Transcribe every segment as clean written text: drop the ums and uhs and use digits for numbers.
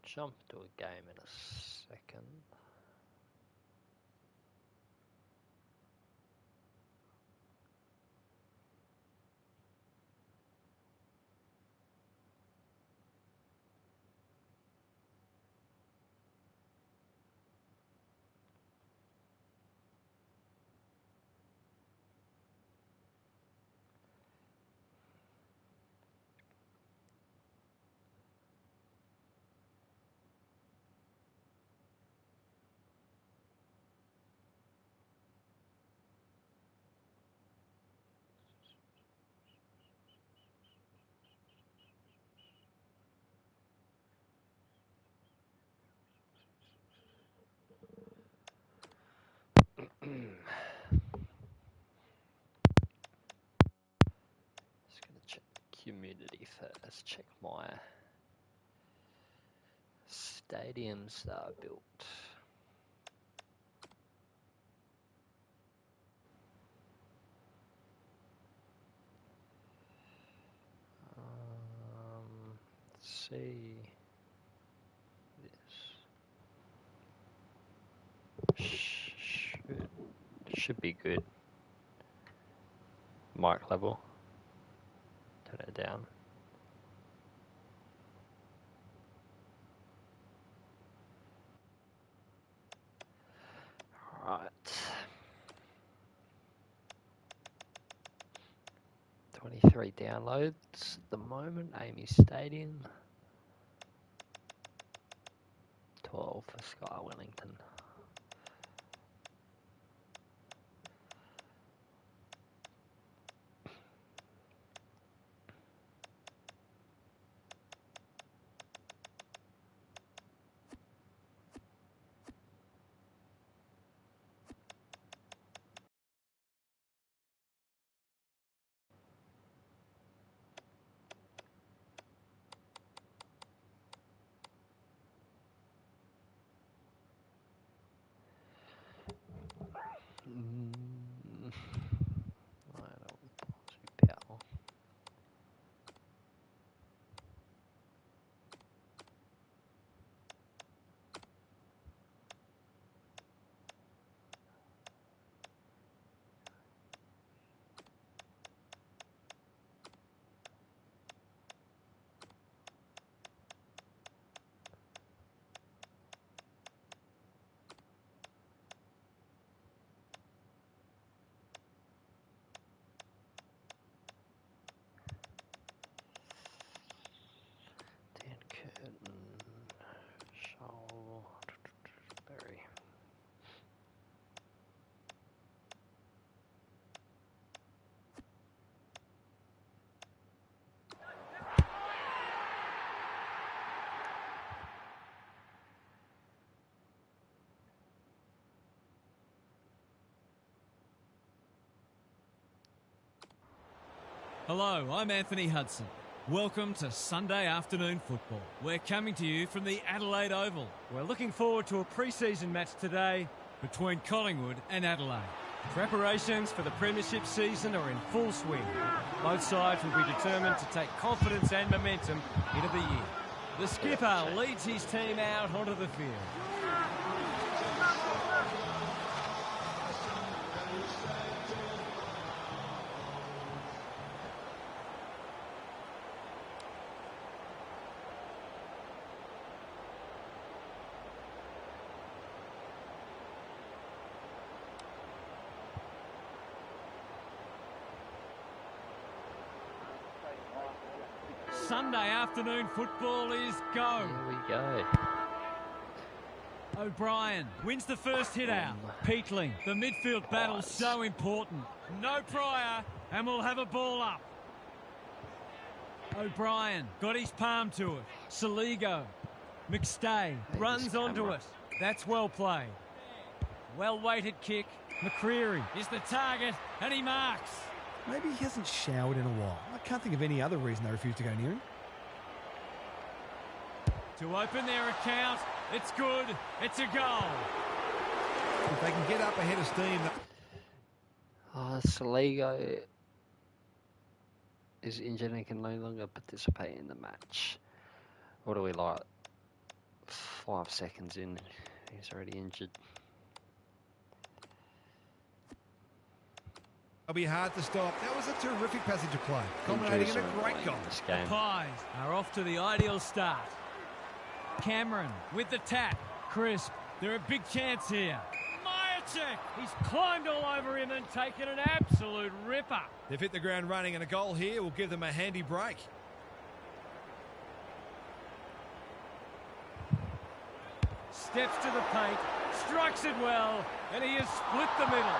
jump to a game in a second. Just gonna check humidity first. Check my stadiums that are built. Let's see this. Should be good. Mic level. Turn it down. Alright. 23 downloads at the moment. Amy Stadium. 12 for Sky Wellington. Berry. Hello, I'm Anthony Hudson. Welcome to Sunday afternoon football. We're coming to you from the Adelaide Oval. We're looking forward to a pre-season match today Between Collingwood and Adelaide. Preparations for the premiership season are in full swing. Both sides will be determined to take confidence and momentum into the year. The skipper leads his team out onto the field. Sunday afternoon football is go. Here we go. O'Brien wins the first hit out. Peatling, the midfield battle so important. No Pryor, and we'll have a ball up. O'Brien got his palm to it. Saligo. McStay runs onto it. That's well played. Well-weighted kick. McCreary is the target, and he marks. Maybe he hasn't showered in a while. I can't think of any other reason they refuse to go near him. To open their account, it's good. It's a goal. If they can get up ahead of steam... Saligo is injured and can no longer participate in the match. What do we like? 5 seconds in, he's already injured. It'll be hard to stop. That was a terrific passage of play, culminating in a great goal. This game. The Pies are off to the ideal start. Cameron with the tap. Crisp. They're a big chance here. Myercheck. He's climbed all over him and taken an absolute ripper. They've hit the ground running, and a goal here will give them a handy break. Steps to the paint. Strikes it well. And he has split the middle.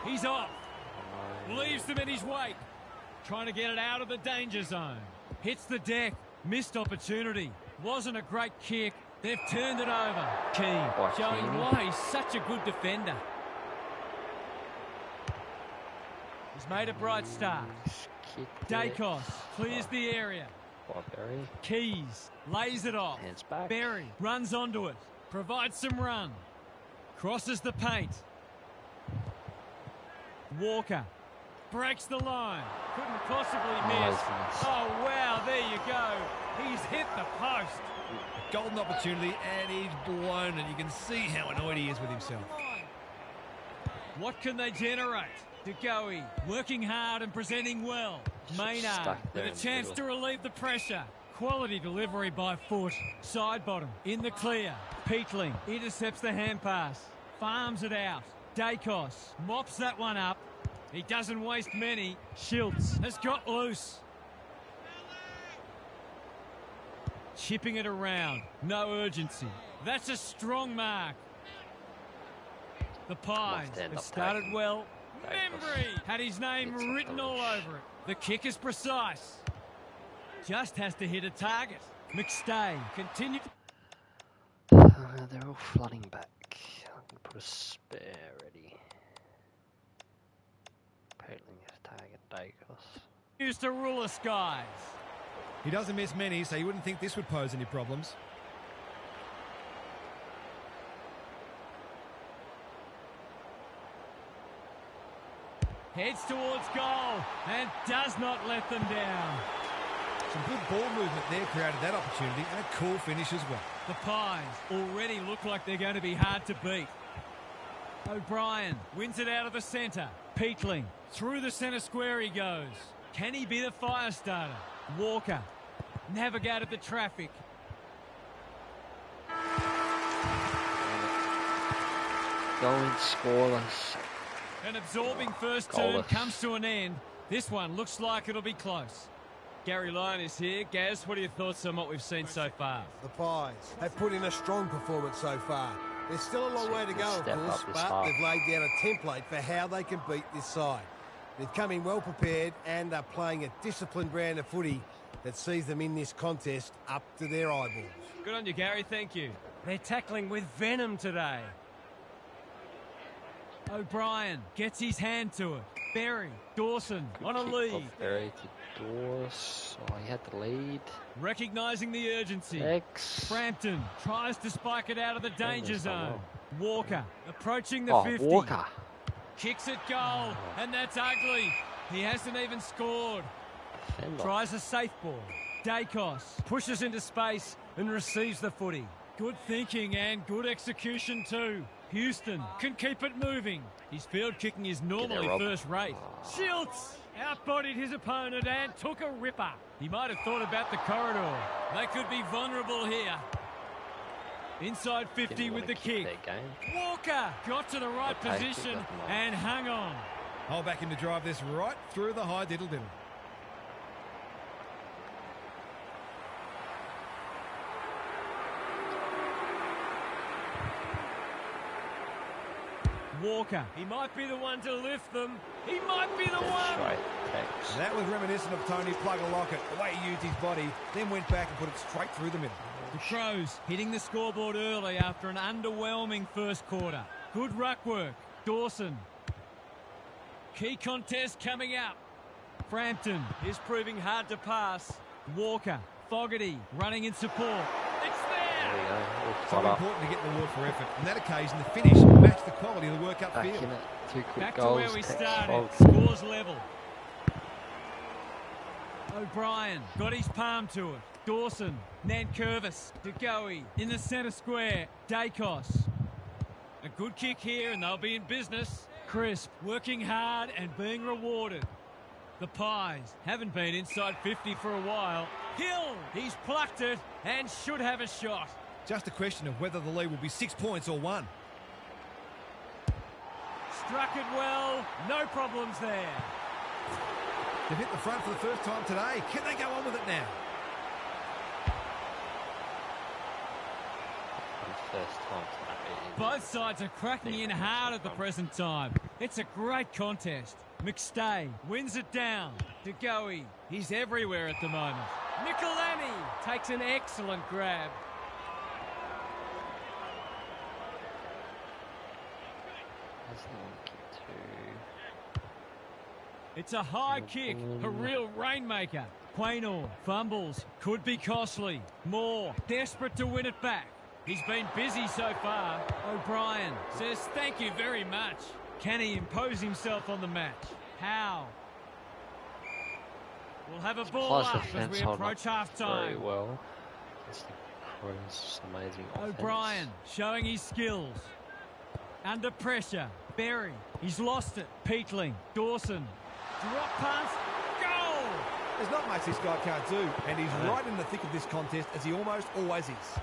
He's off. Leaves them in his wake. Trying to get it out of the danger zone. Hits the deck. Missed opportunity. Wasn't a great kick. They've turned it over. Keane showing why he's such a good defender. He's made a bright start. Dacos clears the area. Keys lays it off. Hands back. Berry runs onto it. Provides some run. Crosses the paint. Walker breaks the line. Couldn't possibly miss. Oh, wow, there you go. He's hit the post. A golden opportunity, and he's blown it. You can see how annoyed he is with himself. What can they generate? DeGoey working hard and presenting well. Maynard with a chance to relieve the pressure. Quality delivery by Foot. Side bottom in the clear. Peatling intercepts the hand pass. Farms it out. Dacos mops that one up. He doesn't waste many. Schiltz has got loose. Chipping it around. No urgency. That's a strong mark. The Pies have started well. Membry had his name written all over it. The kick is precise. Just has to hit a target. McStay continue. They're all flooding back. I can put a spare ready. Peatling his target, Dacos. Used to rule the skies. He doesn't miss many, so you wouldn't think this would pose any problems. Heads towards goal and does not let them down. Some good ball movement there created that opportunity, and a cool finish as well. The Pies already look like they're going to be hard to beat. O'Brien wins it out of the centre. Peatling through the centre square he goes. Can he be the fire starter? Walker navigated the traffic. Going scoreless. An absorbing first turn comes to an end. This one looks like it'll be close. Gary Lyon is here. Gaz, what are your thoughts on what we've seen so far? The Pies have put in a strong performance so far. There's still a long way to go, of course, but they've laid down a template for how they can beat this side. They've come in well prepared and are playing a disciplined brand of footy that sees them in this contest up to their eyeballs. Good on you, Gary. Thank you. They're tackling with venom today. O'Brien gets his hand to it. Berry, Dawson on a lead. Berry to Dawson. Oh, he had the lead. Recognising the urgency. Frampton tries to spike it out of the danger zone. Walker approaching the 50. Walker. Kicks it goal, and that's ugly. He hasn't even scored. Tries a safe ball. Dacos pushes into space and receives the footy. Good thinking and good execution too. Houston can keep it moving. His field kicking is normally first rate. Schiltz outbodied his opponent and took a ripper. He might have thought about the corridor. They could be vulnerable here. Inside 50 with the kick. Walker got to the right position and hung on. I'll back him to drive this right through the high diddle-diddle. Walker, he might be the one to lift them. He might be the one. Right, that was reminiscent of Tony Plugger-Lockett. The way he used his body, then went back and put it straight through the middle. The Crows hitting the scoreboard early after an underwhelming first quarter. Good ruck work. Dawson. Key contest coming up. Frampton is proving hard to pass. Walker. Fogarty running in support. It's there! So important to get the reward for effort. On that occasion, the finish matched the quality of the work upfield. Back to where we started. Scores level. O'Brien got his palm to it. Dawson, Nankervis, DeGoey in the centre square. Dacos. A good kick here and they'll be in business. Crisp working hard and being rewarded. The Pies haven't been inside 50 for a while. Hill, he's plucked it and should have a shot. Just a question of whether the lead will be 6 points or 1. Struck it well, no problems there. They've hit the front for the first time today. Can they go on with it now? First time today. Both sides are cracking in hard at the present time. It's a great contest. McStay wins it down. DeGoey, he's everywhere at the moment. Nicolani takes an excellent grab. It's a high kick, a real rainmaker. Quaynor fumbles, could be costly. Moore, desperate to win it back. He's been busy so far. O'Brien says thank you very much. Can he impose himself on the match? How? We'll have a ball up as we approach half-time. Very well. It's the Crows, amazing offense. O'Brien showing his skills. Under pressure. Berry, he's lost it. Peatling, Dawson. Drop pass, goal! There's not much this guy can't do, and he's right in the thick of this contest, as he almost always is.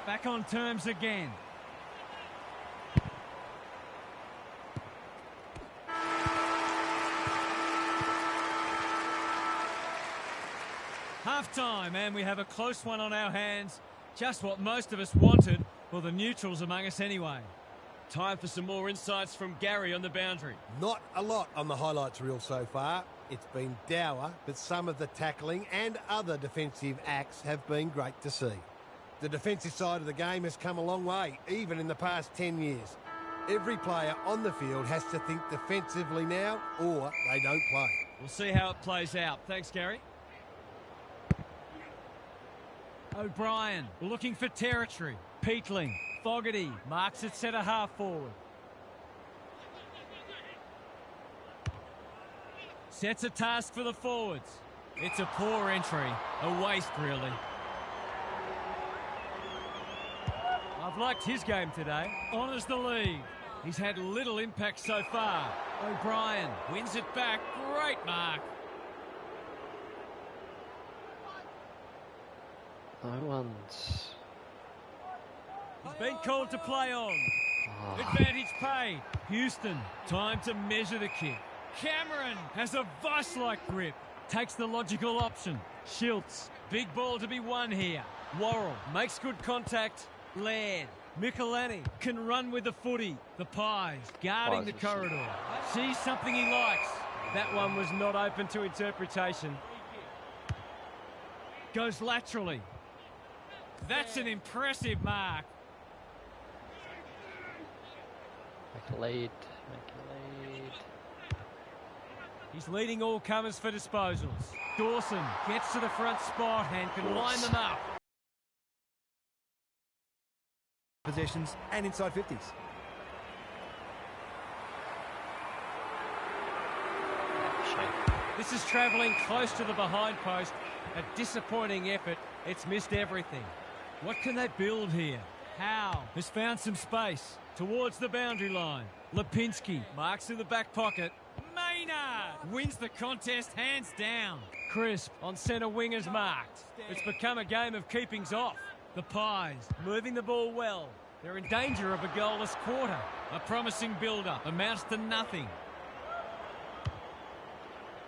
Back on terms again. Half-time, and we have a close one on our hands. Just what most of us wanted, well, the neutrals among us anyway. Time for some more insights from Gary on the boundary. Not a lot on the highlights reel so far. It's been dour, but some of the tackling and other defensive acts have been great to see. The defensive side of the game has come a long way, even in the past 10 years. Every player on the field has to think defensively now, or they don't play. We'll see how it plays out. Thanks, Gary. O'Brien looking for territory. Peatling, Fogarty marks it centre half forward. Sets a task for the forwards. It's a poor entry, a waste really. I've liked his game today. Honours the lead. He's had little impact so far. O'Brien wins it back. Great mark. No one's... He's been called to play on. Advantage paid. Houston, time to measure the kick. Cameron has a vice-like grip. Takes the logical option. Schiltz, big ball to be won here. Worrell makes good contact. Laird, Michelani can run with the footy. The Pies guarding the corridor. Sees something he likes. That one was not open to interpretation. Goes laterally. That's an impressive mark. Make a lead. Make a lead. He's leading all comers for disposals. Dawson gets to the front spot and can line them up. Possessions and inside 50s. This is travelling close to the behind post. A disappointing effort. It's missed everything. What can they build here? Howe has found some space towards the boundary line. Lipinski marks in the back pocket. Maynard wins the contest hands down. Crisp on centre wing is marked. It's become a game of keepings off. The Pies moving the ball well. They're in danger of a goalless quarter. A promising build-up amounts to nothing.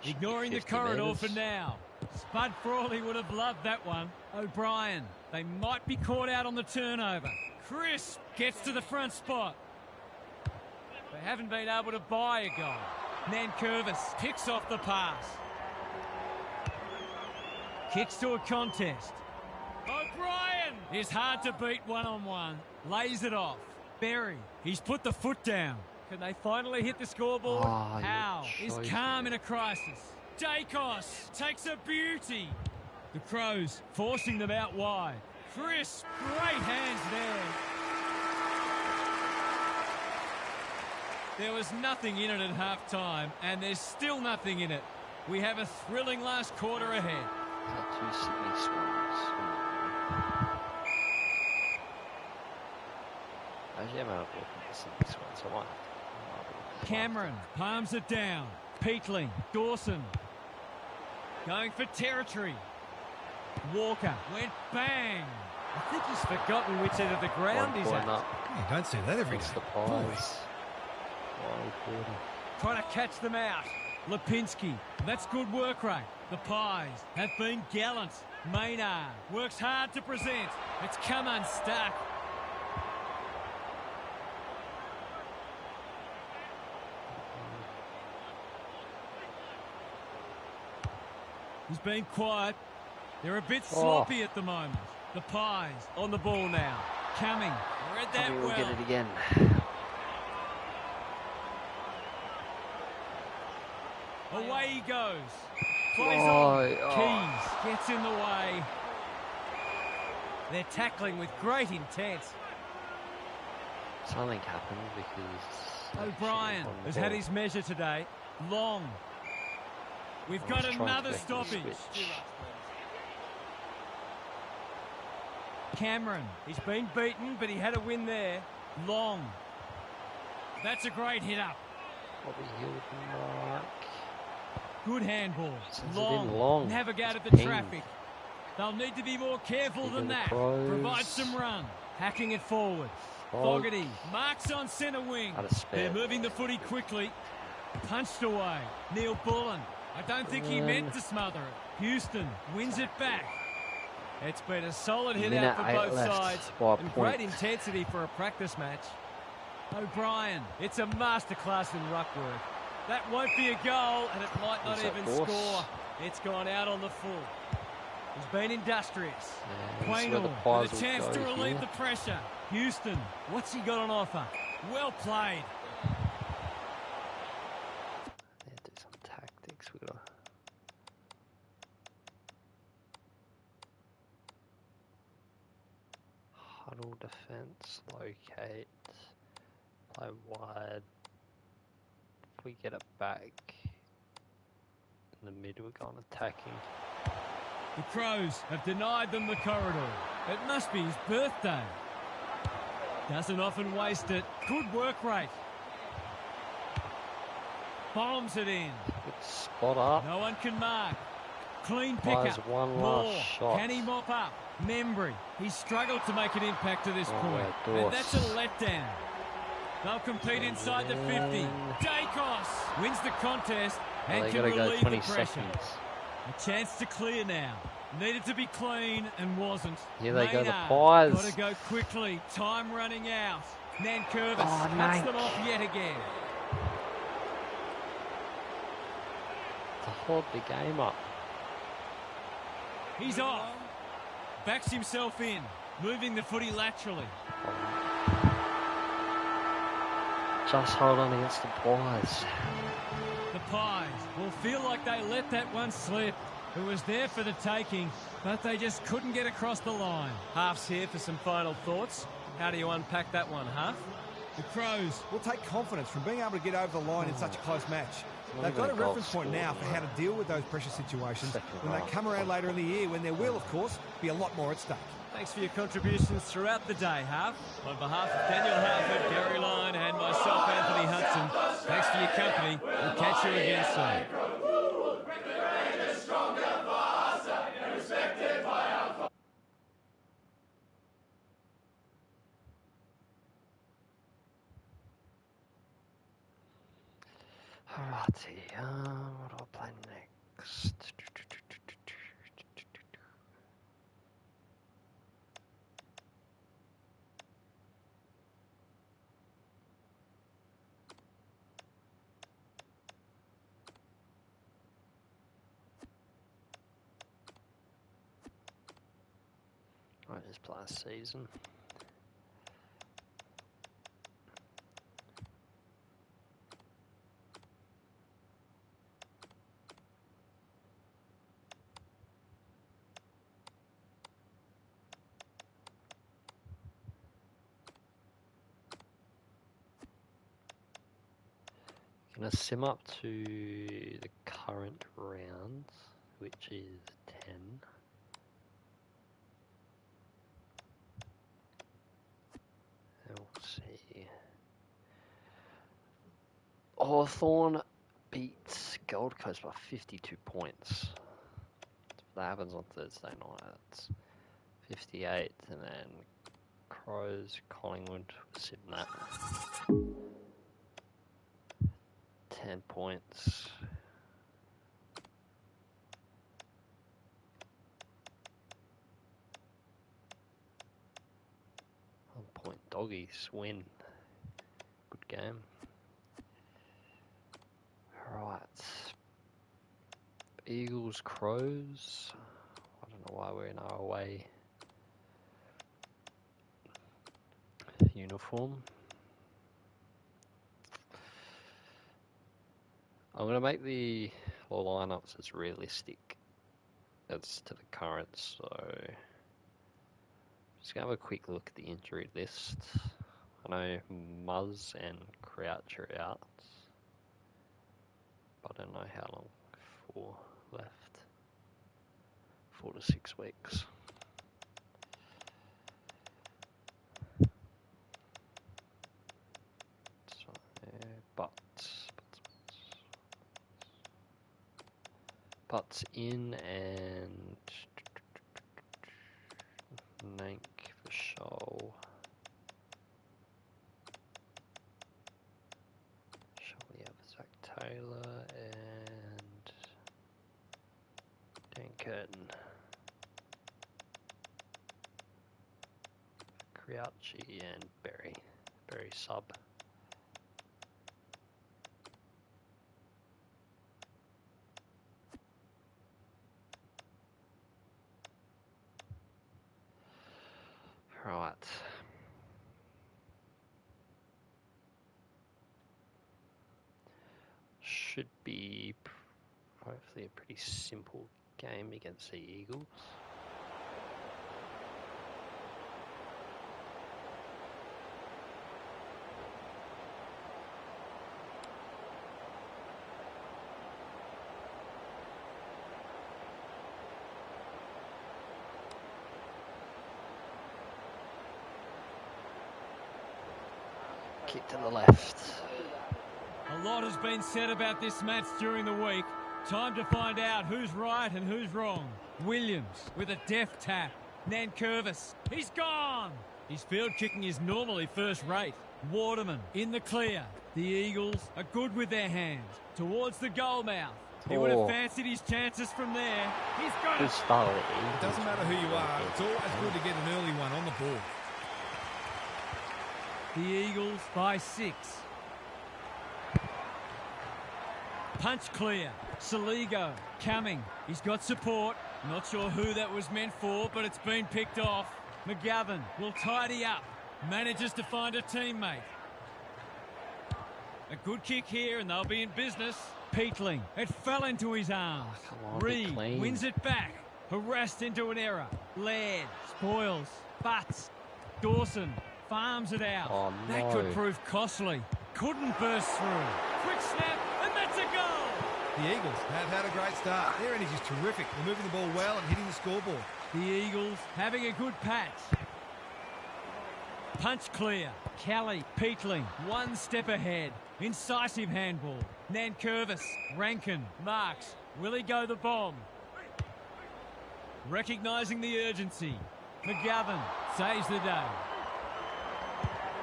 Ignoring the corridor for now. Spud Frawley would have loved that one. O'Brien, they might be caught out on the turnover. Crisp gets to the front spot. They haven't been able to buy a goal. Nankervis picks off the pass. Kicks to a contest. O'Brien is hard to beat one-on-one. Lays it off. Berry, he's put the foot down. Can they finally hit the scoreboard? Howe is calm in a crisis. Dacos takes a beauty. The Crows forcing them out wide. Crisp, great hands there. There was nothing in it at half-time, and there's still nothing in it. We have a thrilling last quarter ahead. Two Sydney Swans. Actually, I'm out of looking for Sydney Swans, so I might have to. Cameron palms it down. Peatling, Dawson. Going for territory. Walker went bang. I think he's forgotten which end of the ground he's at. You don't see that every day. The Pies. Trying to catch them out. Lipinski, that's good work rate. The Pies have been gallant. Maynard works hard to present. It's come unstuck. He's been quiet. They're a bit sloppy at the moment. The Pies on the ball now. Cumming, read that well. We'll get it again. Away he goes. Plays on. Keys gets in the way. They're tackling with great intent. Something happened because O'Brien has had his measure today. Long. We've got another stoppage. Cameron, he's been beaten, but he had a win there. Long. That's a great hit up. Good handball. Long. Navigated the traffic. They'll need to be more careful than that. Provide some run. Hacking it forward. Fogarty marks on centre wing. They're moving the footy quickly. Punched away. Neil Bullen. I don't think he meant to smother it. Houston wins it back. It's been a solid hit out for both sides. And great intensity for a practice match. O'Brien, it's a masterclass in ruck work. That won't be a goal, and it might not even score. It's gone out on the full. He's been industrious. Quaynor with a chance to relieve the pressure. Houston, what's he got on offer? Well played. Do some tactics. We gotta huddle defense, locate, play wide. If we get it back in the mid, we're going attacking. The Crows have denied them the corridor. It must be his birthday. Doesn't often waste it. Good work rate. Bombs it in. Good spot up. No one can mark. Clean pickup. One Moore. last shot. Can he mop up? Membry. He's struggled to make an impact to this point. And that's a letdown. They'll compete inside the 50. Dacos wins the contest and can relieve the pressure. Seconds. A chance to clear now. Needed to be clean and wasn't. Here they go, the Maynard. Pies. Got to go quickly. Time running out. Nankervis cuts them off yet again. To hold the game up. He's off. Backs himself in. Moving the footy laterally. Just hold on against the Pies. The Pies will feel like they let that one slip. It was there for the taking, but they just couldn't get across the line. Half's here for some final thoughts. How do you unpack that one, Half? The Crows will take confidence from being able to get over the line in such a close match. They've got a reference point now for how to deal with those pressure situations when they come around later in the year, when there will, of course, be a lot more at stake. Thanks for your contributions throughout the day, Half. On behalf of Daniel Halford, Gary Lyon and myself, Anthony Hudson, thanks for your company. We'll catch you again soon. Alrighty, what do I play next? I just play a season. Gonna sim up to the current rounds, which is 10. And we'll see. Hawthorn beats Gold Coast by 52 points. That happens on Thursday night. That's 58, and then Crows, Collingwood, sitting at 10 points. Point Doggies win. Good game. Right. Eagles, Crows. I don't know why we're in our away uniform. I'm going to make the lineups as realistic as to the current, so just going to have a quick look at the injury list. I know Muzz and Crouch are out, but I don't know how long for left. 4 to 6 weeks. So, Butts in and Nank for Shoal. We have Zach Taylor and Dan Curtin. Crouchy and Berry sub. Right. Should be hopefully a pretty simple game against the Eagles. Kick to the left. A lot has been said about this match during the week. Time to find out who's right and who's wrong. Williams with a deft tap. Nankervis, he's gone! His field kicking is normally first rate. Waterman in the clear. The Eagles are good with their hands. Towards the goal mouth. He would have fancied his chances from there. He's got it. It doesn't matter who you are. It's always good to get an early one on the board. The Eagles by 6. Punch clear. Saligo coming. He's got support. Not sure who that was meant for, but it's been picked off. McGovern will tidy up. Manages to find a teammate. A good kick here and they'll be in business. Peatling. It fell into his arms. Reed wins it back. Harassed into an error. Laird spoils. Butts. Dawson farms it out. Oh, no. That could prove costly. Couldn't burst through. Quick snap, and that's a goal. The Eagles have had a great start. Their energy is terrific. They're moving the ball well and hitting the scoreboard. The Eagles having a good patch. Punch clear. Kelly, Peatling, one step ahead. Incisive handball. Nankervis, Rankin, Marks. Will he go the bomb? Recognising the urgency. McGovern saves the day.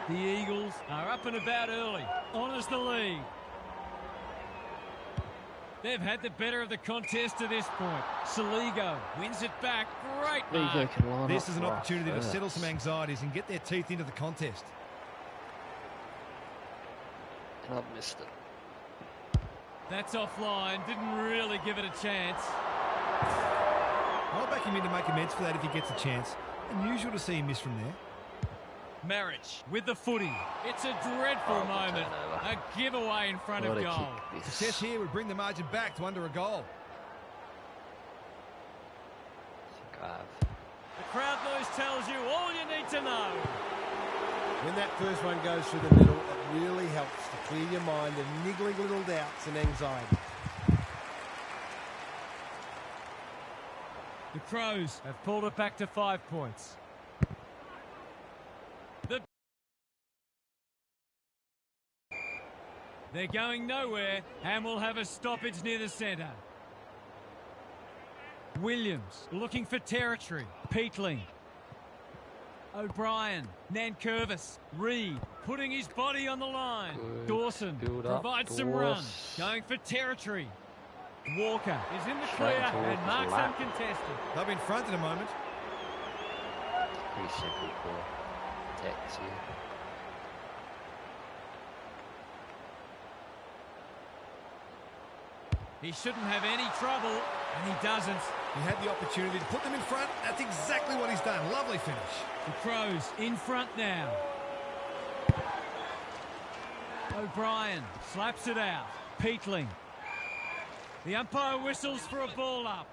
The Eagles are up and about early. Honours the lead. They've had the better of the contest to this point. Saligo wins it back. Great mark. This is an opportunity to settle some anxieties and get their teeth into the contest. And I've missed it. That's offline. Didn't really give it a chance. I'll back him in to make amends for that if he gets a chance. Unusual to see him miss from there. Marriage with the footy. It's a dreadful moment. A giveaway in front of goal. Success here would bring the margin back to under a goal. The crowd noise tells you all you need to know. When that first one goes through the middle, it really helps to clear your mind of niggling little doubts and anxiety. The Crows have pulled it back to 5 points. They're going nowhere and will have a stoppage near the centre. Williams looking for territory. Peatling. O'Brien. Nankervis. Reed putting his body on the line. Good. Dawson provides some run. Going for territory. Walker is in the clear and marks uncontested. They'll be in front in a moment. Pretty simple for Tex here. He shouldn't have any trouble, and he doesn't. He had the opportunity to put them in front. That's exactly what he's done. Lovely finish. The Crows in front now. O'Brien slaps it out. Peatling. The umpire whistles for a ball up.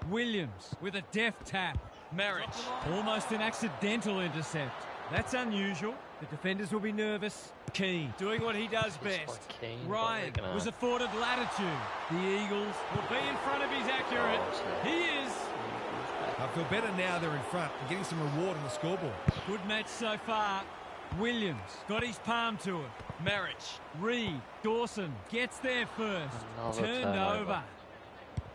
Williams with a deft tap. Marriage. Almost an accidental intercept. That's unusual. The defenders will be nervous. Keane doing what he does best. Ryan was afforded latitude. The Eagles will be in front of his accurate. He is. I feel better now they're in front and getting some reward on the scoreboard. Good match so far. Williams got his palm to it. Marriage. Reed. Dawson gets there first. Turned over.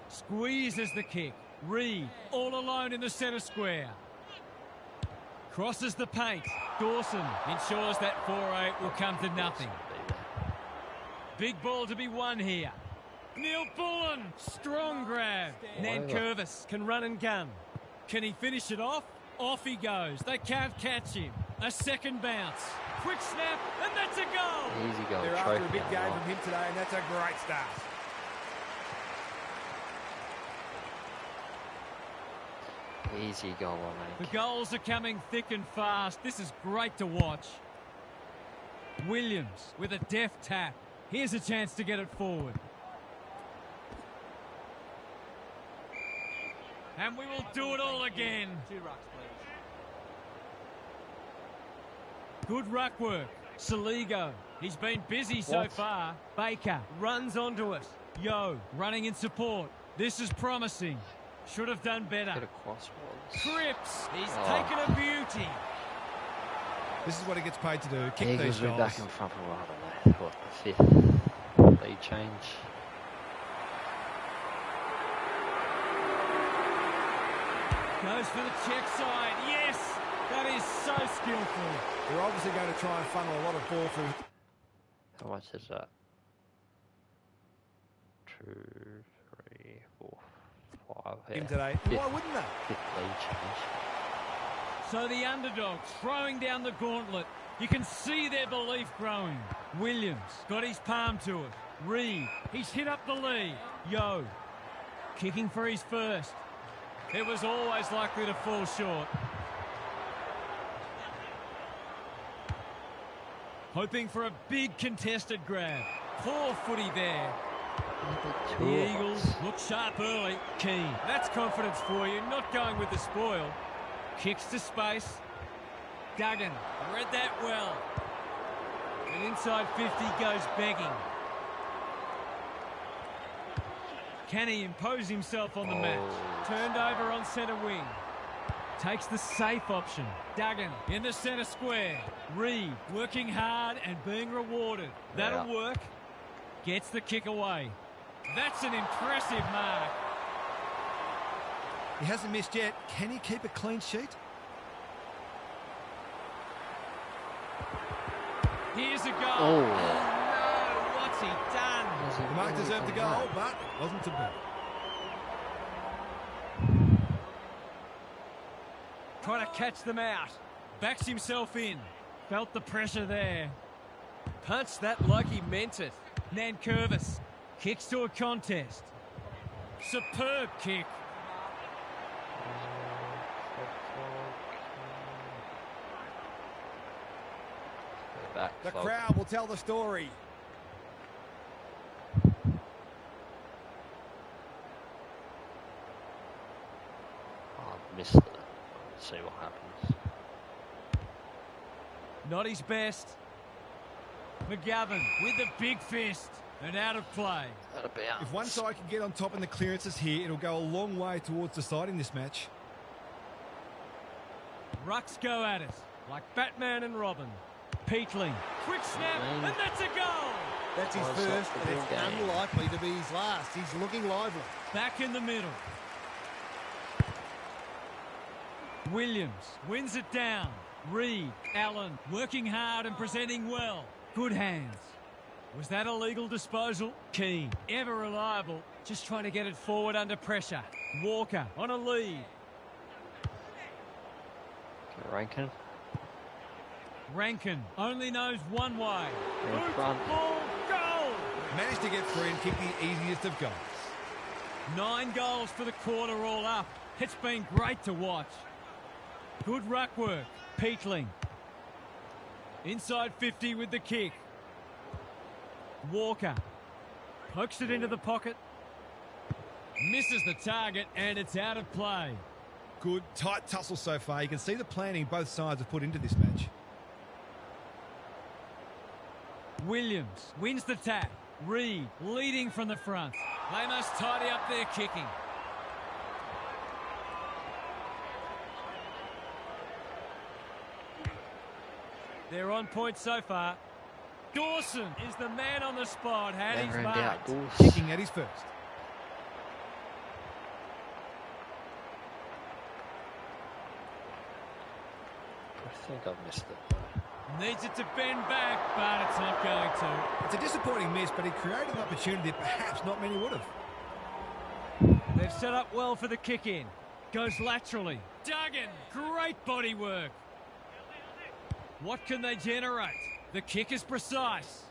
Squeezes the kick. Reed all alone in the centre square. Crosses the paint. Dawson ensures that 4-8 will come to nothing. Big ball to be won here. Neil Bullen. Strong grab. Nankervis can run and gun. Can he finish it off? Off he goes. They can't catch him. A second bounce. Quick snap, and that's a goal. Easy goal. They're after a big game from him today, and that's a great start. Easy goal, I The think. goals are coming thick and fast. This is great to watch. Williams with a deft tap. Here's a chance to get it forward. And we will do it all again. Good ruck work. Saligo. He's been busy so far. Baker runs onto it. Yo running in support. This is promising. Should have done better. Cripps. He's taken a beauty. This is what he gets paid to do. Kick these goals. Back in front for a while, what, the 5th lead change. Goes for the check side. Yes, that is so skillful. They're obviously going to try and funnel a lot of ball through. How much is that? 2, 3, 4, 5. Him today. Why wouldn't they? 5th lead change. So the underdogs throwing down the gauntlet. You can see their belief growing. Williams got his palm to it. Reed, he's hit up the lead. Yo, kicking for his first. It was always likely to fall short. Hoping for a big contested grab. Poor Footy there. The Eagles look sharp early. Keane. That's confidence for you, not going with the spoil. Kicks to space. Duggan read that well. And inside 50 goes begging. Can he impose himself on the match? Turned over on centre wing. Takes the safe option. Duggan in the centre square. Reed working hard and being rewarded. That'll work. Gets the kick away. That's an impressive mark. He hasn't missed yet. Can he keep a clean sheet? Here's a goal. Oh no, what's he done? The mark deserved a goal, but it wasn't to be. Trying to catch them out. Backs himself in. Felt the pressure there. Punched that like he meant it. Nankervis kicks to a contest. Superb kick. The crowd will tell the story. I've missed it. Let's see what happens. Not his best. McGovern with the big fist. And out of play. Out of bounds. If one side can get on top in the clearances here, it'll go a long way towards deciding this match. Rucks go at it, like Batman and Robin. Peatling, quick snap, and that's a goal! That's his first, and it's unlikely to be his last. He's looking lively. Back in the middle. Williams wins it down. Reed, Allen, working hard and presenting well. Good hands. Was that a legal disposal? Keane, ever reliable, just trying to get it forward under pressure. Walker on a lead. Rankin only knows one way. Boot, ball, goal! Managed to get free and kick the easiest of goals. 9 goals for the quarter all up. It's been great to watch. Good ruck work. Peatling. Inside 50 with the kick. Walker. Pokes it into the pocket. Misses the target and it's out of play. Good, tight tussle so far. You can see the planning both sides have put into this match. Williams wins the tap. Reed leading from the front. They must tidy up their kicking. They're on point so far. Dawson is the man on the spot. Had his mark. Kicking at his first. I think I've missed it. Needs it to bend back, but it's not going to. It's a disappointing miss, but he created an opportunity that perhaps not many would have. They've set up well for the kick in. Goes laterally. Duggan, great body work. What can they generate? The kick is precise.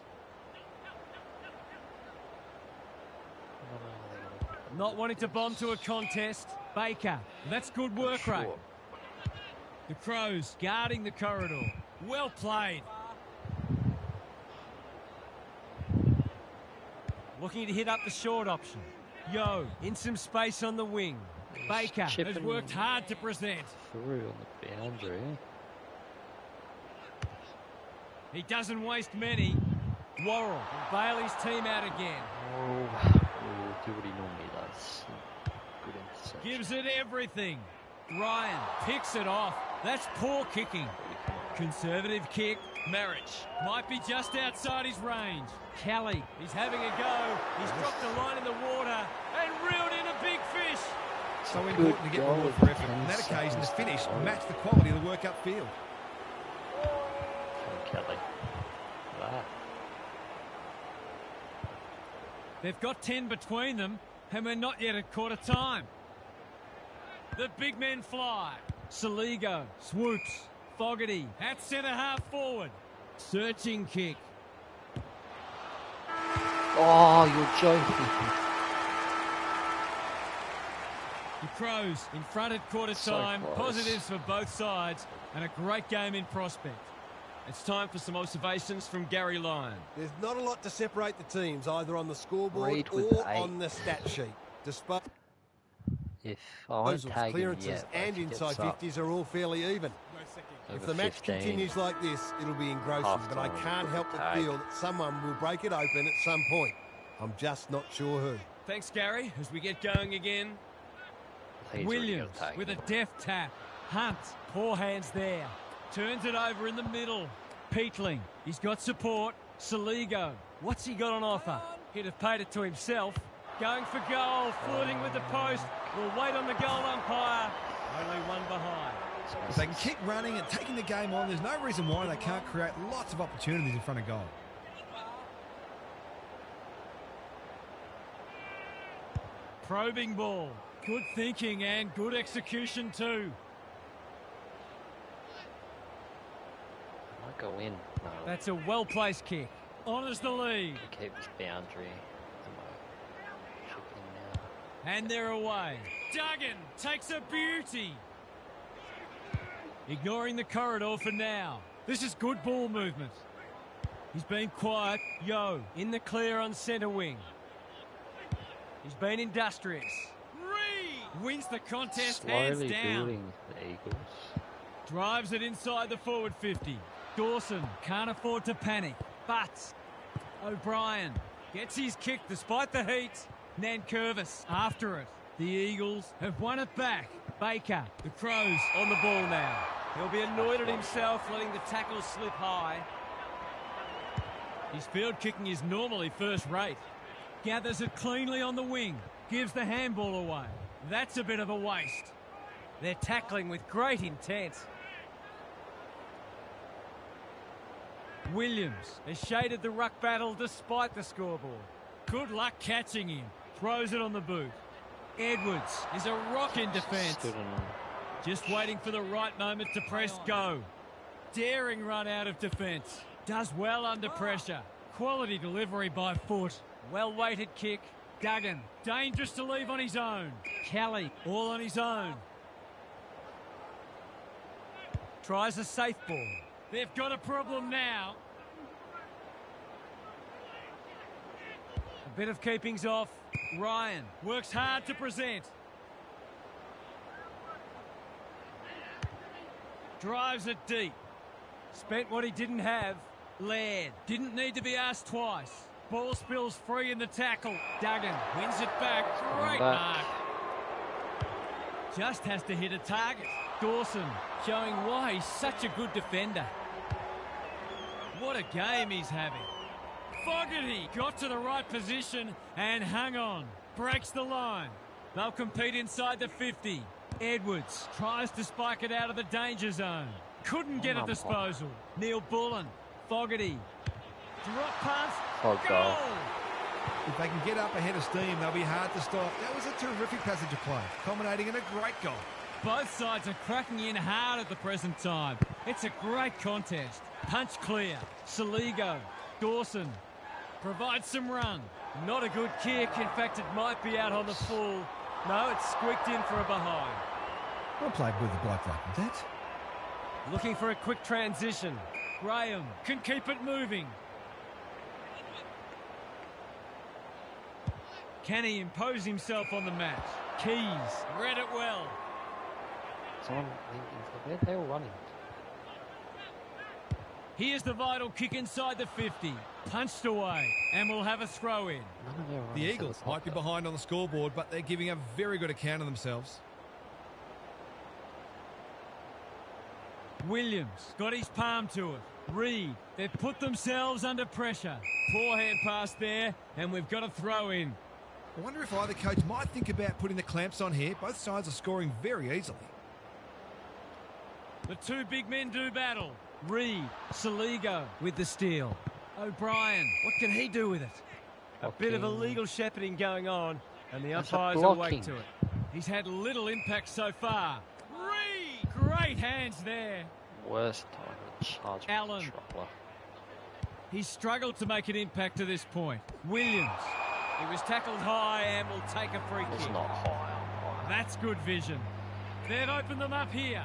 Not wanting to bomb to a contest. Baker, that's good work rate. The Crows guarding the corridor. Well played. Looking to hit up the short option. Yo, in some space on the wing. Baker has worked hard to present. Through on the boundary. He doesn't waste many. Worrell will bail his team out again. Do what he normally does. Good interception. Gives it everything. Ryan picks it off. That's poor kicking. Conservative kick. Marriage might be just outside his range. Kelly, he's having a go. He's dropped a line in the water and reeled in a big fish. So important to get reward for effort. On that occasion, the finish matched the quality of the work upfield. Kelly. Wow. They've got 10 between them, and we're not yet at quarter time. The big men fly. Saligo swoops. Fogarty at centre half forward. Searching kick. Oh, you're joking. The Crows in front at quarter time. Positives for both sides and a great game in prospect. It's time for some observations from Gary Lyon. There's not a lot to separate the teams, either on the scoreboard or on the stat sheet. Despite if I won't tag clearances him yet, and inside 50s are all fairly even. If the match continues like this, it'll be engrossing, but I can't help but feel that someone will break it open at some point. I'm just not sure who. Thanks, Gary, as we get going again. Williams with a deft tap. Hunt, poor hands there. Turns it over in the middle. Peatling, he's got support. Saligo, what's he got on offer? He'd have paid it to himself. Going for goal, flirting with the post. We'll wait on the goal umpire. Only one behind. If they can keep running and taking the game on, there's no reason why they can't create lots of opportunities in front of goal. Probing ball. Good thinking and good execution too. Might go in. No. That's a well-placed kick. Honours the lead. Keep this boundary. And they're away. Duggan takes a beauty. Ignoring the corridor for now. This is good ball movement. He's been quiet. Yo, in the clear on centre wing. He's been industrious. Reed wins the contest hands down. Building the Eagles. Drives it inside the forward 50. Dawson can't afford to panic. But O'Brien Gets his kick despite the heat. Nankervis after it. The Eagles have won it back. Baker, the Crows on the ball now. He'll be annoyed at himself letting the tackle slip high. His field kicking is normally first rate. Gathers it cleanly on the wing. Gives the handball away. That's a bit of a waste. They're tackling with great intent. Williams has shaded the ruck battle despite the scoreboard. Good luck catching him. Throws it on the boot. Edwards is a rock in defence. Just waiting for the right moment to press go. Daring run out of defence. Does well under pressure. Quality delivery by foot. Well-weighted kick. Duggan, dangerous to leave on his own. Kelly, all on his own. Tries a safe ball. They've got a problem now. A bit of keeping's off. Ryan works hard to present. Drives it deep. Spent what he didn't have. Laird didn't need to be asked twice. Ball spills free in the tackle. Duggan wins it back. Great mark. Just has to hit a target. Dawson showing why he's such a good defender. What a game he's having. Fogarty got to the right position and hung on. Breaks the line. They'll compete inside the 50. Edwards tries to spike it out of the danger zone. Couldn't get a disposal. Neil Bullen. Fogarty. Drop pass. Goal! If they can get up ahead of steam, they'll be hard to stop. That was a terrific passage of play, culminating in a great goal. Both sides are cracking in hard at the present time. It's a great contest. Punch clear. Saligo. Dawson. Provides some run. Not a good kick. In fact, it might be out on the full. No, it's squeaked in for a behind. Well played with the bloke like that. Looking for a quick transition. Graham can keep it moving. Can he impose himself on the match? Keys read it well. They're all running. Here's the vital kick inside the 50. Punched away, and we'll have a throw in. The Eagles might be behind on the scoreboard, but they're giving a very good account of themselves. Williams got his palm to it. Reed, they've put themselves under pressure. Poor hand pass there, and we've got a throw in. I wonder if either coach might think about putting the clamps on here. Both sides are scoring very easily. The two big men do battle. Reed, Saligo with the steal. O'Brien, what can he do with it? A bit of illegal shepherding going on, and the umpires awake to it. He's had little impact so far. Reed, great hands there. Worst time to charge Allen. He's struggled to make an impact to this point. Williams. He was tackled high and will take a free kick. It's not high. That's good vision. They've opened them up here.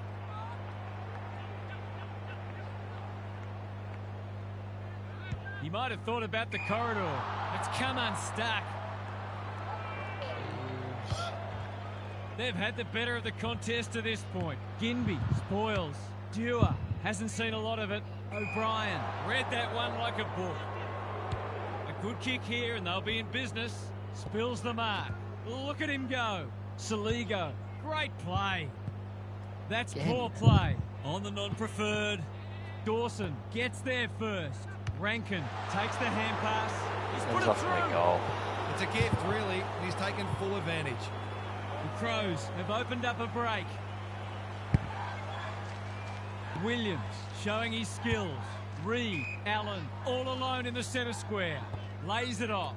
He might have thought about the corridor. It's come unstuck. They've had the better of the contest to this point. Ginby spoils. Dewar hasn't seen a lot of it. O'Brien read that one like a book. A good kick here and they'll be in business. Spills the mark. Look at him go. Saligo. Great play. That's poor play. On the non-preferred. Dawson gets there first. Rankin takes the hand pass. He's put it through. Goal. It's a gift, really. He's taken full advantage. The Crows have opened up a break. Williams showing his skills. Reed, Allen, all alone in the centre square. Lays it off.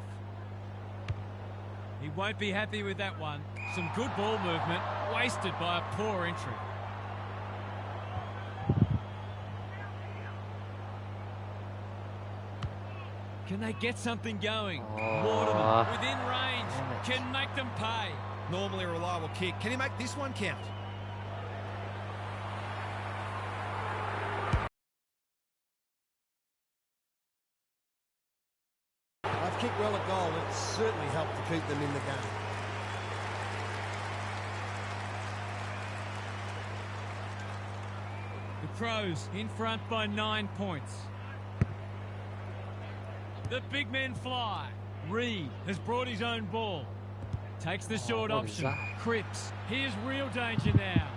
He won't be happy with that one. Some good ball movement, wasted by a poor entry. Can they get something going? Waterman, within range, can make them pay. Normally a reliable kick. Can he make this one count? They've kicked well a goal. It's certainly helped to keep them in the game. The Crows in front by 9 points. The big men fly. Reed has brought his own ball. Takes the short option. Cripps. Here's real danger now.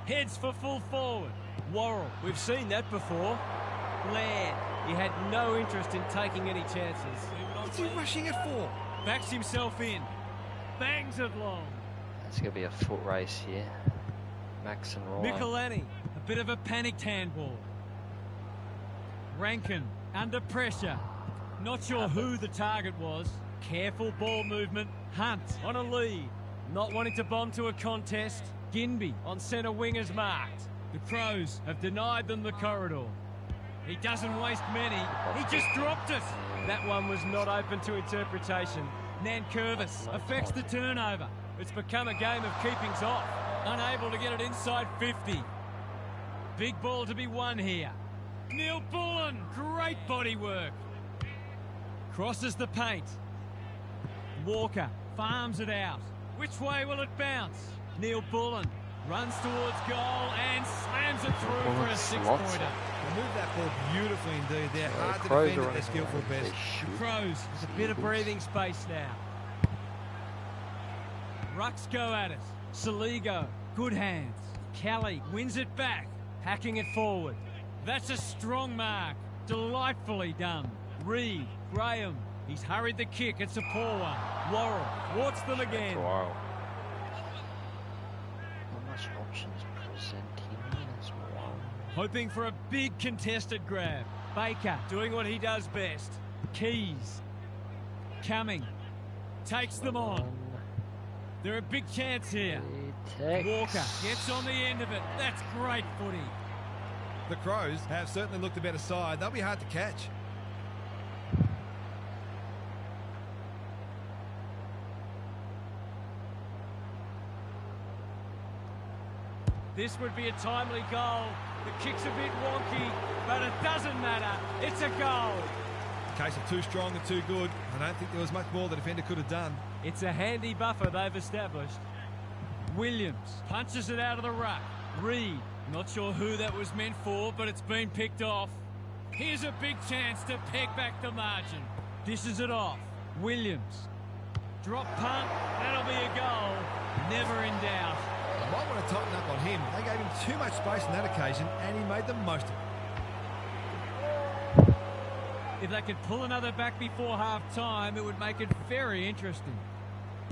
Heads for full forward. Worrell. We've seen that before. Laird. He had no interest in taking any chances. What's he rushing it for? Backs himself in. Bangs it long. It's going to be a foot race here. Max and Ryan. Michelani. A bit of a panicked handball. Rankin. Under pressure. Not sure who the target was. Careful ball movement. Hunt on a lead. Not wanting to bomb to a contest. Ginby on centre wing is marked. The Crows have denied them the corridor. He doesn't waste many. He just dropped it. That one was not open to interpretation. Nankervis affects the turnover. It's become a game of keepings off. Unable to get it inside 50. Big ball to be won here. Neil Bullen, great body work. Crosses the paint. Walker farms it out. Which way will it bounce? Neil Bullen runs towards goal and slams it through for a six-pointer. They moved that ball beautifully indeed. They're hard to defend at their skillful best. The Crows, there's a bit of breathing space now. Rucks go at it. Saligo, good hands. Kelly wins it back, hacking it forward. That's a strong mark. Delightfully done. Reed, Graham, he's hurried the kick. It's a poor one. Worrell thwarts them again. Wow. How much options presenting as well? Hoping for a big contested grab. Baker doing what he does best. Keys. Coming. Takes them on. They're a big chance here. Walker gets on the end of it. That's great footy. The Crows have certainly looked a better side. They'll be hard to catch. This would be a timely goal. The kick's a bit wonky, but it doesn't matter. It's a goal. In case of too strong and too good, I don't think there was much more the defender could have done. It's a handy buffer they've established. Williams punches it out of the ruck. Reed, not sure who that was meant for, but it's been picked off. Here's a big chance to peg back the margin. Dishes it off. Williams. Drop punt. That'll be a goal. Never in doubt. They might want to tighten up on him. They gave him too much space on that occasion, and he made the most of it. If they could pull another back before half-time, it would make it very interesting.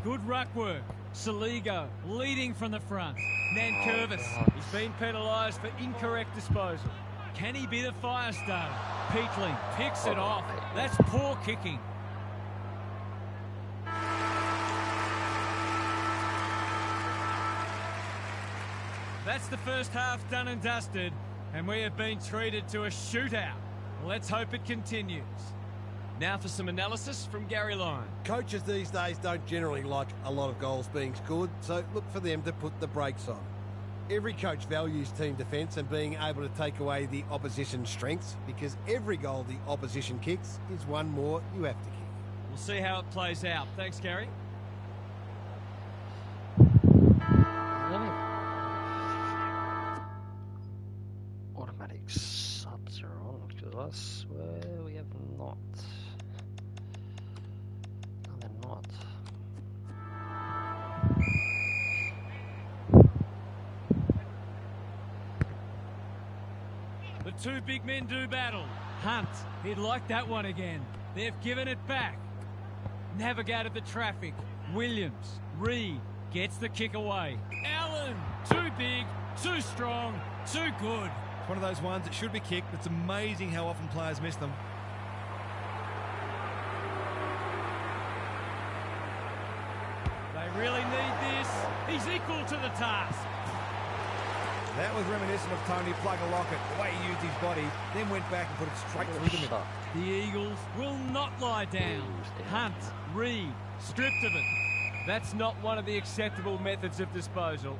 Good ruck work. Saligo leading from the front. Nankervis, he's been penalised for incorrect disposal. Can he be the fire starter? Peatling picks it off. That's poor kicking. That's the first half done and dusted, and we have been treated to a shootout. Let's hope it continues. Now for some analysis from Gary Lyon. Coaches these days don't generally like a lot of goals being scored, so look for them to put the brakes on. Every coach values team defence and being able to take away the opposition's strengths, because every goal the opposition kicks is one more you have to kick. We'll see how it plays out. Thanks, Gary. Automatic subs are on, because I swear we have not. No, they're not. The two big men do battle. Hunt, he'd like that one again. They've given it back. Navigated the traffic. Williams, Reed, gets the kick away. Allen, too big, too strong, too good. One of those ones that should be kicked. It's amazing how often players miss them. They really need this. He's equal to the task. That was reminiscent of Tony Plugger-Lockett, the way he used his body, then went back and put it straight through the middle. The Eagles will not lie down. Hunt, Reed, stripped of it. That's not one of the acceptable methods of disposal.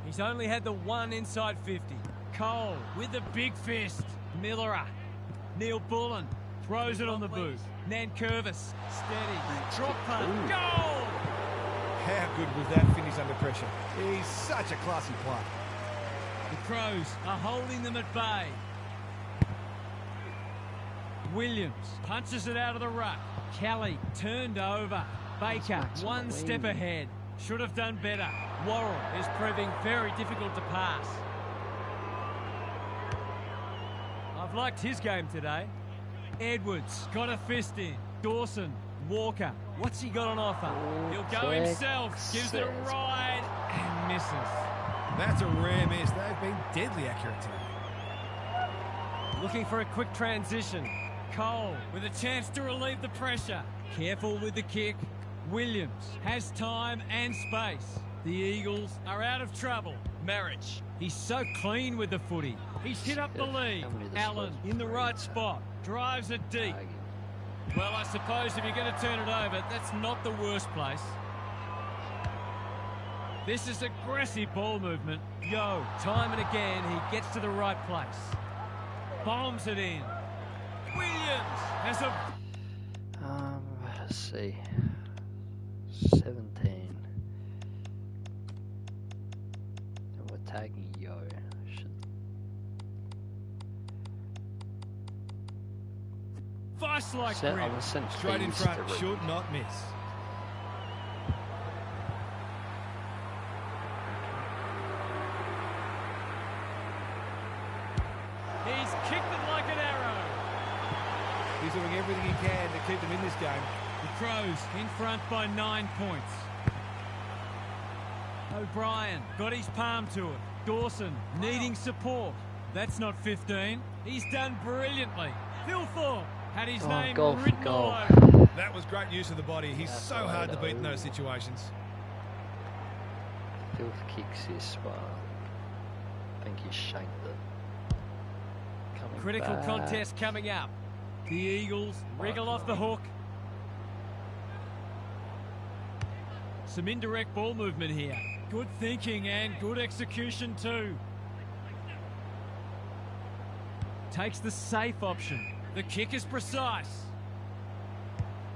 He's only had the one inside 50. Cole with the big fist. Millerer. Neil Bullen throws it on the boot. Nankervis steady. Drop punt. Goal! How good was that finish under pressure? He's such a classy player. The Crows are holding them at bay. Williams punches it out of the ruck. Kelly turned over. Baker one step ahead. Should have done better. Worrell is proving very difficult to pass. I've liked his game today. Edwards got a fist in. Dawson, Walker. What's he got on offer? He'll go himself. Gives it a ride and misses. That's a rare miss. They've been deadly accurate today. Looking for a quick transition. Cole with a chance to relieve the pressure. Careful with the kick. Williams has time and space. The Eagles are out of trouble. Marriage. He's so clean with the footy. He's hit up the lead. Allen in the right spot. Drives it deep. Well, I suppose if you're going to turn it over, that's not the worst place. This is aggressive ball movement. Yo, time and again, he gets to the right place. Bombs it in. Williams has a... Let's see. 17. And we're tagging Yo. Vice-like grip. Straight in front, should not miss. He's kicked it like an arrow. He's doing everything he can to keep them in this game. The Crows in front by 9 points. O'Brien got his palm to it. Dawson needing support. That's not 15. He's done brilliantly. Phil Thorpe had his name written all over. That was great use of the body. He's so hard to beat in those situations. Phil kicks this one. I think he shanked it. Critical contest coming up. The Eagles wriggle off the hook. Some indirect ball movement here. Good thinking and good execution too. Takes the safe option. The kick is precise.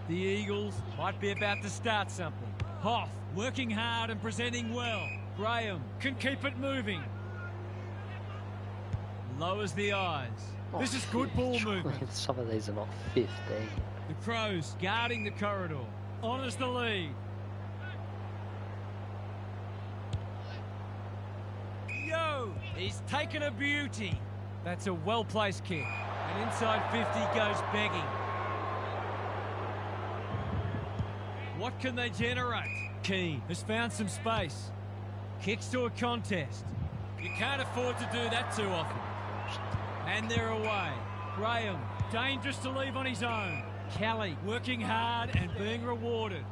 The Eagles might be about to start something. Hoff working hard and presenting well. Graham can keep it moving. Lowers the eyes. This is good ball movement. Some of these are not 15. The Crows guarding the corridor. Honours the lead. Yo! He's taken a beauty. That's a well-placed kick. And inside 50 goes begging. What can they generate? Keane has found some space. Kicks to a contest. You can't afford to do that too often. And they're away. Graham, dangerous to leave on his own. Kelly working hard and being rewarded.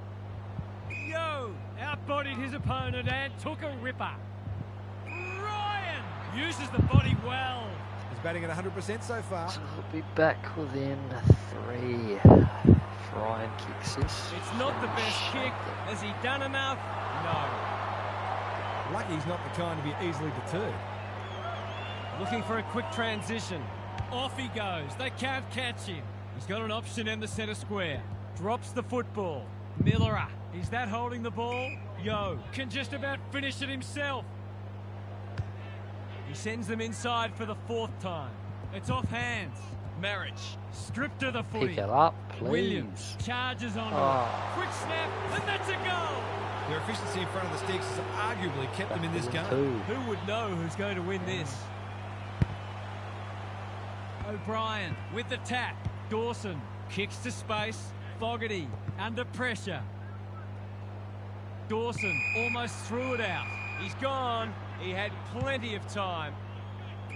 Yo, outbodied his opponent and took a ripper. Ryan uses the body well. He's batting at 100% so far. So we'll be back within 3. Ryan kicks this. It's not the best kick. Has he done enough? No. Lucky he's not the kind to be easily deterred. Looking for a quick transition. Off he goes. They can't catch him. He's got an option in the centre square. Drops the football. Miller. Is that holding the ball? Yo can just about finish it himself. He sends them inside for the 4th time. It's off hands. Marriage. Stripped to the footy. Pick it up, please. Williams charges on it. Quick snap, and that's a goal. Their efficiency in front of the sticks has arguably kept them in this game. Who would know who's going to win this? O'Brien with the tap. Dawson kicks to space. Fogarty under pressure. Dawson almost threw it out. He's gone. He had plenty of time.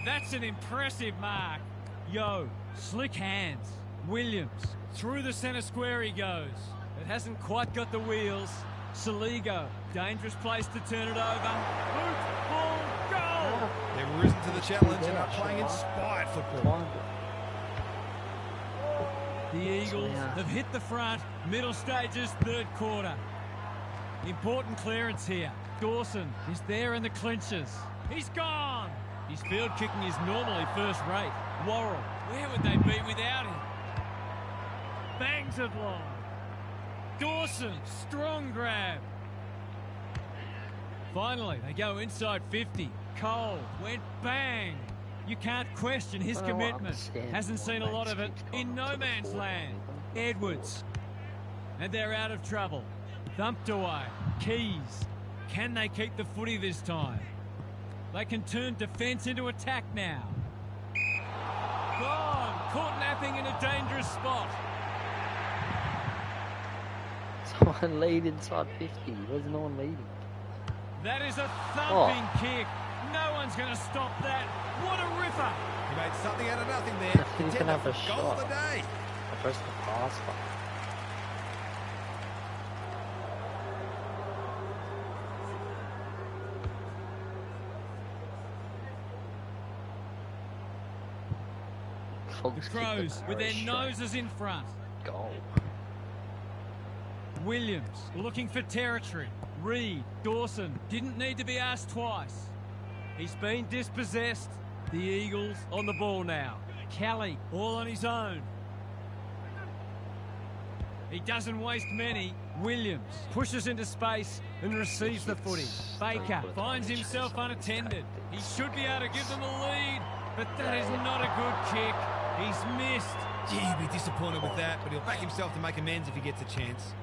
That's an impressive mark. Yo, slick hands. Williams through the centre square he goes. It hasn't quite got the wheels. Saligo, dangerous place to turn it over. Boot, ball, goal! They've risen to the challenge and are playing inspired football. The Eagles have hit the front. Middle stages, 3rd quarter. Important clearance here. Dawson is there in the clinches. He's gone! His field kicking is normally first rate. Worrell, where would they be without him? Bangs it long. Dawson, strong grab. Finally, they go inside 50. cold. Went bang. You can't question his commitment. Hasn't seen a lot of it in no man's land. Edwards. And they're out of trouble. Thumped away. Keys. Can they keep the footy this time? They can turn defence into attack now. Gone. Caught napping in a dangerous spot. Someone lead inside 50. Where's no one leading? That is a thumping kick. No one's going to stop that. What a ripper. He made something out of nothing there. He can have a shot. Goal of the day. I pressed the pass button. The Crows with their noses in front. Goal. Williams looking for territory. Reed, Dawson didn't need to be asked twice. He's been dispossessed. The Eagles on the ball now. Kelly all on his own. He doesn't waste many. Williams pushes into space and receives the footy. Baker finds himself unattended. He should be able to give them a lead, but that is not a good kick. He's missed. Gee, he'll be disappointed with that, but he'll back himself to make amends if he gets a chance.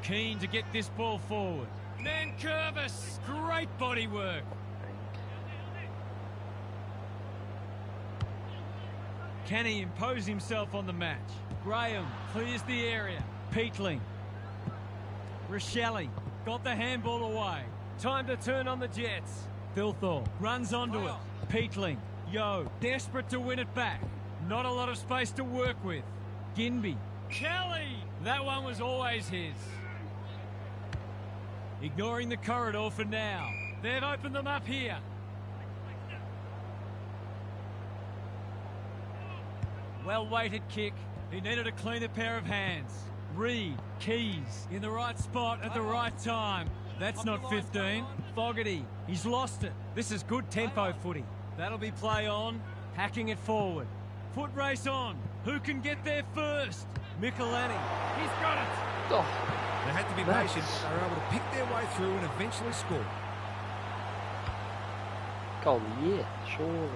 Keen to get this ball forward. Nankervis, great body work. Can he impose himself on the match? Graham clears the area. Peatling. Rochelle got the handball away. Time to turn on the Jets. Thilthorpe runs onto it. Peatling. Yo, desperate to win it back. Not a lot of space to work with. Ginby. Kelly! That one was always his. Ignoring the corridor for now. They've opened them up here. Well-weighted kick. He needed a cleaner pair of hands. Reed, Keys, in the right spot at the right time. That's not 15. Fogarty, he's lost it. This is good tempo footy. That'll be play on, hacking it forward. Foot race on. Who can get there first? Michelini. He's got it. Oh, They had to be patient. They were able to pick their way through and eventually score. goal of the year, surely.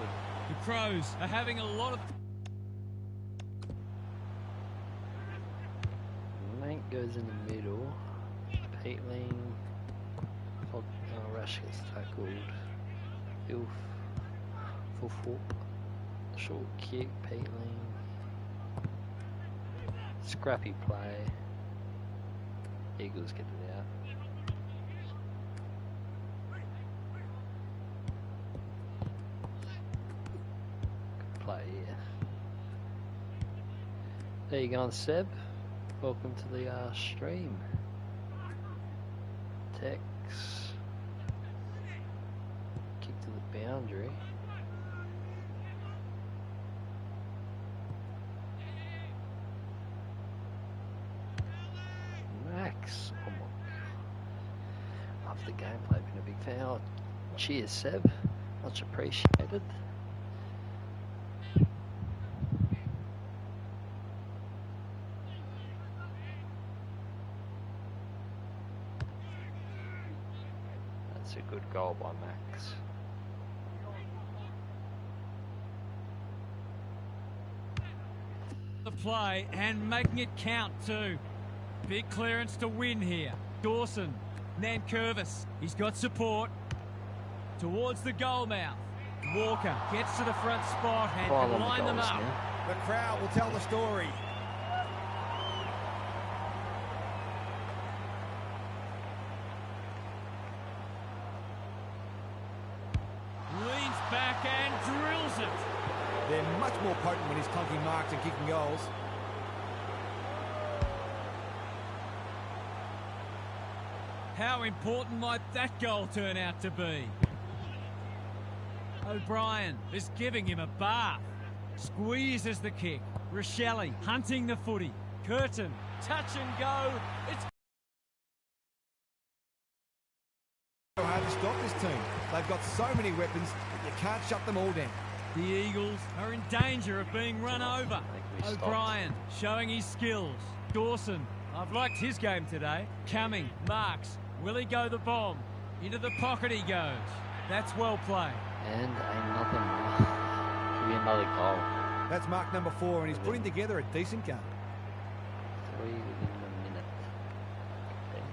The Crows are having a lot of... Mank goes in the middle. Peatling. Rash gets tackled. Filth. Full. Short kick. Peatling. Scrappy play. Eagles get it out. Good play, yeah. There you go, Seb. Welcome to the stream. Tex. Kick to the boundary. Max. Oh my. Love the gameplay, been a big fan. Oh, cheers, Seb. Much appreciated. That's a good goal by Max. the play and making it count too. Big clearance to win here. Dawson, Nankervis, he's got support. Towards the goal mouth. Walker gets to the front spot and can line them up. The crowd will tell the story. Leans back and drills it. They're much more potent when he's clunking marks and kicking goals. How important might that goal turn out to be? O'Brien is giving him a bath. Squeezes the kick. Rochelle hunting the footy. Curtin, touch and go. It's So hard to stop this team. They've got so many weapons that you can't shut them all down. The Eagles are in danger of being run over. O'Brien showing his skills. Dawson, I've liked his game today. Cumming, marks. Will he go the bomb? Into the pocket he goes. That's well played. And could be another goal. That's mark number 4, and he's putting together a decent game. 3 within a minute. Okay.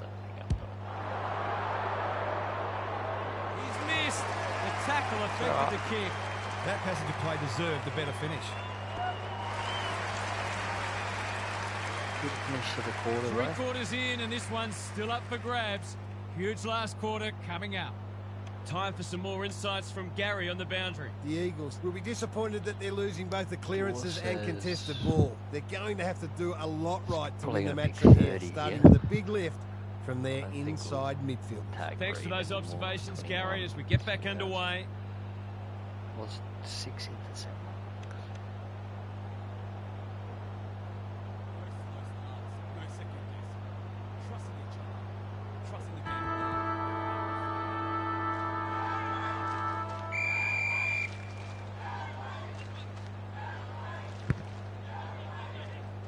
Don't think I've got it. He's missed. The tackle affected the kick. That passage of play deserved a better finish. Good finish to the quarter, Three though. quarters in, and this one's still up for grabs. Huge last quarter coming up. Time for some more insights from Gary on the boundary. The Eagles will be disappointed that they're losing both the clearances and contested ball. They're going to have to do a lot right to win the match from here, starting with a big lift from their inside midfield. Thanks for those observations, Gary, as we get back underway. Was 6 interceptions.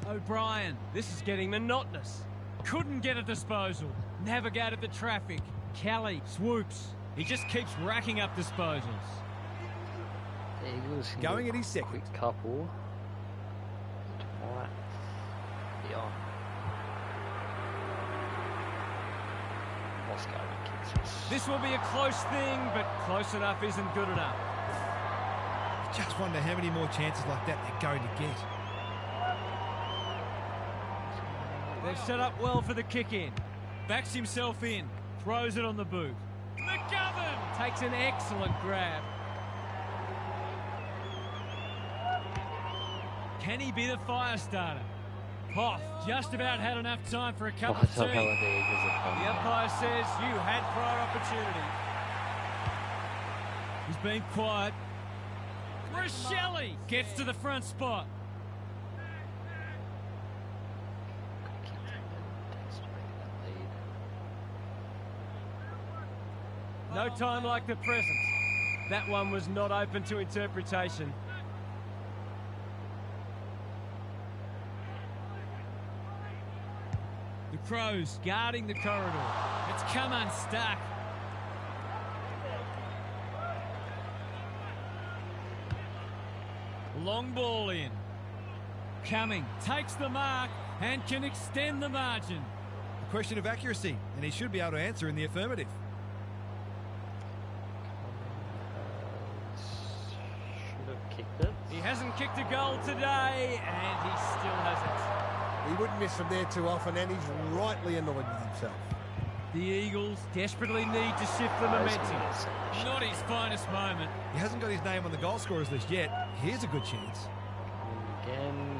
O'Brien, this is getting monotonous. Couldn't get a disposal. Navigated the traffic. Kelly swoops. He just keeps racking up disposals. The Eagles Going at his second. Quick couple. Twice. Beyond. Moscow kicks this. This will be a close thing, but close enough isn't good enough. I just wonder how many more chances like that they're going to get. They've set up well for the kick-in. Backs himself in. Throws it on the boot. McGovern takes an excellent grab. Can he be the fire starter? Hoff just about had enough time for a cup of tea. The umpire says you had prior opportunity. He's been quiet. Rochelle gets to the front spot. No time like the present. That one was not open to interpretation. The Crows guarding the corridor. It's come unstuck. Long ball in. Cumming takes the mark and can extend the margin. A question of accuracy, and he should be able to answer in the affirmative. Should have kicked it. He hasn't kicked a goal today, and he still hasn't. He wouldn't miss from there too often, and he's rightly annoyed with himself. The Eagles desperately need to shift the momentum. Not his finest moment. He hasn't got his name on the goal scorers list yet. Here's a good chance. Again.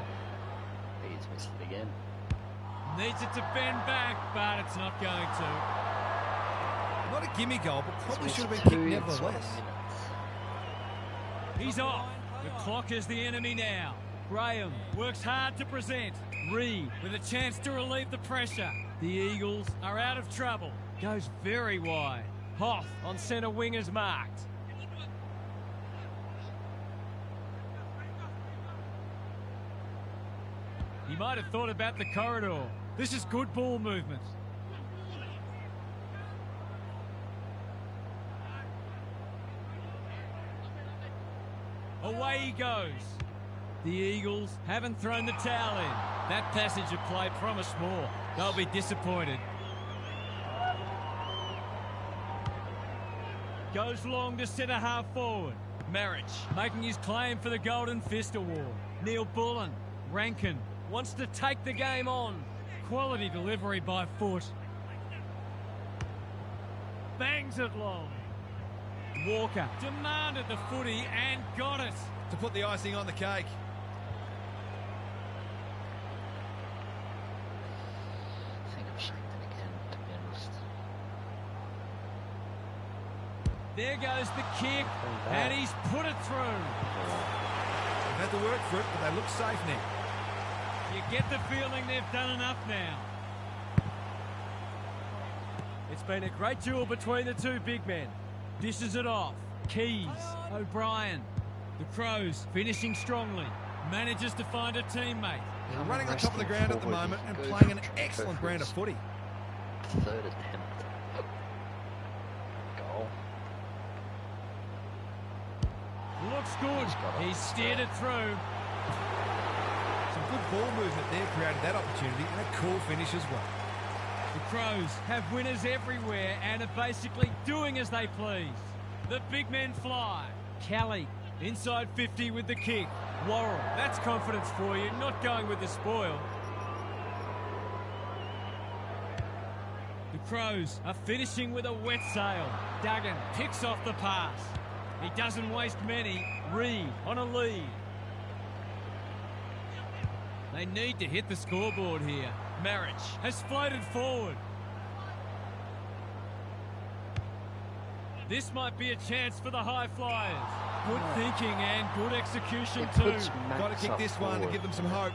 He's missed it again. Needs it to bend back, but it's not going to. Not a gimme goal, but probably should have been kicked nevertheless. He's off. The clock is the enemy now. Graham works hard to present. Reed with a chance to relieve the pressure. The Eagles are out of trouble. Goes very wide. Hoff on centre wing is marked. He might have thought about the corridor. This is good ball movement. Away he goes. The Eagles haven't thrown the towel in. That passage of play promised more. They'll be disappointed. Goes long to centre half forward. Marich making his claim for the Golden Fist Award. Neil Bullen. Rankin wants to take the game on. Quality delivery by foot. Bangs it long. Walker demanded the footy and got it. To put the icing on the cake. I think I've shanked it again, to be honest. There goes the kick, and he's put it through. They've had to work for it, but they look safe now. You get the feeling they've done enough now. It's been a great duel between the two big men. Dishes it off. Keys, O'Brien. The Crows finishing strongly. Manages to find a teammate. They're running on top of the ground at the moment and playing an excellent brand of footy. Third attempt. looks good. He's steered it through. Some good ball movement there created that opportunity, and a cool finish as well. The Crows have winners everywhere and are basically doing as they please. The big men fly. Kelly inside 50 with the kick. Worrell, that's confidence for you, not going with the spoil. The Crows are finishing with a wet sail. Duggan picks off the pass. He doesn't waste many. Reed on a lead. They need to hit the scoreboard here. Marich has floated forward. This might be a chance for the high flyers. Good thinking and good execution too. Got to kick this one to give them some hope.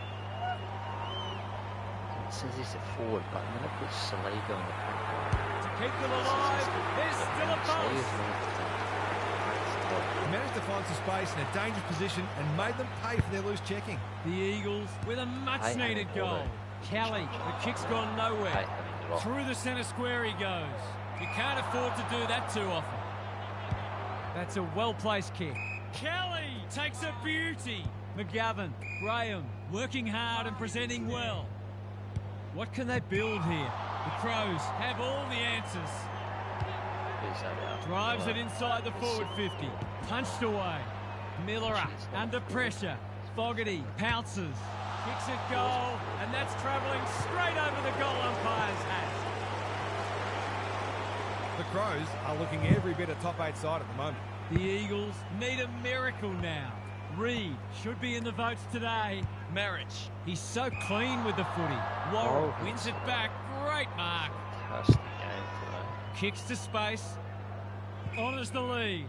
It says he's a forward, but I'm going to put Saligo in the back. To keep them alive, there's still a post. He managed to find some space in a dangerous position and made them pay for their loose checking. The Eagles with a much-needed goal. Kelly, the kick's gone nowhere. Through the centre square he goes. You can't afford to do that too often. That's a well-placed kick. Kelly takes a beauty. McGovern, Graham, working hard and presenting well. What can they build here? The Crows have all the answers. Drives it inside the forward 50. Punched away. Miller under pressure. Fogarty pounces. Kicks it goal. And that's travelling straight over the goal umpire's hat. The Crows are looking every bit a top 8 side at the moment. The Eagles need a miracle now. Reed should be in the votes today. Marich, he's so clean with the footy. Worrell wins it back. Great mark. Fantastic game today. Kicks to space. Honours the lead.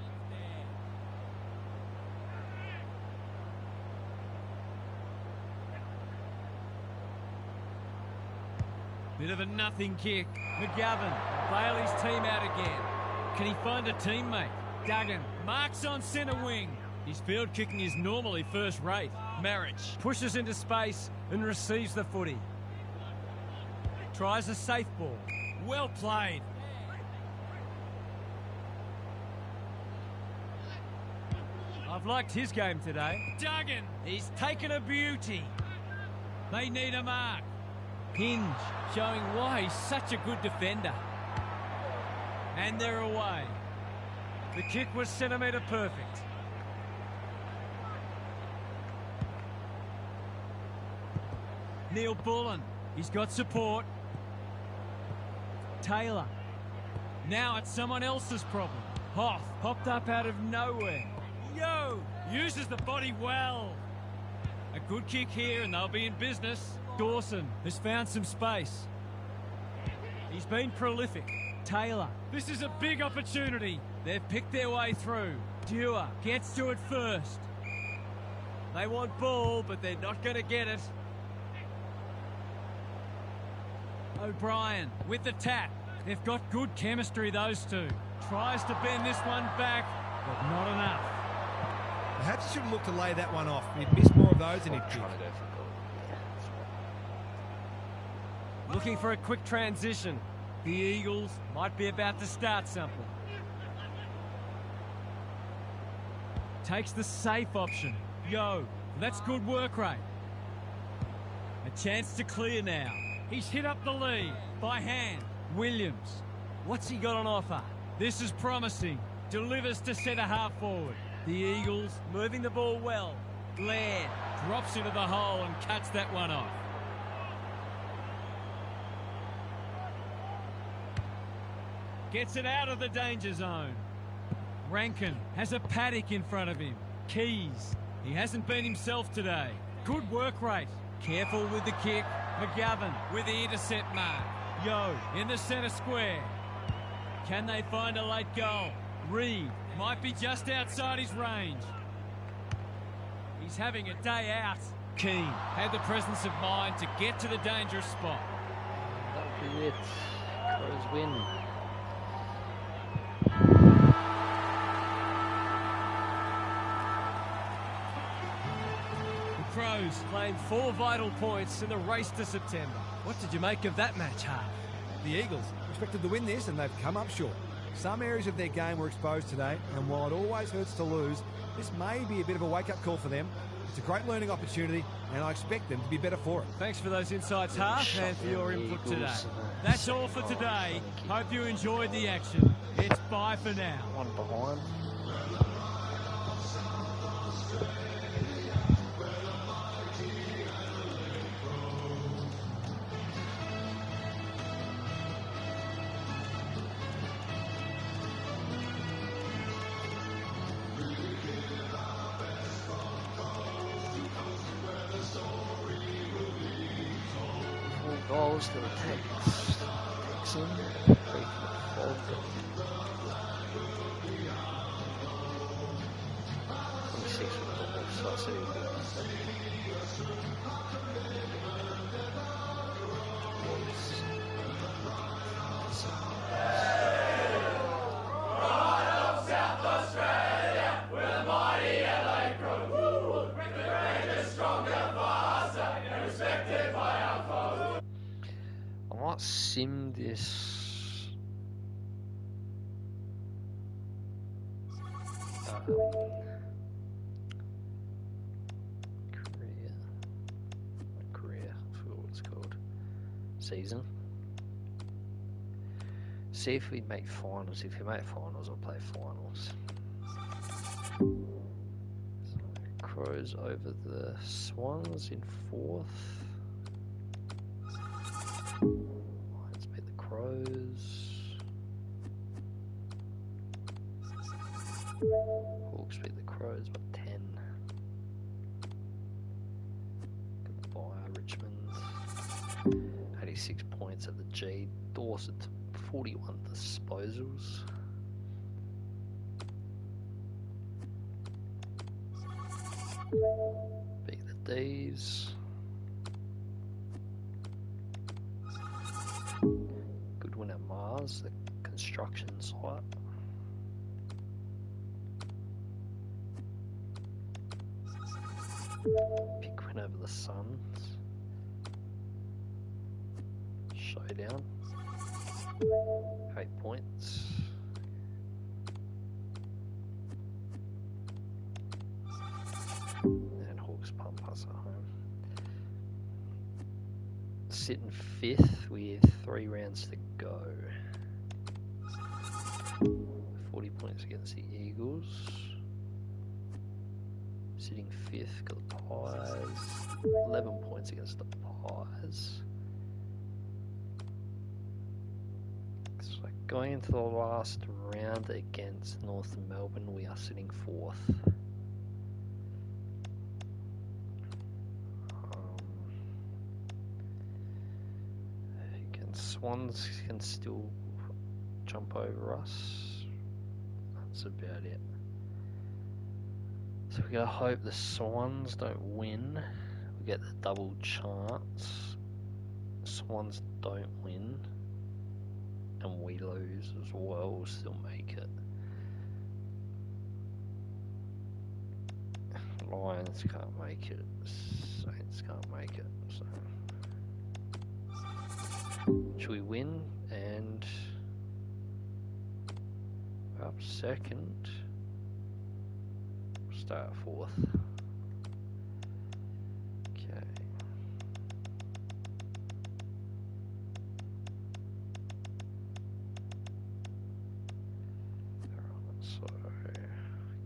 Bit of a nothing kick. McGovern, Bailey's team out again. Can he find a teammate? Duggan marks on centre wing. His field kicking is normally first rate. Marich pushes into space and receives the footy. Tries a safe ball. Well played. I've liked his game today. Duggan, he's taken a beauty. They need a mark. Hinge showing why he's such a good defender. And they're away. The kick was centimetre perfect. Neil Bullen, he's got support. Taylor. Now it's someone else's problem. Hoff popped up out of nowhere. Yo! Uses the body well. A good kick here and they'll be in business. Dawson has found some space. He's been prolific. Taylor. This is a big opportunity. They've picked their way through. Dewar gets to it first. They want ball, but they're not going to get it. O'Brien with the tap. They've got good chemistry, those two. Tries to bend this one back, but not enough. Perhaps he should have looked to lay that one off. He'd missed more of those than he'd kicked. Looking for a quick transition. The Eagles might be about to start something. Takes the safe option. Yo, that's good work rate. A chance to clear now. He's hit up the lead by hand. Williams, what's he got on offer? This is promising. Delivers to centre half forward. The Eagles moving the ball well. Laird drops into the hole and cuts that one off. Gets it out of the danger zone. Rankin has a paddock in front of him. Keys, he hasn't been himself today. Good work rate. Careful with the kick. McGovern with the intercept mark. Yo in the centre square. Can they find a late goal? Reed might be just outside his range. He's having a day out. Keane had the presence of mind to get to the dangerous spot. That'll be it. Crows win. Crows claimed 4 vital points in the race to September. What did you make of that match, Hart? The Eagles expected to win this and they've come up short. Some areas of their game were exposed today, and while it always hurts to lose, this may be a bit of a wake-up call for them. It's a great learning opportunity, and I expect them to be better for it. Thanks for those insights, Half, and for your input today. That's all for today. Hope you enjoyed the action. It's bye for now. One behind. Goals to the Texan, 3 to the Falcon. 26 for the Wolves, so I see what sim this career, I forgot what it's called, season. See if we make finals. If we make finals, I'll play finals. So, Crows over the Swans in 4th. Crows. Hawks beat the Crows by 10. Goodbye, Richmond. 86 points at the G. Dorset 41 disposals. Beat the D's. Win at Mars, the construction site. Big win over the Suns. Showdown. 8 points. And Hawks pump us at home. Sitting 5th with 3 rounds to go. 40 points against the Eagles. Sitting 5th, got the Pies. 11 points against the Pies. So going into the last round against North Melbourne, we are sitting 4th. Swans can still jump over us. That's about it. So we're gonna hope the Swans don't win. We get the double chance. Swans don't win, and we lose as well. We'll still make it. Lions can't make it. Saints can't make it. So. Should we win and we're up 2nd? We'll start 4th. Okay. Alright, so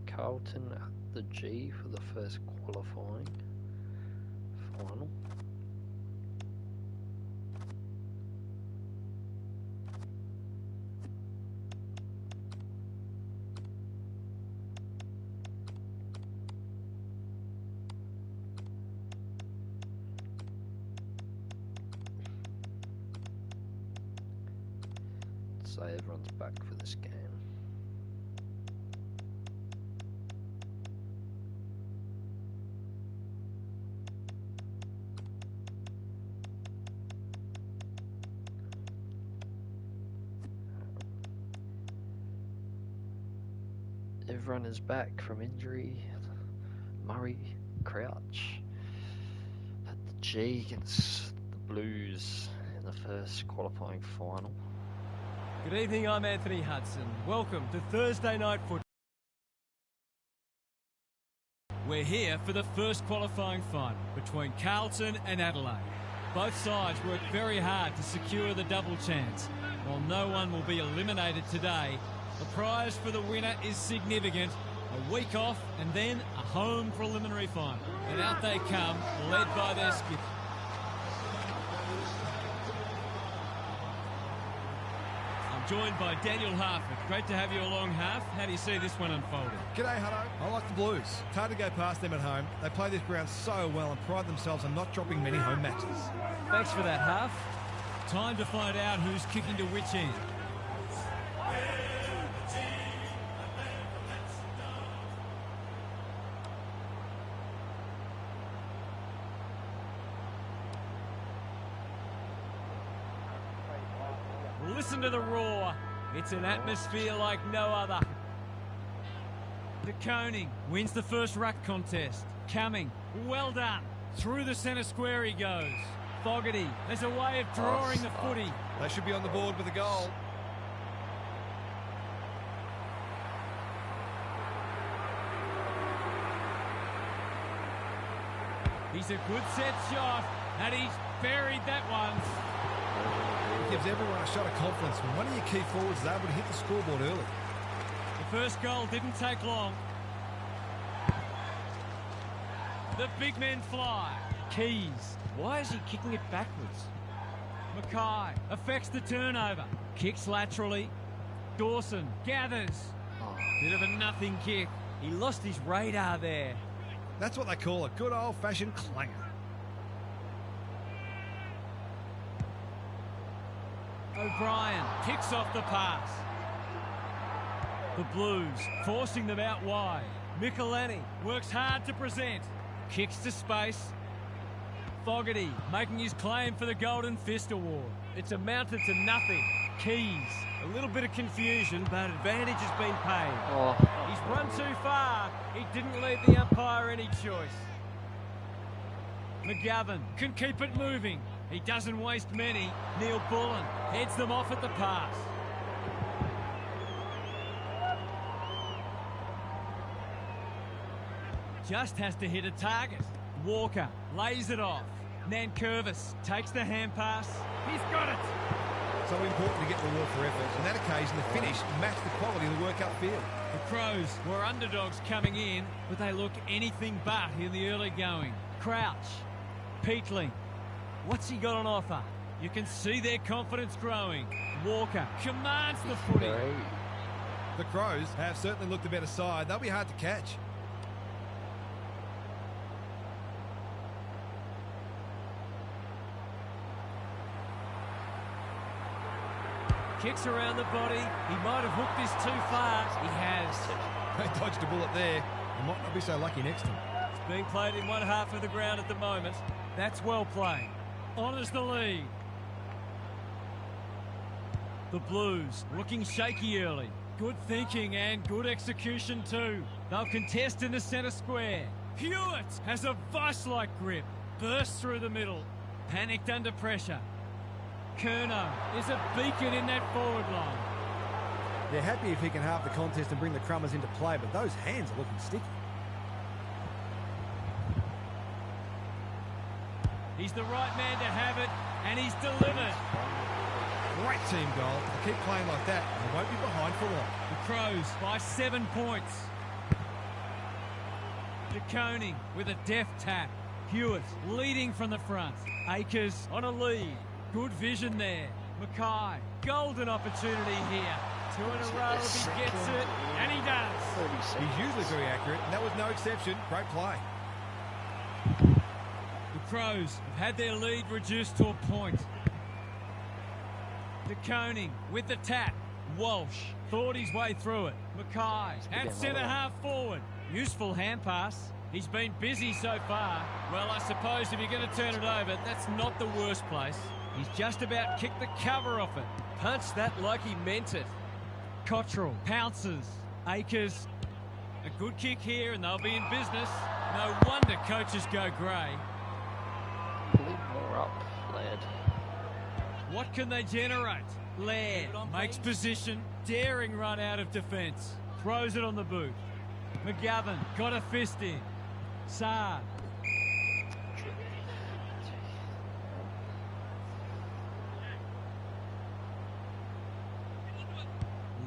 Carlton at the G for the first qualifying final. So everyone's back for this game. Everyone is back from injury. Murray, Crouch at the G against the Blues in the first qualifying final. Good evening, I'm Anthony Hudson. Welcome to Thursday Night Football. We're here for the first qualifying final between Carlton and Adelaide. Both sides worked very hard to secure the double chance. While no one will be eliminated today, the prize for the winner is significant. A week off and then a home preliminary final. And out they come, led by their skipper. I'm joined by Daniel Harford. Great to have you along, Harf. How do you see this one unfolding? G'day, Hutto. I like the Blues. It's hard to go past them at home. They play this ground so well and pride themselves on not dropping many home matches. Thanks for that, Harf. Time to find out who's kicking to which end. Listen to the roar. It's an atmosphere like no other. De Koning wins the first ruck contest. Cumming, well done. Through the centre square he goes. Fogarty has a way of drawing the footy. They should be on the board with a goal. He's a good set shot, and he's buried that one. It gives everyone a shot of confidence when one of your key forwards is able to hit the scoreboard early. The first goal didn't take long. The big men fly. Keys. Why is he kicking it backwards? Mackay affects the turnover. Kicks laterally. Dawson gathers. Bit of a nothing kick. He lost his radar there. That's what they call a good old-fashioned clanger. O'Brien kicks off the pass. The Blues forcing them out wide. Michelini works hard to present. Kicks to space. Fogarty making his claim for the Golden Fist Award. It's amounted to nothing. Keys. A little bit of confusion, but advantage has been paid. He's run too far. He didn't leave the umpire any choice. McGovern can keep it moving. He doesn't waste many. Neil Bullen heads them off at the pass. Just has to hit a target. Walker lays it off. Nankervis takes the hand pass. He's got it. So important to get reward for effort. On that occasion, the finish matched the quality of the work upfield. The Crows were underdogs coming in, but they look anything but in the early going. Crouch. Peatling. What's he got on offer? You can see their confidence growing. Walker commands the footy. The Crows have certainly looked a better side. They'll be hard to catch. Kicks around the body. He might have hooked this too far. He has. They dodged a bullet there. They might not be so lucky next time. It's being played in one half of the ground at the moment. That's well played. Honours the lead. The Blues looking shaky early. Good thinking and good execution too. They'll contest in the centre square. Hewitt has a vice-like grip. Bursts through the middle. Panicked under pressure. Curnow is a beacon in that forward line. They're happy if he can halve the contest and bring the Crummers into play, but those hands are looking sticky. He's the right man to have it, and he's delivered. Great team goal. They keep playing like that, and they won't be behind for long. The Crows by 7 points. De Koning with a deft tap. Hewitt leading from the front. Akers on a lead. Good vision there. Mackay, golden opportunity here. 2 in a row if he gets it, and he does. He's usually very accurate, and that was no exception. Great play. The Crows have had their lead reduced to a point. De Koning with the tap. Walsh thought his way through it. Mackay at centre half forward. Useful hand pass. He's been busy so far. Well, I suppose if you're going to turn it over, that's not the worst place. He's just about kicked the cover off it. Punched that like he meant it. Cottrell pounces. Akers. A good kick here and they'll be in business. No wonder coaches go grey. Lead more up, lad. What can they generate? Laird makes position, daring run out of defence. Throws it on the boot. McGovern got a fist in. Saad.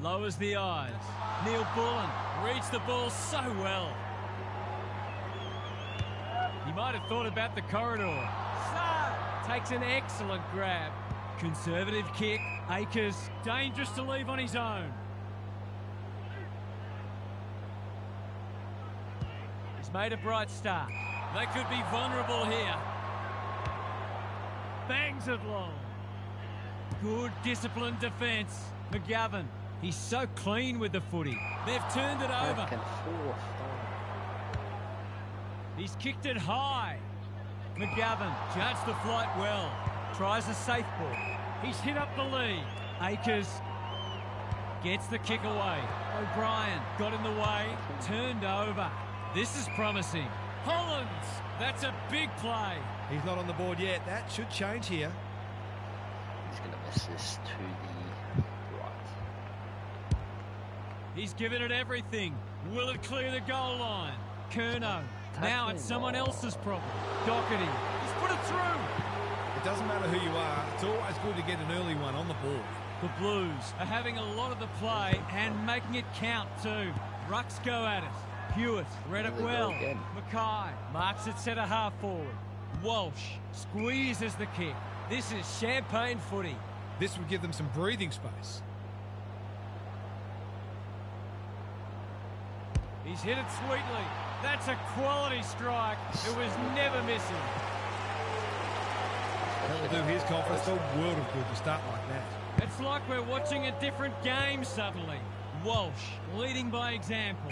Lowers the eyes. Neil Bullen reads the ball so well. He might have thought about the corridor. Saad takes an excellent grab. Conservative kick. Akers dangerous to leave on his own. He's made a bright start. They could be vulnerable here. Bangs it long. Good disciplined defence. McGovern. He's so clean with the footy. They've turned it over. He's kicked it high. McGovern judged the flight well. Tries a safe ball. He's hit up the lead. Akers gets the kick away. O'Brien got in the way. Turned over. This is promising. Hollands. That's a big play. He's not on the board yet. That should change here. He's going to miss this to the right. He's given it everything. Will it clear the goal line? Curnow. Now it's someone else's problem. Doherty. He's put it through. It doesn't matter who you are. It's always good to get an early one on the board. The Blues are having a lot of the play and making it count too. Rucks go at it. Hewitt read it well. Mackay marks it centre half forward. Walsh squeezes the kick. This is champagne footy. This would give them some breathing space. He's hit it sweetly. That's a quality strike. It was never missing. That will do his confidence a world of good to start like that. It's like we're watching a different game suddenly. Walsh leading by example.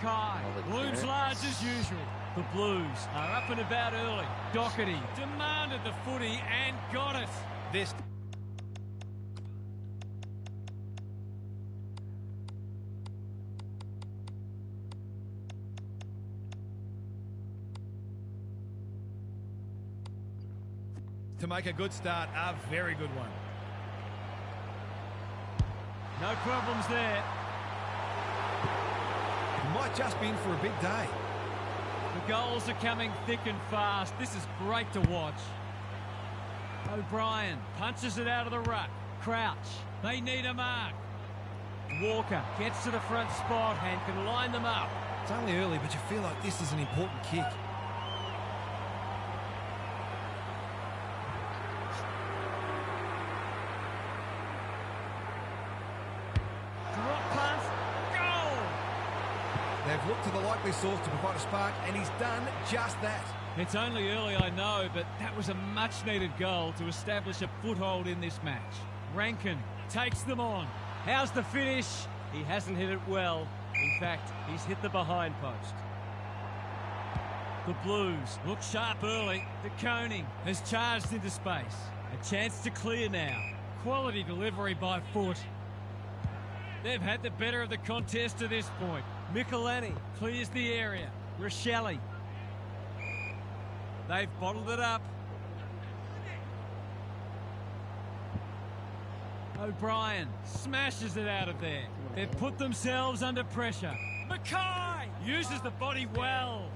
Mackay looms large as usual. The Blues are up and about early. Doherty demanded the footy and got it. This. To make a good start, a very good one. No problems there. He might just be in for a big day. The goals are coming thick and fast. This is great to watch. O'Brien punches it out of the ruck. Crouch. They need a mark. Walker gets to the front spot and can line them up. It's only early, but you feel like this is an important kick. They've looked to the likely source to provide a spark, and he's done just that. It's only early, I know, but that was a much-needed goal to establish a foothold in this match. Rankin takes them on. How's the finish? He hasn't hit it well. In fact, he's hit the behind post. The Blues look sharp early. De Koning has charged into space. A chance to clear now. Quality delivery by Foot. They've had the better of the contest to this point. Michelani clears the area. Rochelle. They've bottled it up. O'Brien smashes it out of there. They've put themselves under pressure. Mackay uses the body well.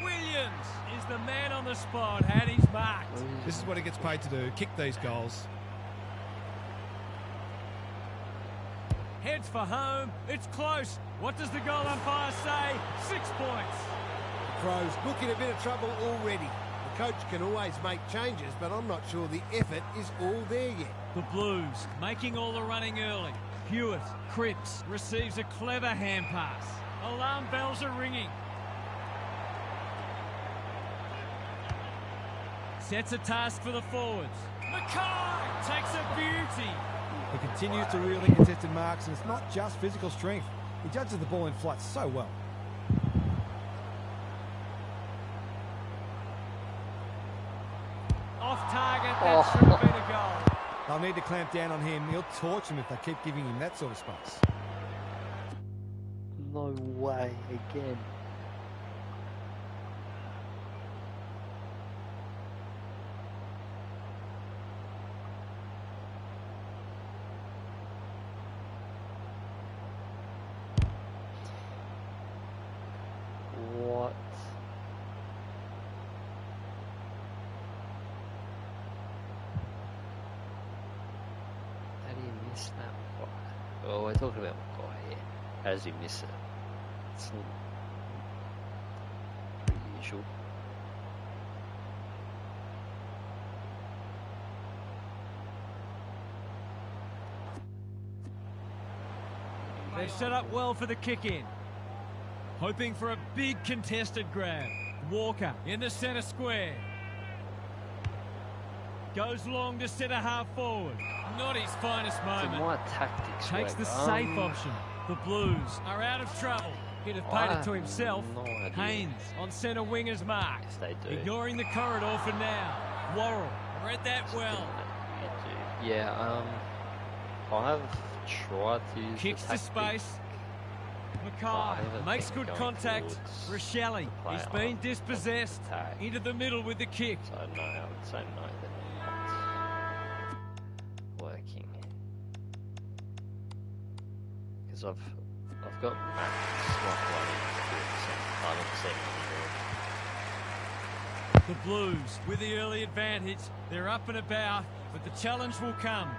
Williams is the man on the spot, and he's marked. This is what he gets paid to do, kick these goals. Heads for home. It's close. What does the goal umpire say? 6 points. The Crows look in a bit of trouble already. The coach can always make changes, but I'm not sure the effort is all there yet. The Blues making all the running early. Hewitt, Cripps receives a clever hand pass. Alarm bells are ringing. Sets a task for the forwards. Mackay takes a beauty. He continues to reel in contested marks, and it's not just physical strength. He judges the ball in flight so well. Off target, that should have been a goal. They'll need to clamp down on him. He'll torch them if they keep giving him that sort of space. No way, again. Well, we're talking about Mackay here. How does he miss it? It's not pretty usual. They've set up well for the kick-in. Hoping for a big contested grab. Walker in the centre square. Goes long to centre half forward. Not his finest moment. My tactics Takes the safe option. The Blues are out of trouble. He'd have paid it to himself. No idea. Haynes on centre winger's mark. Yes, they do. Ignoring the corridor for now. Worrell read that well. Yeah, I've tried to use Kicks the to tactic. space. Mackay makes good contact. Rochelle, he's been dispossessed. Into the middle with the kick. So no, I would say no, they're not working. Because I've got Max like running I haven't seen The Blues with the early advantage. They're up and about, but the challenge will come.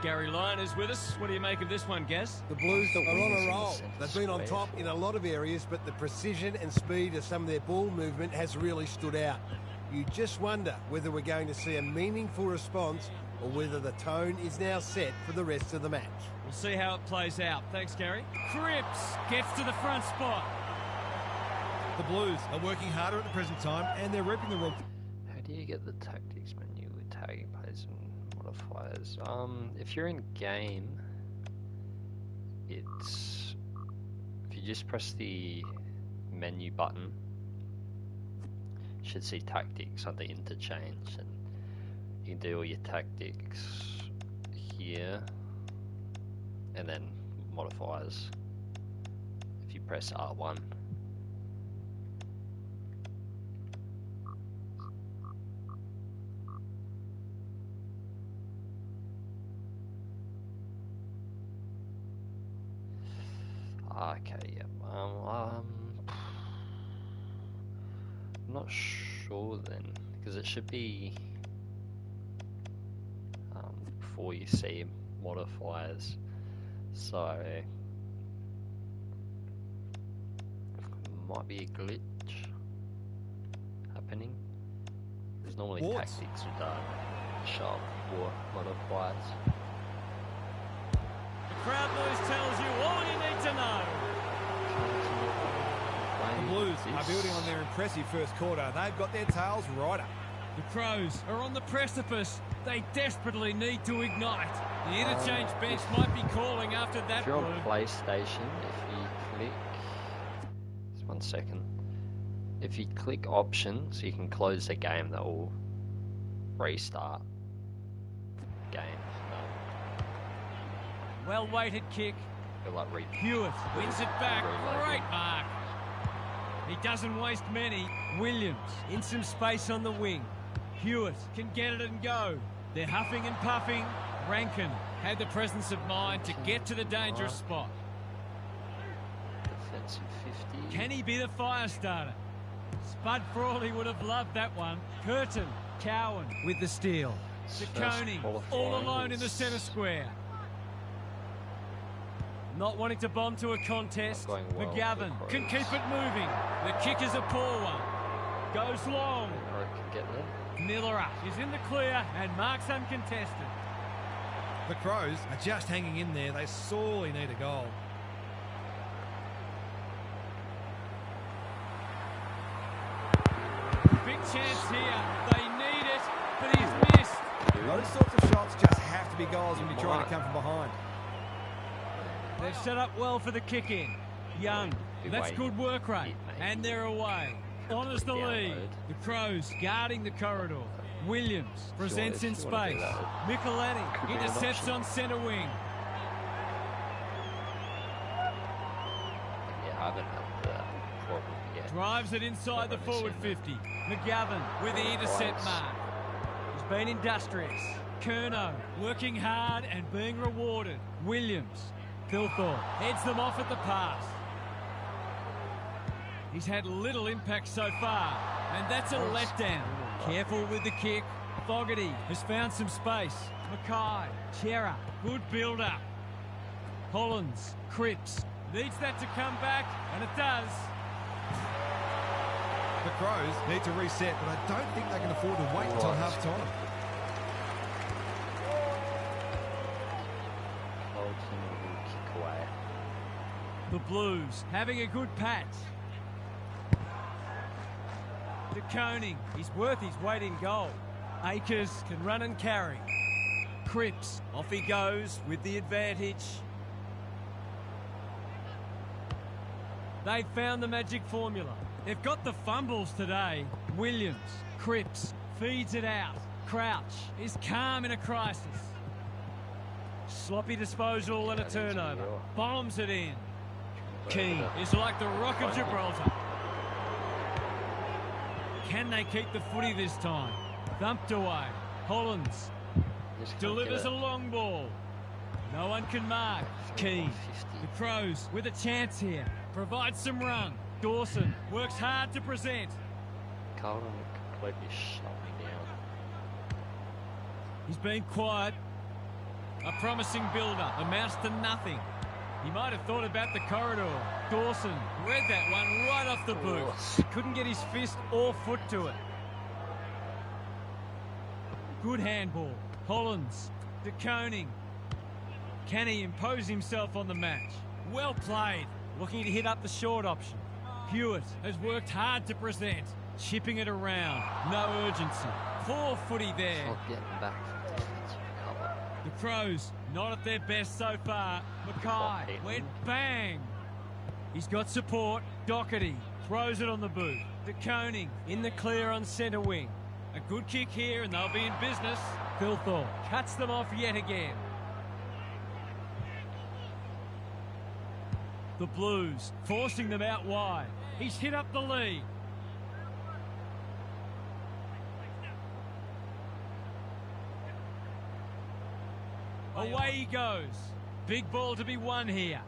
Gary Lyon is with us. What do you make of this one, Gaz? The Blues are on a roll. They've been on top in a lot of areas, but the precision and speed of some of their ball movement has really stood out. You just wonder whether we're going to see a meaningful response or whether the tone is now set for the rest of the match. We'll see how it plays out. Thanks, Gary. Cripps gets to the front spot. The Blues are working harder at the present time and they're reaping the reward. How do you get the tactics menu with tagging plays and modifiers? If you're in game, it's if you just press the menu button, you should see tactics under interchange, and you can do all your tactics here, and then modifiers if you press R1. Okay, yeah. I'm not sure then, because it should be before you see modifiers. So might be a glitch happening. There's normally tactics with show up for modifiers. Crowd noise tells you all you need to know. The Blues are building on their impressive first quarter. They've got their tails right up. The Crows are on the precipice. They desperately need to ignite. The interchange bench might be calling after that. If you're on PlayStation, if you click... Just 1 second. If you click options, you can close the game. That will restart game. Well-weighted kick. Like Hewitt wins it back. Great mark. He doesn't waste many. Williams in some space on the wing. Hewitt can get it and go. They're huffing and puffing. Rankin had the presence of mind to get to the dangerous spot. Defensive 50. Can he be the fire starter? Spud Frawley would have loved that one. Curtin, Cowan with the steal. Ciccone all alone in the centre square. Not wanting to bomb to a contest. Well, McGavin can keep it moving. The kick is a poor one. Goes long. Can get there. Miller is in the clear and marks uncontested. The Crows are just hanging in there. They sorely need a goal. Big chance here. They need it, but he's missed. Those sorts of shots just have to be goals when you're trying to come from behind. They've set up well for the kick-in. Young, that's good work rate, and they're away. Honours the lead. The Crows guarding the corridor. Williams presents in space. Michelini intercepts on centre wing. Yeah, I haven't had that problem yet. Drives it inside the forward 50. McGavin with the intercept mark. He's been industrious. Curnow working hard and being rewarded. Williams. Thilthorpe heads them off at the pass. He's had little impact so far, and that's a letdown. Careful with the kick. Fogarty has found some space. Mackay, Chera, good build-up. Hollands, Cripps. Needs that to come back, and it does. The Crows need to reset, but I don't think they can afford to wait until half-time. Kick away. The Blues having a good patch. De Koning, he's worth his weight in goal. Akers can run and carry. Cripps, off he goes with the advantage. They've found the magic formula. They've got the fumbles today. Williams, Cripps, feeds it out. Crouch is calm in a crisis. Sloppy disposal and a turnover. Bombs it in. Keane is like the Rock of Gibraltar. Can they keep the footy this time? Thumped away. Hollands delivers a long ball. No one can mark. Keane. The Crows with a chance here. Provides some run. Dawson works hard to present. Carlton completely shut me down. He's been quiet. A promising build-up amounts to nothing. He might have thought about the corridor. Dawson read that one right off the boot. Couldn't get his fist or foot to it. Good handball. Hollands. De Koning. Can he impose himself on the match? Well played. Looking to hit up the short option. Hewitt has worked hard to present. Chipping it around. No urgency. Poor footy there. Not getting back to defensive cover. The Crows not at their best so far. Mackay went bang. He's got support. Doherty throws it on the boot. De Koning in the clear on centre wing. A good kick here and they'll be in business. Philthorpe cuts them off yet again. The Blues forcing them out wide. He's hit up the lead. Away he goes. Big ball to be won here.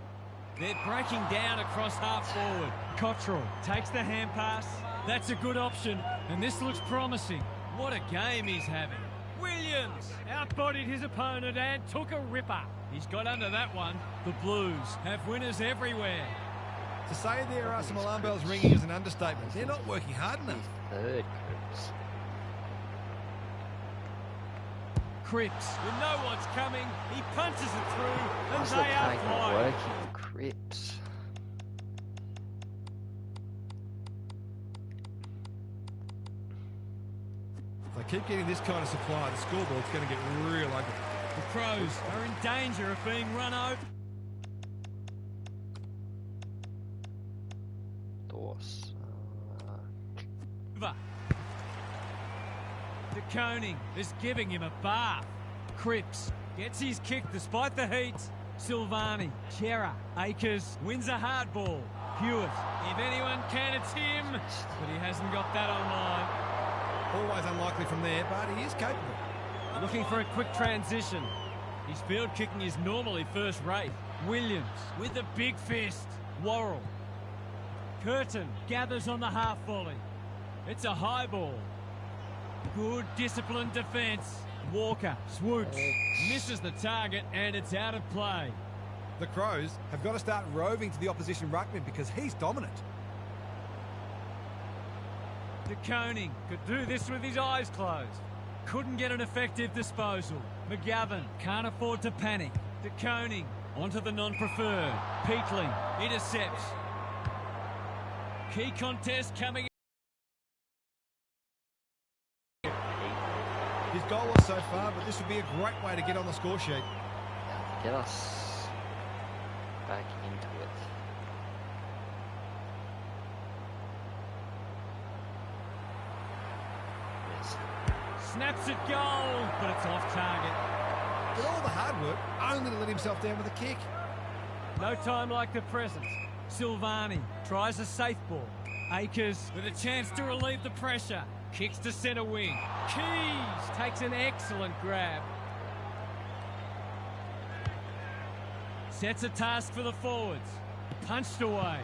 They're breaking down across half forward. Cottrell takes the hand pass. That's a good option, and this looks promising. What a game he's having. Williams outbodied his opponent and took a ripper. He's got under that one. The Blues have winners everywhere. To say there are some alarm bells ringing is an understatement. They're not working hard enough. Third, Cripps. Cripps, when no one's coming, he punches it through, and What's the they are take flying. working, Cripps? If they keep getting this kind of supply, the scoreboard's going to get real ugly. The Crows are in danger of being run over. Dawson. De Koning is giving him a bath. Cripps gets his kick despite the heat. Silvani, Chera, Akers wins a hard ball. Hewitt, if anyone can, it's him. But he hasn't got that online. Always unlikely from there, but he is capable. Looking for a quick transition. His field kicking is normally first rate. Williams with a big fist. Worrell. Curtin gathers on the half volley. It's a high ball. Good disciplined defence. Walker swoops, misses the target, and it's out of play. The Crows have got to start roving to the opposition ruckman because he's dominant. De Koning could do this with his eyes closed. Couldn't get an effective disposal. McGovern can't afford to panic. De Koning onto the non-preferred. Peatling intercepts. Key contest coming. His goal was so far, but this would be a great way to get on the score sheet. Get us back into it. Yes. Snaps at goal, but it's off target. But all the hard work, only to let himself down with a kick. No time like the present. Silvani tries a safe ball. Akers with a chance to relieve the pressure. Kicks to centre wing. Keys takes an excellent grab. Sets a task for the forwards. Punched away.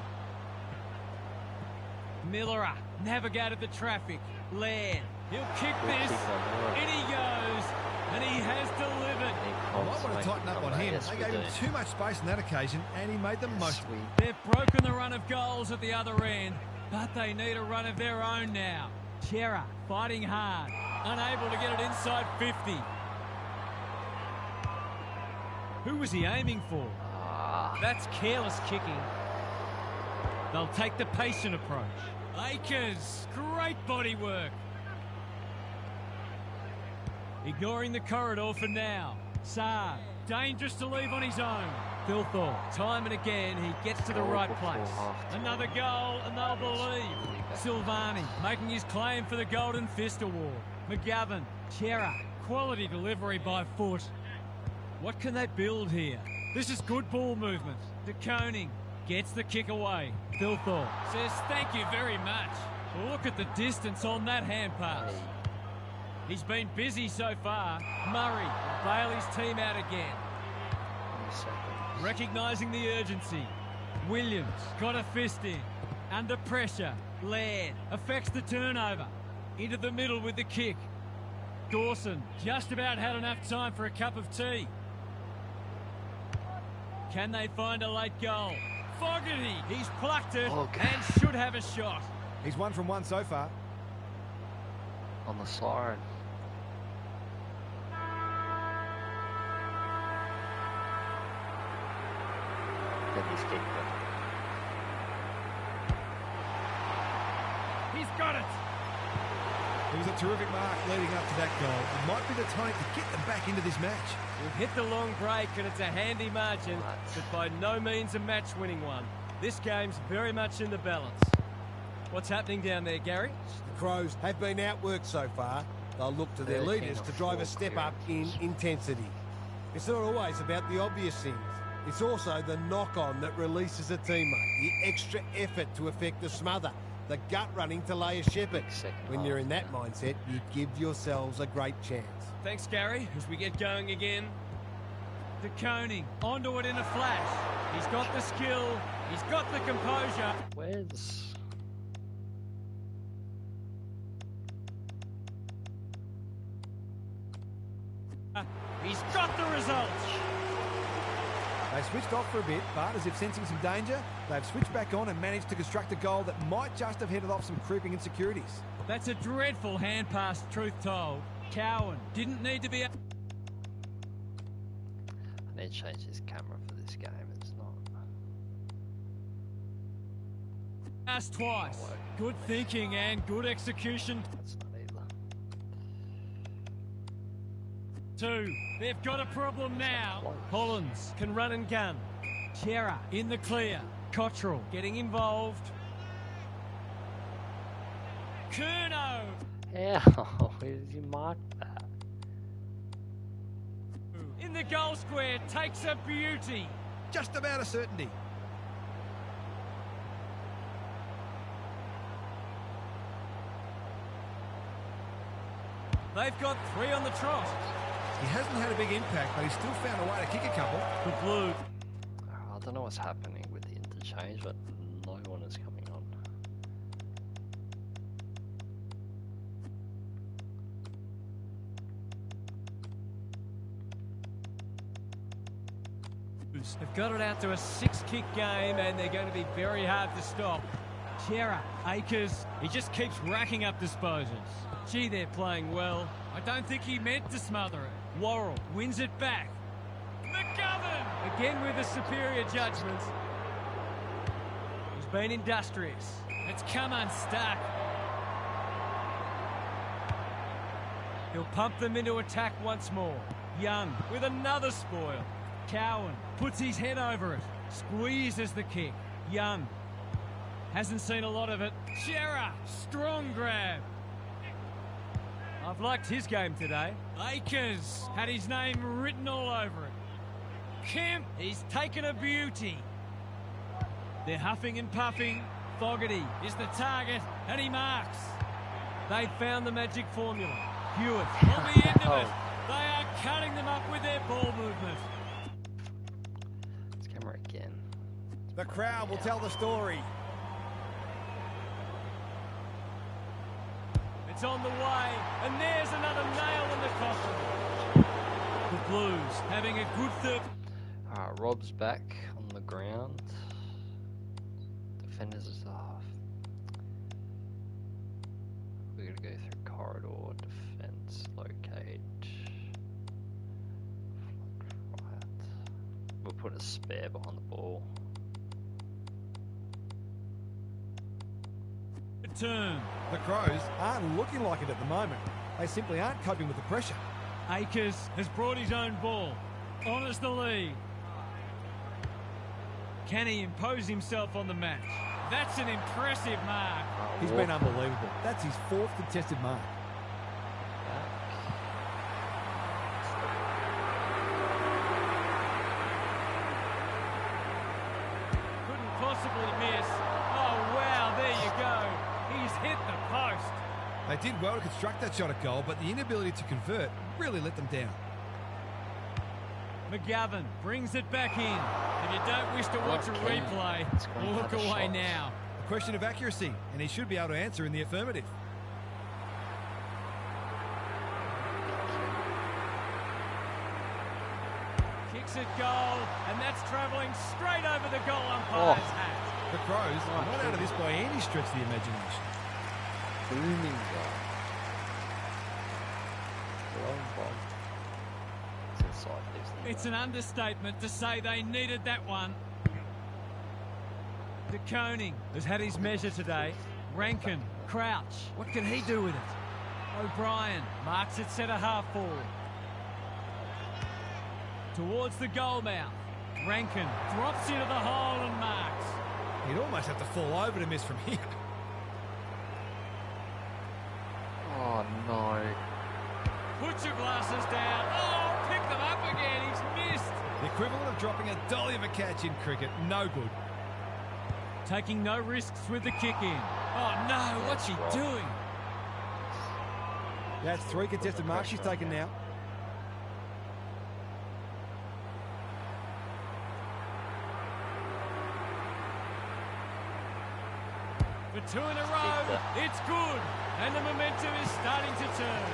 Millerer navigated the traffic. Laird, he'll kick this. In he goes. And he has delivered. I might want to tighten up on him. They gave him too much space on that occasion, and he made the most of it. They've broken the run of goals at the other end, but they need a run of their own now. Chera fighting hard, unable to get it inside 50. Who was he aiming for? That's careless kicking. They'll take the patient approach. Akers, great body work. Ignoring the corridor for now. Saab, dangerous to leave on his own. Thilthorpe, time and again, he gets to the right place. Another goal, and they'll believe. Silvani, making his claim for the Golden Fist Award. McGovern, Chera, quality delivery by foot. What can they build here? This is good ball movement. De Koning gets the kick away. Thilthorpe says thank you very much. Look at the distance on that hand pass. He's been busy so far. Murray will bail his team out again. Recognising the urgency. Williams got a fist in. Under pressure. Laird affects the turnover. Into the middle with the kick. Dawson just about had enough time for a cup of tea. Can they find a late goal? Fogarty, he's plucked it and should have a shot. He's 1 from 1 so far. On the siren. He's got it. It was a terrific mark leading up to that goal. It might be the time to get them back into this match. We've hit the long break and it's a handy margin, but by no means a match-winning one. This game's very much in the balance. What's happening down there, Gary? The Crows have been outworked so far. They'll look to their leaders to drive a step up in intensity. It's not always about the obvious things. It's also the knock-on that releases a teammate, the extra effort to effect a smother, the gut running to lay a shepherd. When you're in that mindset, you give yourselves a great chance. Thanks, Gary. As we get going again. De Koning, onto it in a flash. He's got the skill. He's got the composure. Where's... He's got the result. They switched off for a bit, but as if sensing some danger, they've switched back on and managed to construct a goal that might just have headed off some creeping insecurities. That's a dreadful hand pass, truth told. Cowan didn't need to be... I need to change his camera for this game. It's not... Pass twice. Good thinking and good execution. That's not either. 2. They've got a problem now. Hollins can run and gun. Chera in the clear. Cottrell getting involved. Curnow. How? Where did you mark that? In the goal square, takes a beauty. Just about a certainty. They've got 3 on the trot. He hasn't had a big impact, but he's still found a way to kick a couple. The Blue. I don't know what's happening with the interchange, but no one is coming on. They've got it out to a 6-kick game, and they're going to be very hard to stop. Chera, Akers, he just keeps racking up disposals. Gee, they're playing well. I don't think he meant to smother it. Worrell wins it back. McGovern! Again with a superior judgment. He's been industrious. It's come unstuck. He'll pump them into attack once more. Young with another spoil. Cowan puts his head over it. Squeezes the kick. Young hasn't seen a lot of it. Chera, strong grab. I've liked his game today. Akers had his name written all over it. Kemp, he's taken a beauty. They're huffing and puffing. Fogarty is the target, and he marks. They found the magic formula. Hewitt on the end of it. They are cutting them up with their ball movement. This camera again. The crowd will tell the story. It's on the way, and there's another nail in the coffin. Blues having a good third. Rob's back on the ground. Defenders is off. We're gonna go through corridor, defense, locate. Right. We'll put a spare behind the ball. Turn. The Crows aren't looking like it at the moment. They simply aren't coping with the pressure. Akers has brought his own ball. Honours the lead. Can he impose himself on the match? That's an impressive mark. He's been unbelievable. That's his 4th contested mark. Couldn't possibly miss. Oh, wow, there you go. He's hit the post. They did well to construct that shot at goal, but the inability to convert really let them down. McGovern brings it back in. If you don't wish to watch a replay, look away now. A question of accuracy, and he should be able to answer in the affirmative. Kicks it goal, and that's travelling straight over the goal umpire's hat. The Crows are not out of this by any stretch of the imagination. Booming goal. Long ball. It's an understatement to say they needed that one. De Koning has had his measure today. Rankin, Crouch, what can he do with it? O'Brien marks it centre half forward. Towards the goal mouth. Rankin drops into the hole and marks. He'd almost have to fall over to miss from here. Oh no. Put your glasses down. Oh, pick them up again. He's missed. The equivalent of dropping a dolly of a catch in cricket. No good. Taking no risks with the kick in. Oh no, what's he doing? That's 3 contested marks she's taken now. For 2 in a row, it's good. And the momentum is starting to turn.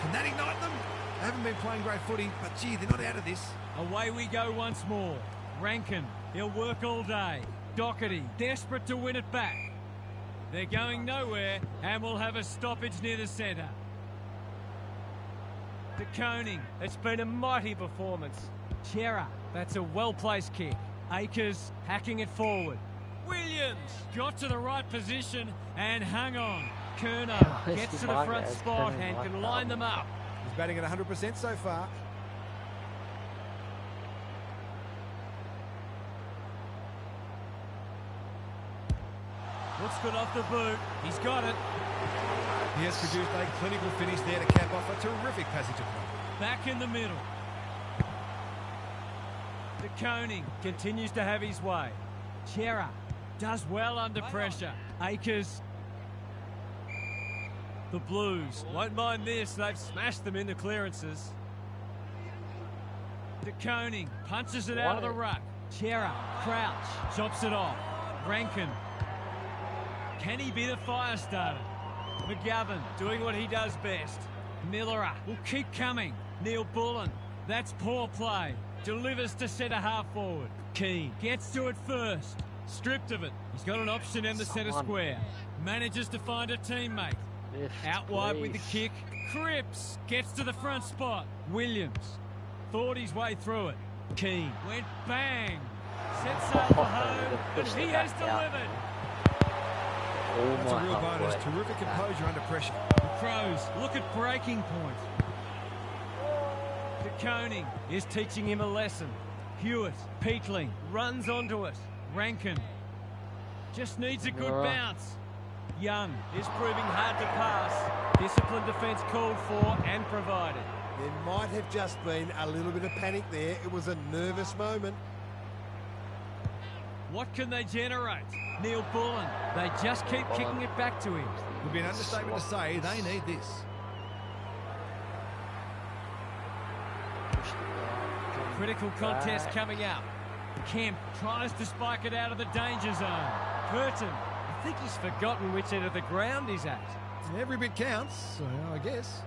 Can that ignite them? They haven't been playing great footy, but gee, they're not out of this. Away we go once more. Rankin, he'll work all day. Doherty, desperate to win it back. They're going nowhere, and we'll have a stoppage near the centre. De Koning, it's been a mighty performance. Chera, that's a well-placed kick. Akers hacking it forward. Williams got to the right position and hung on. Kerno gets to the front spot and can line them up. He's batting at 100% so far. Looks good off the boot. He's got it. He has produced a clinical finish there to cap off a terrific passage of play. Back in the middle. De Koning continues to have his way. Chera does well under pressure. Akers. The Blues won't mind this. They've smashed them into clearances. De Koning punches it out of the ruck. Chera, Crouch, chops it off. Rankin. Can he be the fire starter? McGovern doing what he does best. Millerer will keep coming. Neil Bullen. That's poor play. Delivers to centre half forward. Keane gets to it first. Stripped of it. He's got an option in the centre square. Manages to find a teammate. Out wide with the kick. Cripps gets to the front spot. Williams thought his way through it. Keane went bang. Set sail for home, and he has delivered. That's a real bonus. Terrific composure under pressure. The Crows look at breaking point. De Koning is teaching him a lesson. Hewitt, Peatling, runs onto it. Rankin just needs a good bounce. Young is proving hard to pass. Disciplined defence called for and provided. There might have just been a little bit of panic there. It was a nervous moment. What can they generate? Neil Bullen. They just keep kicking it back to him. It would be an understatement to say they need this. Critical contest coming up. Kemp tries to spike it out of the danger zone. Curtin, I think he's forgotten which end of the ground he's at. Every bit counts, so I guess.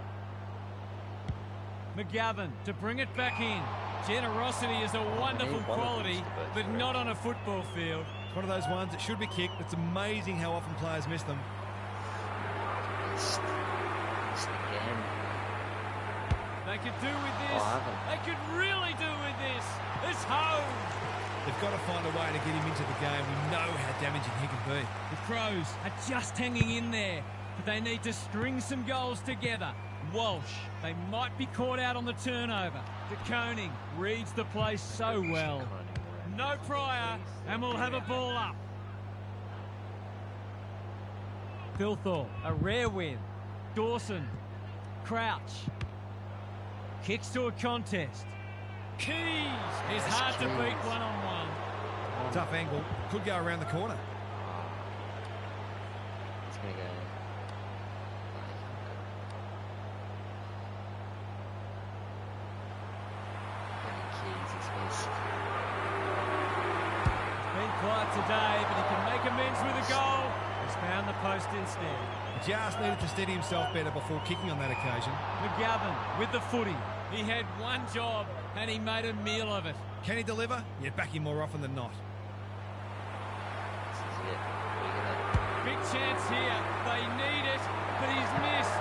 McGovern to bring it back in. Generosity is a wonderful quality, but not on a football field. It's one of those ones that should be kicked. It's amazing how often players miss them. Again. They could do with this. They could really do with this. It's home. They've got to find a way to get him into the game. We know how damaging he can be. The Crows are just hanging in there, but they need to string some goals together. Walsh, they might be caught out on the turnover. De Koning reads the play so well. No prior, and we'll have a ball up. Philthorpe, a rare win. Dawson, Crouch. Kicks to a contest. Keys is hard to beat one-on-one. Tough angle. Could go around the corner. It's going to go. Been quiet today, but he can make amends with a goal. He's found the post instead. Just needed to steady himself better before kicking on that occasion. McGovern with the footy. He had one job and he made a meal of it. Can he deliver? Yeah, back him more often than not. This is it. Big chance here. They need it, but he's missed.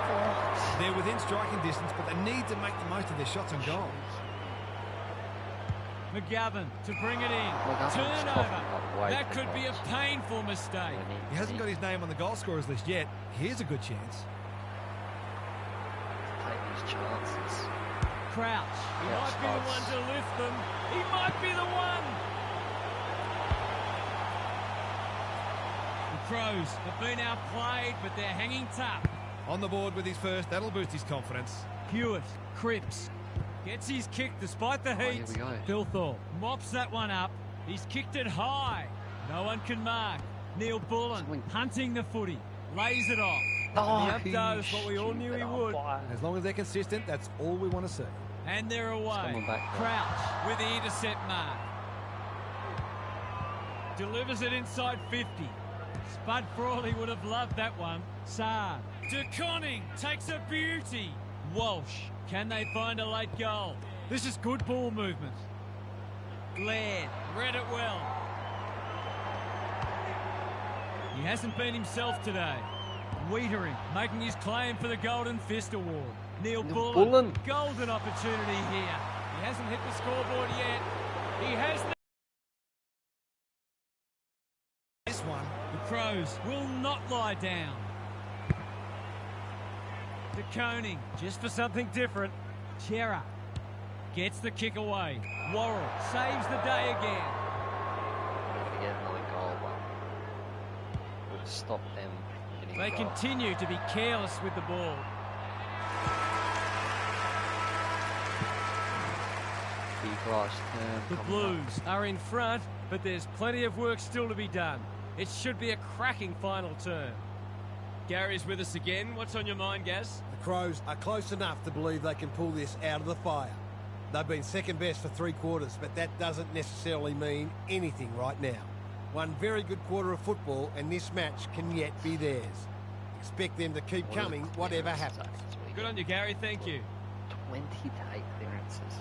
They're within striking distance, but they need to make the most of their shots on goal. McGovern to bring it in. Turnover. That could be a painful mistake. He hasn't got his name on the goal scorers list yet. Here's a good chance. Take these chances. Crouch. He might be the one to lift them. He might be the one. The Crows have been outplayed, but they're hanging tough. On the board with his first. That'll boost his confidence. Hewitt. Cripps. Gets his kick despite the heat. Here we go. Philthorpe mops that one up. He's kicked it high. No one can mark. Neil Bullen hunting the footy. Lays it off. He does what we all knew he would. As long as they're consistent, that's all we want to see. And they're away. Crouch with the intercept mark. Delivers it inside 50. Spud Frawley would have loved that one. Saar. De Koning takes a beauty. Walsh. Can they find a late goal? This is good ball movement. Laird read it well. He hasn't been himself today. Wiedering making his claim for the Golden Fist Award. Neil Bullen. Golden opportunity here. He hasn't hit the scoreboard yet. He has this one. The Crows will not lie down. De Koning, just for something different. Chera gets the kick away. Worrell saves the day again. To get another goal, but we'll stop them getting They continue to be careless with the ball. The Blues are in front, but there's plenty of work still to be done. It should be a cracking final term. Gary's with us again. What's on your mind, Gaz? The Crows are close enough to believe they can pull this out of the fire. They've been second best for 3 quarters, but that doesn't necessarily mean anything right now. One very good quarter of football, and this match can yet be theirs. Expect them to keep coming, whatever happens. Good on you, Gary. Thank you. 20 take clearances.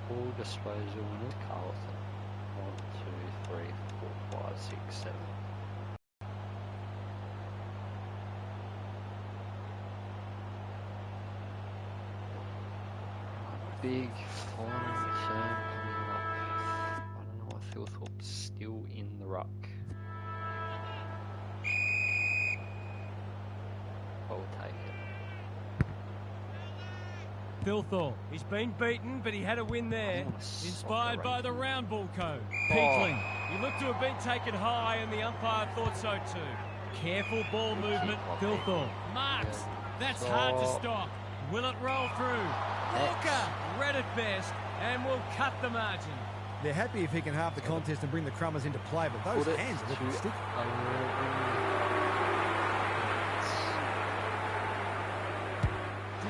Ball disposal winner, Carlton. 1, 2, 3, 4, 5, 6, 7. Big final return coming up. I don't know why Philthorpe's still in the ruck. I'll take it. Philthorpe, he's been beaten, but he had a win there. Inspired by the round ball code. Oh. Peakling, he looked to have been taken high, and the umpire thought so too. Careful ball movement, Philthorpe. Marks, that's hard to stop. Will it roll through? Walker, read it best, and will cut the margin. They're happy if he can halve the contest and bring the Crummers into play, but those hands are looking sticky.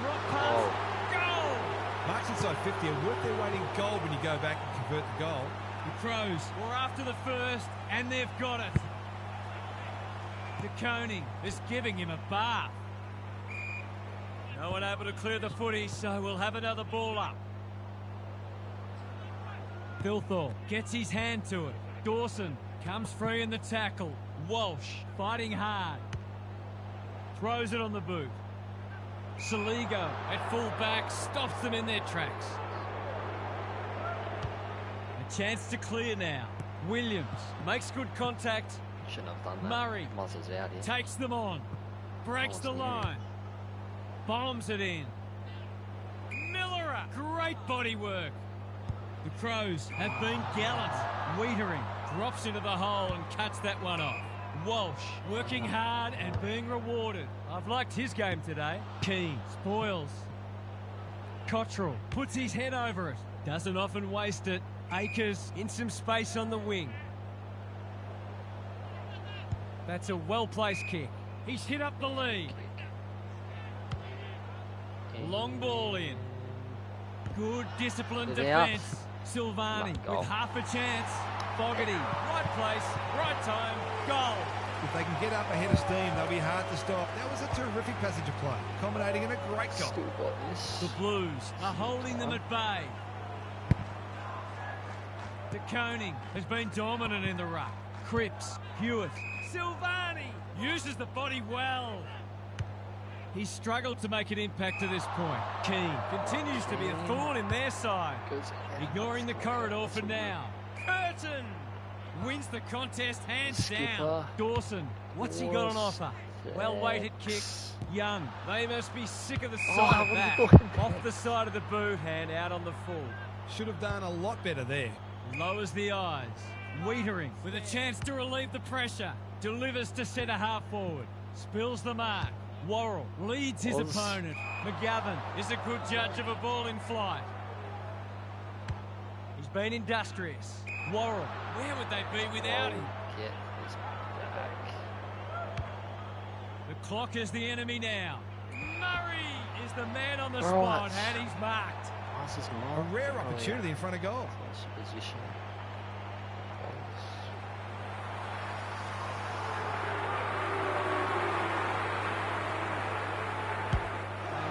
Drop pass, goal! Marks inside 50 are worth their weight in gold when you go back and convert the goal. The Crows were after the first, and they've got it. De Koning is giving him a bath. No one able to clear the footy, so we'll have another ball up. Thilthorpe gets his hand to it. Dawson comes free in the tackle. Walsh fighting hard. Throws it on the boot. Saligo at full back stops them in their tracks. A chance to clear now. Williams makes good contact. Shouldn't have done that. Murray Muzzles out here. takes them on. Breaks the line. Bombs it in. Miller, great body work. The Crows have been gallant. Wiedering drops into the hole and cuts that one off. Walsh working hard and being rewarded. I've liked his game today. Key spoils. Cottrell puts his head over it. Doesn't often waste it. Akers in some space on the wing. That's a well-placed kick. He's hit up the lead. Long ball in. Good disciplined defence. Silvani with half a chance. Fogarty, right place, right time, goal. If they can get up ahead of steam, they'll be hard to stop. That was a terrific passage of play, culminating in a great goal. Still got this. The Blues are holding them at bay. De Koning has been dominant in the ruck. Cripps, Hewitt, Silvani uses the body well. He's struggled to make an impact to this point. Keane continues to be a thorn in their side. Ignoring the corridor for now. Curtin wins the contest hands down. Dawson, what's he got on offer? Well-weighted kick. Young, they must be sick of the sight of that. Off the side of the boot and out on the full. Should have done a lot better there. Lowers the eyes. Wiedering with a chance to relieve the pressure. Delivers to centre half forward. Spills the mark. Worrell leads his opponent. McGovern is a good judge of a ball in flight. He's been industrious. Worrell, where would they be without him? Get this back. The clock is the enemy now. Murray is the man on the spot and he's marked. A rare opportunity in front of goal. Position.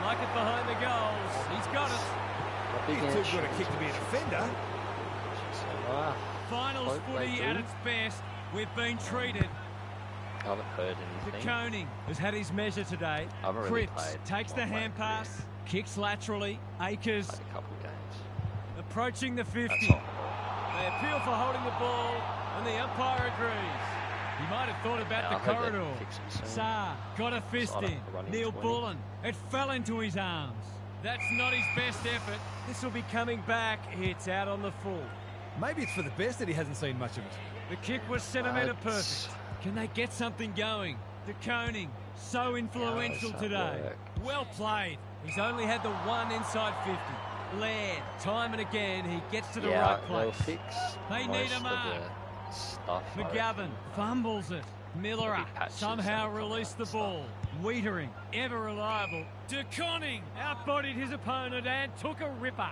Like it behind the goals. He's got it. He's too good a kick to be a defender. Finals footy at its best. We've been treated. I haven't heard anything. De Koning has had his measure today. Cripps takes the hand pass, kicks laterally. Akers a couple of games. Approaching the 50. They appeal for holding the ball, and the umpire agrees. He might have thought about the corridor. Saar got a fist in. Neil Bullen. It fell into his arms. That's not his best effort. This will be coming back. It's out on the full. Maybe it's for the best that he hasn't seen much of it. The kick was centimetre perfect. Can they get something going? De Koning, so influential today. Well played. He's only had the one inside 50. Laird, time and again, he gets to the right place. They need a mark. McGovern fumbles it. Miller somehow released the ball. Wiedering, ever reliable. De Koning outbodied his opponent and took a ripper.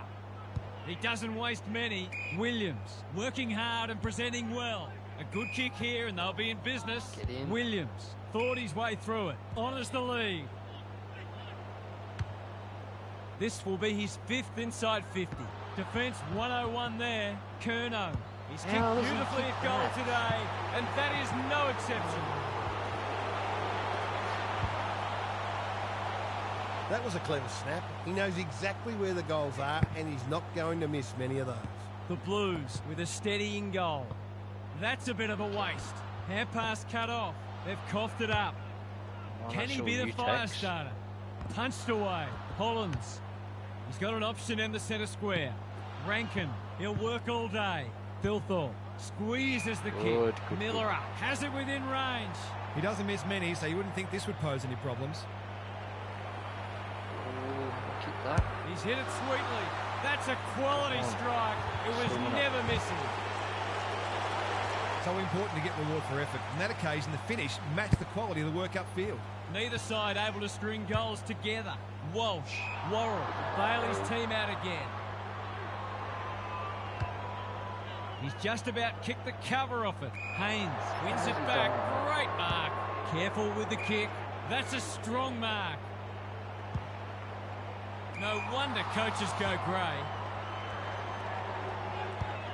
He doesn't waste many. Williams working hard and presenting well. A good kick here and they'll be in business. Williams thought his way through it. Honours the lead. This will be his 5th inside 50. Defence 101 there. Curnow. He's kicked beautifully at goal today, and that is no exception. That was a clever snap. He knows exactly where the goals are, and he's not going to miss many of those. The Blues with a steadying goal. That's a bit of a waste. Hand pass cut off. They've coughed it up. Can he be the fire starter? Punched away. Hollins. He's got an option in the centre square. Rankin. He'll work all day. Thilthorpe squeezes the kick. Miller has it within range. He doesn't miss many, so you wouldn't think this would pose any problems. He's hit it sweetly. That's a quality strike. It was never missing. So important to get reward for effort. On that occasion, the finish matched the quality of the work upfield. Neither side able to string goals together. Walsh, Worrell, Bailey's team out again. He's just about kicked the cover off it. Haynes wins it back. Great mark. Careful with the kick. That's a strong mark. No wonder coaches go grey.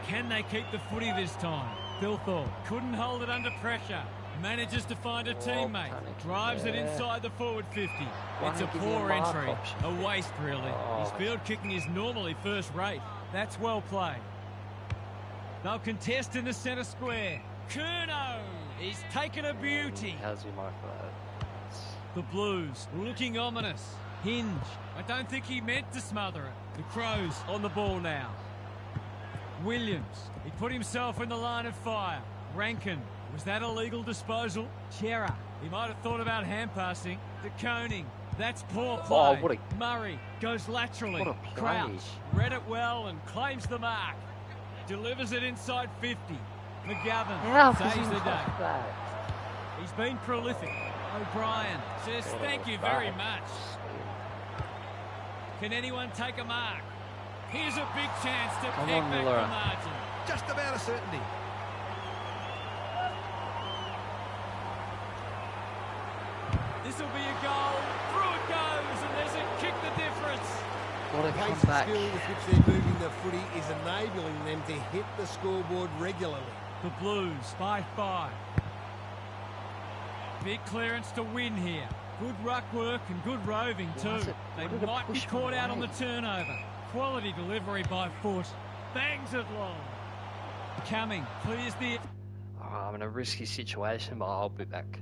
Can they keep the footy this time? Thilthorpe couldn't hold it under pressure. Manages to find a teammate. Drives it inside the forward 50. It's a poor entry. A waste, really. His field kicking is normally first rate. That's well played. They'll contest in the centre square. Curnow! He's taken a beauty. How's your mic? The Blues looking ominous. Hinge. I don't think he meant to smother it. The Crows on the ball now. Williams. He put himself in the line of fire. Rankin. Was that a legal disposal? Chera. He might have thought about hand passing. De Koning. That's poor play. Oh, Murray goes laterally. What a play. Crouch. Read it well and claims the mark. Delivers it inside 50. McGovern saves the day. He's been prolific. O'Brien says thank you very much. Can anyone take a mark? Here's a big chance to pick back the margin. Just about a certainty. This will be a goal. Through it goes, and there's a kick the difference. What a pace and comeback. skill with which they're moving the footy is enabling them to hit the scoreboard regularly. The Blues by 5. Big clearance to win here. Good ruck work and good roving too. They might be caught out on the turnover. Quality delivery by foot. Bangs it long. Coming, clears the... Oh, I'm in a risky situation, but I'll be back.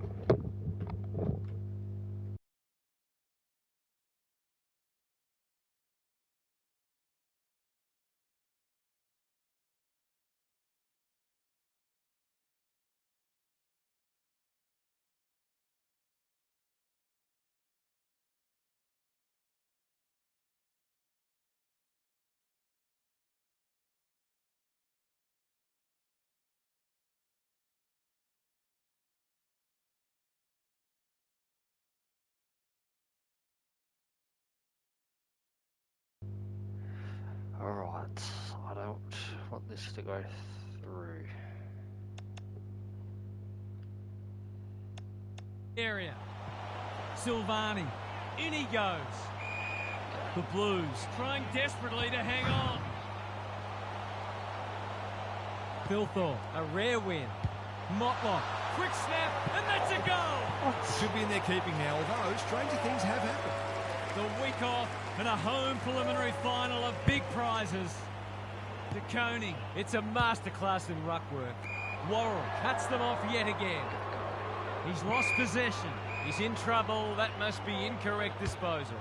Alright, I don't want this to go through. Area. Silvani. In he goes. The Blues trying desperately to hang on. Thilthorpe, a rare win. Motlop, quick snap, and that's a goal! Should be in their keeping now, although stranger things have happened. The week off and a home preliminary final of big prizes. De Koning, it's a masterclass in ruck work. Worrell cuts them off yet again. He's lost possession. He's in trouble. That must be incorrect disposal.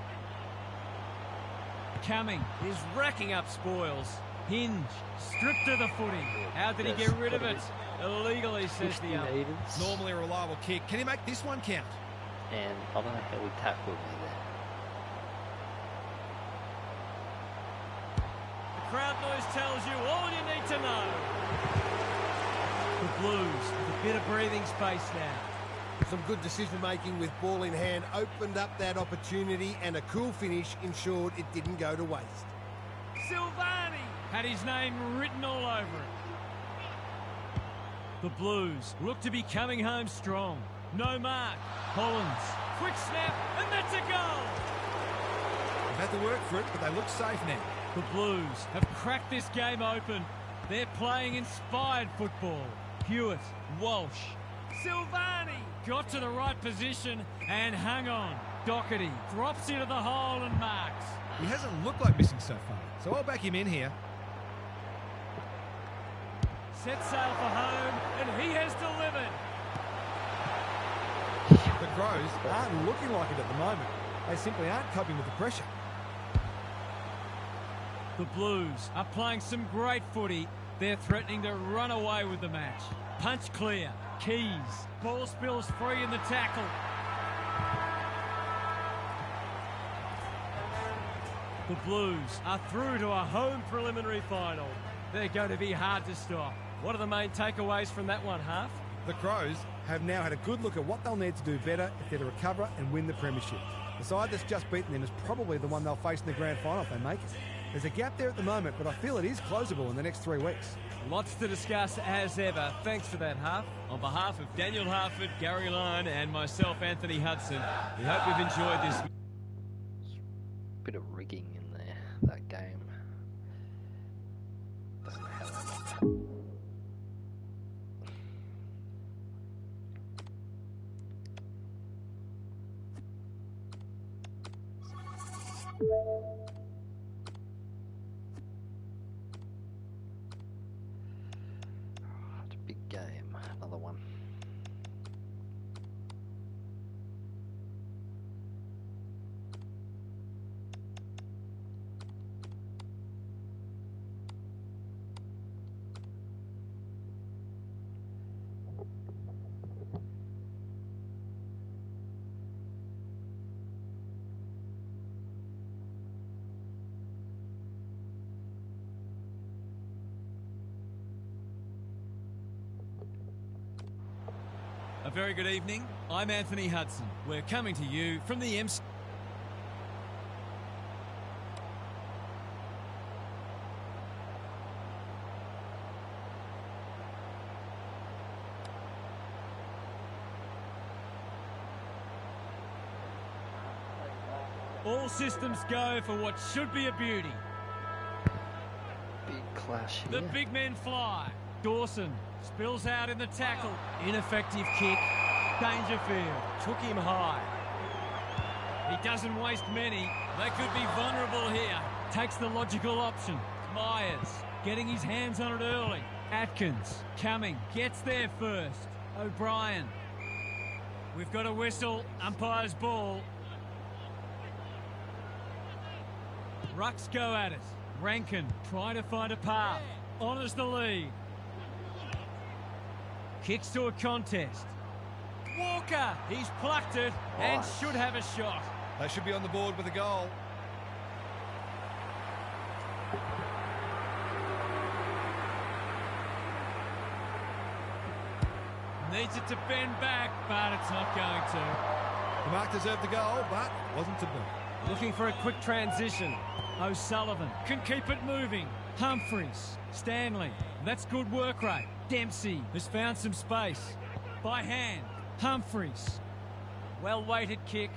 Cumming is racking up spoils. Hinge, stripped of the footy. How did he get rid of it? Illegally, says the ump. Normally a reliable kick. Can he make this one count? And I don't know how we tackled me there. The crowd noise tells you all you need to know. The Blues with a bit of breathing space now. Some good decision-making with ball in hand opened up that opportunity, and a cool finish ensured it didn't go to waste. Silvani had his name written all over it. The Blues look to be coming home strong. No mark. Collins, quick snap, and that's a goal. They've had to work for it, but they look safe now. The Blues have cracked this game open. They're playing inspired football. Hewitt, Walsh, Silvani got to the right position and hung on. Doherty drops into the hole and marks. He hasn't looked like missing so far, so I'll back him in here. Set sail for home, and he has delivered. The Crows aren't looking like it at the moment. They simply aren't coping with the pressure. The Blues are playing some great footy. They're threatening to run away with the match. Punch clear. Keys. Ball spills free in the tackle. The Blues are through to a home preliminary final. They're going to be hard to stop. What are the main takeaways from that one, Half? The Crows have now had a good look at what they'll need to do better if they're to recover and win the premiership. The side that's just beaten them is probably the one they'll face in the grand final if they make it. There's a gap there at the moment, but I feel it is closable in the next 3 weeks. Lots to discuss as ever. Thanks for that, Huff. On behalf of Daniel Harford, Gary Lyon and myself, Anthony Hudson, we hope you've enjoyed this. Bit of rigging in there, that game. Don't know how that went. It's a big game, another one. A very good evening. I'm Anthony Hudson. We're coming to you from the MC. All systems go for what should be a beauty. Big clash here. The big men fly. Dawson spills out in the tackle. Ineffective kick. Dangerfield took him high. He doesn't waste many. They could be vulnerable here. Takes the logical option. Myers getting his hands on it early. Atkins coming. Gets there first. O'Brien. We've got a whistle. Umpire's ball. Rucks go at it. Rankin trying to find a path. Honours the lead. Kicks to a contest. Walker, he's plucked it and should have a shot. They should be on the board with a goal. Needs it to bend back, but it's not going to. The mark deserved the goal, but wasn't to be. Looking for a quick transition. O'Sullivan can keep it moving. Humphreys, Stanley, that's good work rate. Dempsey has found some space. By hand, Humphreys. Well-weighted kick.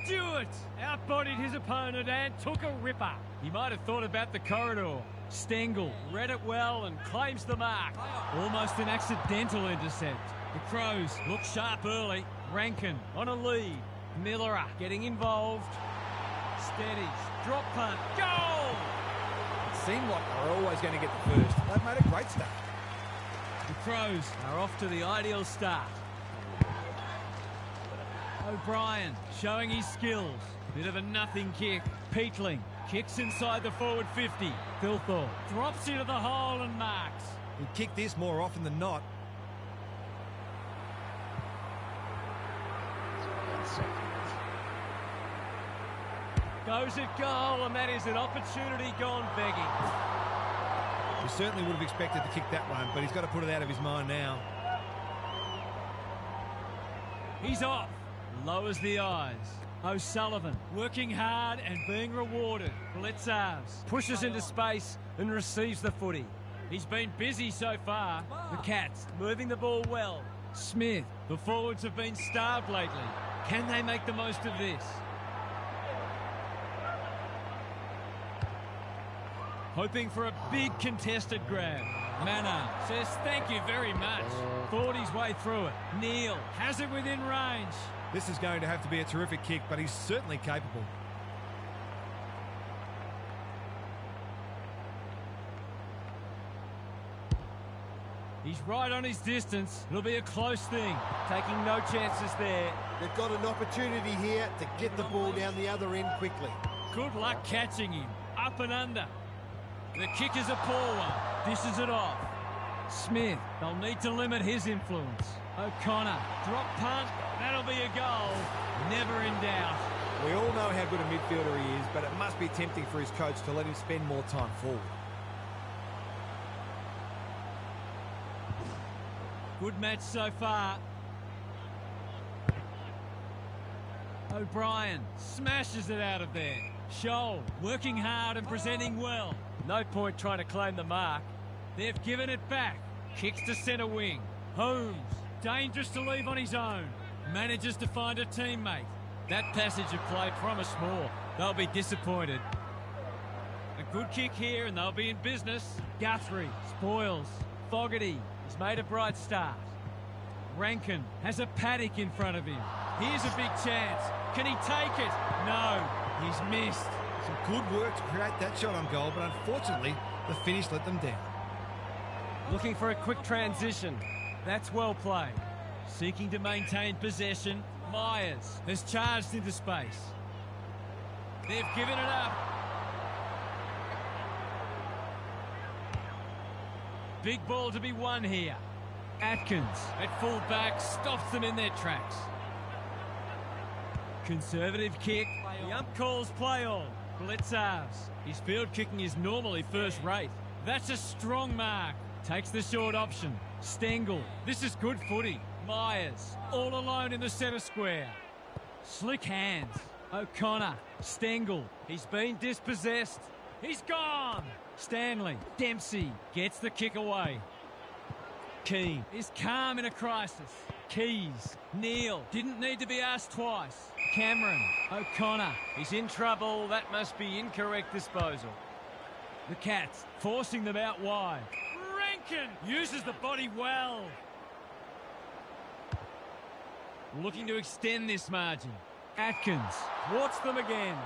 Stewart outbodied his opponent and took a ripper. He might have thought about the corridor. Stengel read it well and claims the mark. Almost an accidental intercept. The Crows look sharp early. Rankin on a lead. Miller getting involved. Steadies. Drop punt. Goal! It seemed like they were always going to get the first. They've made a great start. The Crows are off to the ideal start. O'Brien showing his skills. Bit of a nothing kick. Peatling kicks inside the forward 50. Thilthorpe drops into the hole and marks. He'd kick this more often than not. Goes at goal, and that is an opportunity gone begging. He certainly would have expected to kick that one, but he's got to put it out of his mind now. He's off. Lowers the eyes. O'Sullivan working hard and being rewarded. Blitzars pushes into space and receives the footy. He's been busy so far. The Cats moving the ball well. Smith. The forwards have been starved lately. Can they make the most of this? Hoping for a big contested grab. Manor says thank you very much. Thought his way through it. Neal has it within range. This is going to have to be a terrific kick, but he's certainly capable. He's right on his distance. It'll be a close thing. Taking no chances there. They've got an opportunity here to get the ball down the other end quickly. Good luck catching him. Up and under. The kick is a poor one. Dishes it off. Smith, they'll need to limit his influence. O'Connor, drop punt. That'll be a goal. Never in doubt. We all know how good a midfielder he is, but it must be tempting for his coach to let him spend more time forward. Good match so far. O'Brien smashes it out of there. Scholl working hard and presenting well. No point trying to claim the mark. They've given it back. Kicks to centre wing. Holmes, dangerous to leave on his own. Manages to find a teammate. That passage of play promised more. They'll be disappointed. A good kick here and they'll be in business. Guthrie spoils. Fogarty has made a bright start. Rankin has a paddock in front of him. Here's a big chance. Can he take it? No, he's missed. Some good work to create that shot on goal, but unfortunately, the finish let them down. Looking for a quick transition. That's well played. Seeking to maintain possession, Myers has charged into space. They've given it up. Big ball to be won here. Atkins at full back stops them in their tracks. Conservative kick. The ump calls play on. Blitzarves. His field kicking is normally first rate. That's a strong mark. Takes the short option. Stengel. This is good footy. Myers all alone in the centre square. Slick hands. O'Connor. Stengel. He's been dispossessed. He's gone. Stanley. Dempsey gets the kick away. Keane is calm in a crisis. Keys. Neal didn't need to be asked twice. Cameron. O'Connor. He's in trouble. That must be incorrect disposal. The Cats forcing them out wide. Rankin uses the body well. Looking to extend this margin. Atkins thwarts them again.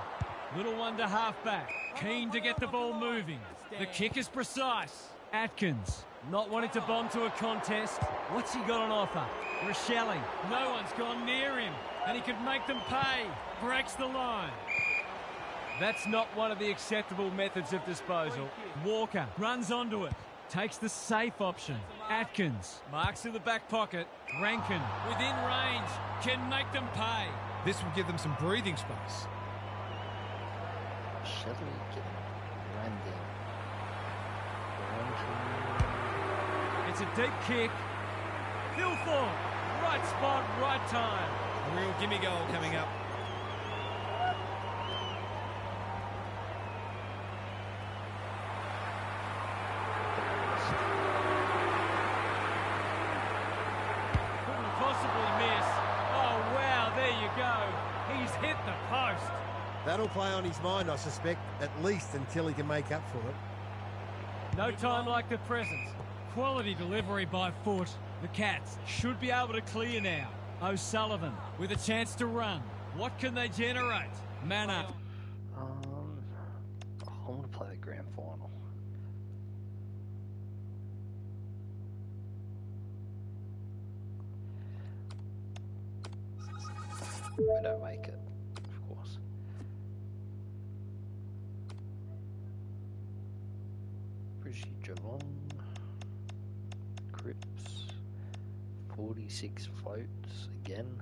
Little one to half-back. Keen to get the ball moving. The kick is precise. Atkins not wanting to bomb to a contest. What's he got on offer? Rochelli. No one's gone near him. And he could make them pay. Breaks the line. That's not one of the acceptable methods of disposal. Walker runs onto it. Takes the safe option. Atkins marks in the back pocket. Rankin within range. Can make them pay. This will give them some breathing space. Shelley getting Randy. It's a deep kick. Phil Thorpe. Right spot, right time. A real gimme goal coming up. Couldn't possibly miss. Oh, wow, there you go. He's hit the post. That'll play on his mind, I suspect, at least until he can make up for it. No time like the present. Quality delivery by foot. The Cats should be able to clear now. O'Sullivan with a chance to run. What can they generate? Man up. I want to play the grand final. We don't make it, of course. Bridgie Geelong. Cripps. 46 votes again.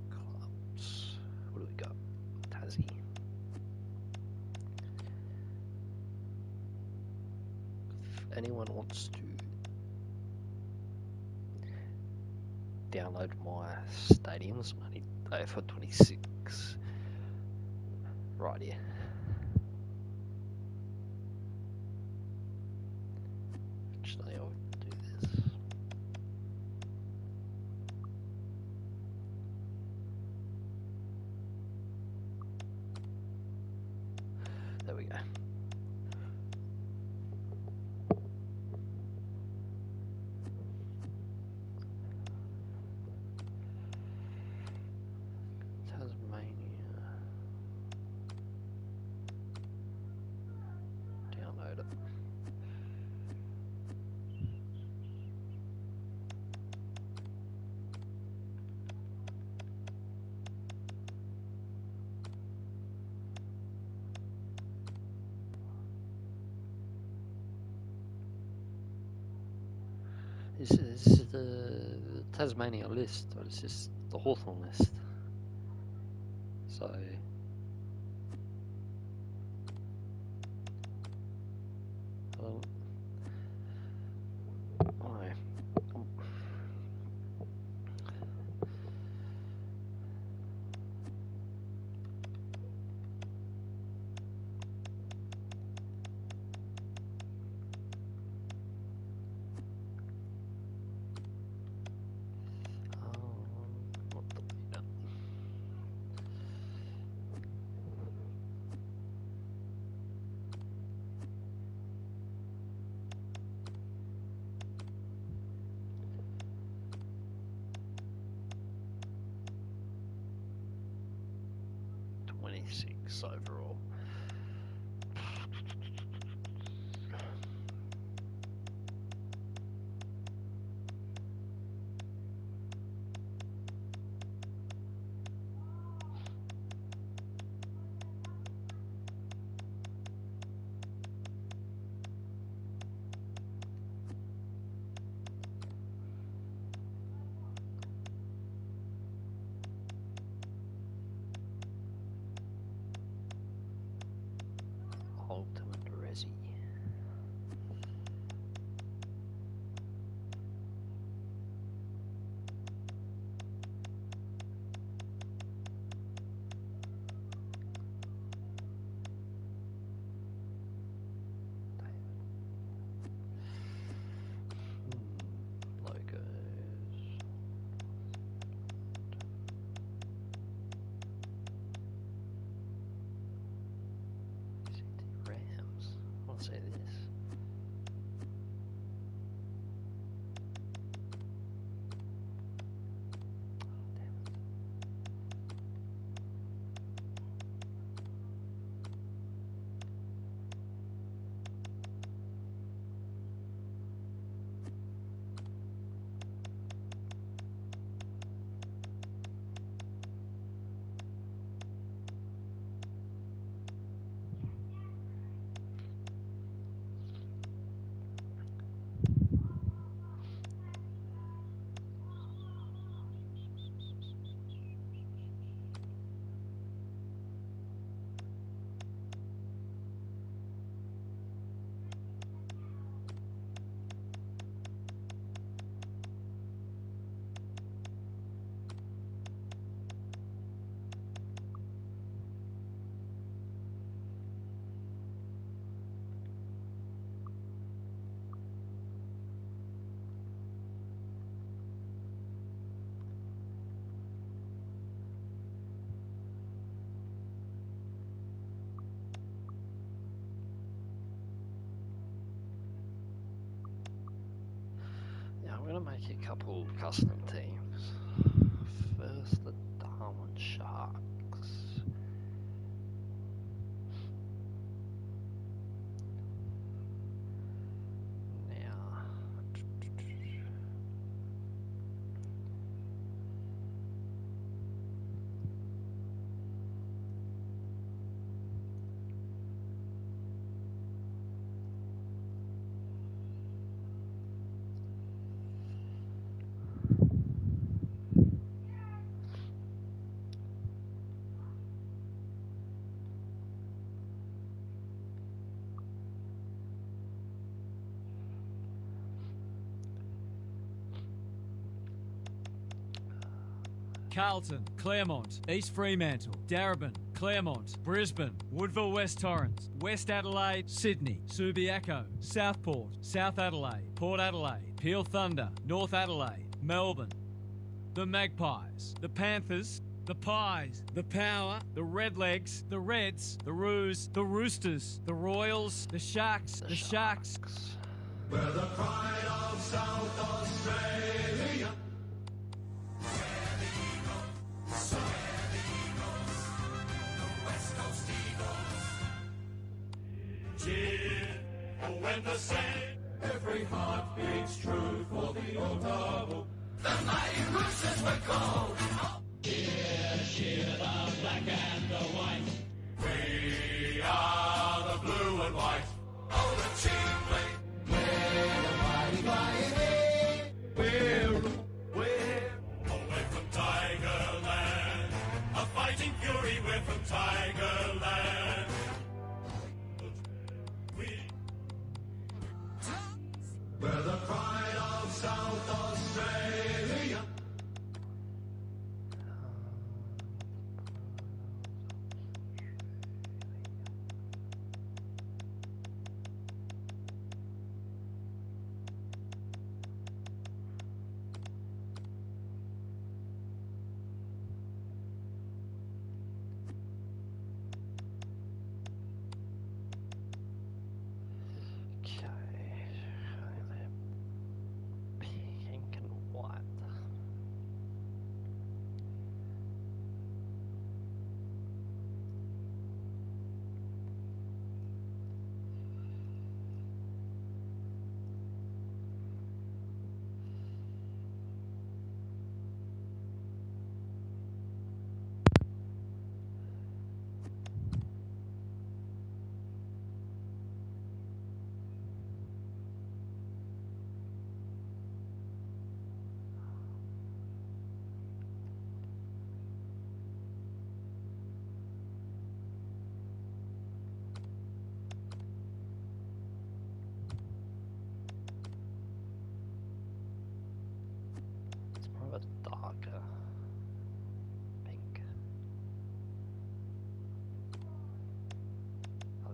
Clubs. What do we got? Tassie. If anyone wants to download my stadiums, I need AFL 26 right here. Actually, I'll do this. There we go. Tasmania. Download it. This is the Tasmania list, but it's just the Hawthorn list. So... why? 26 overall. Ultimate Resi. Say this. I'm going to make a couple custom teams. First, the Darwin Sharks. Now, Carlton, Claremont, East Fremantle, Darebin, Claremont, Brisbane, Woodville West Torrens, West Adelaide, Sydney, Subiaco, Southport, South Adelaide, Port Adelaide, Peel Thunder, North Adelaide, Melbourne, the Magpies, the Panthers, the Pies, the Power, the Redlegs, the Reds, the Roos, the Roosters, the Royals, the Sharks, the Sharks. We're the pride of South Australia. Cheer when the same, every heart beats true for the old double. The mighty Roosters were called. Cheer, cheer the black and the white. We are the blue and white. Oh, the chiefly. We're the mighty Lions.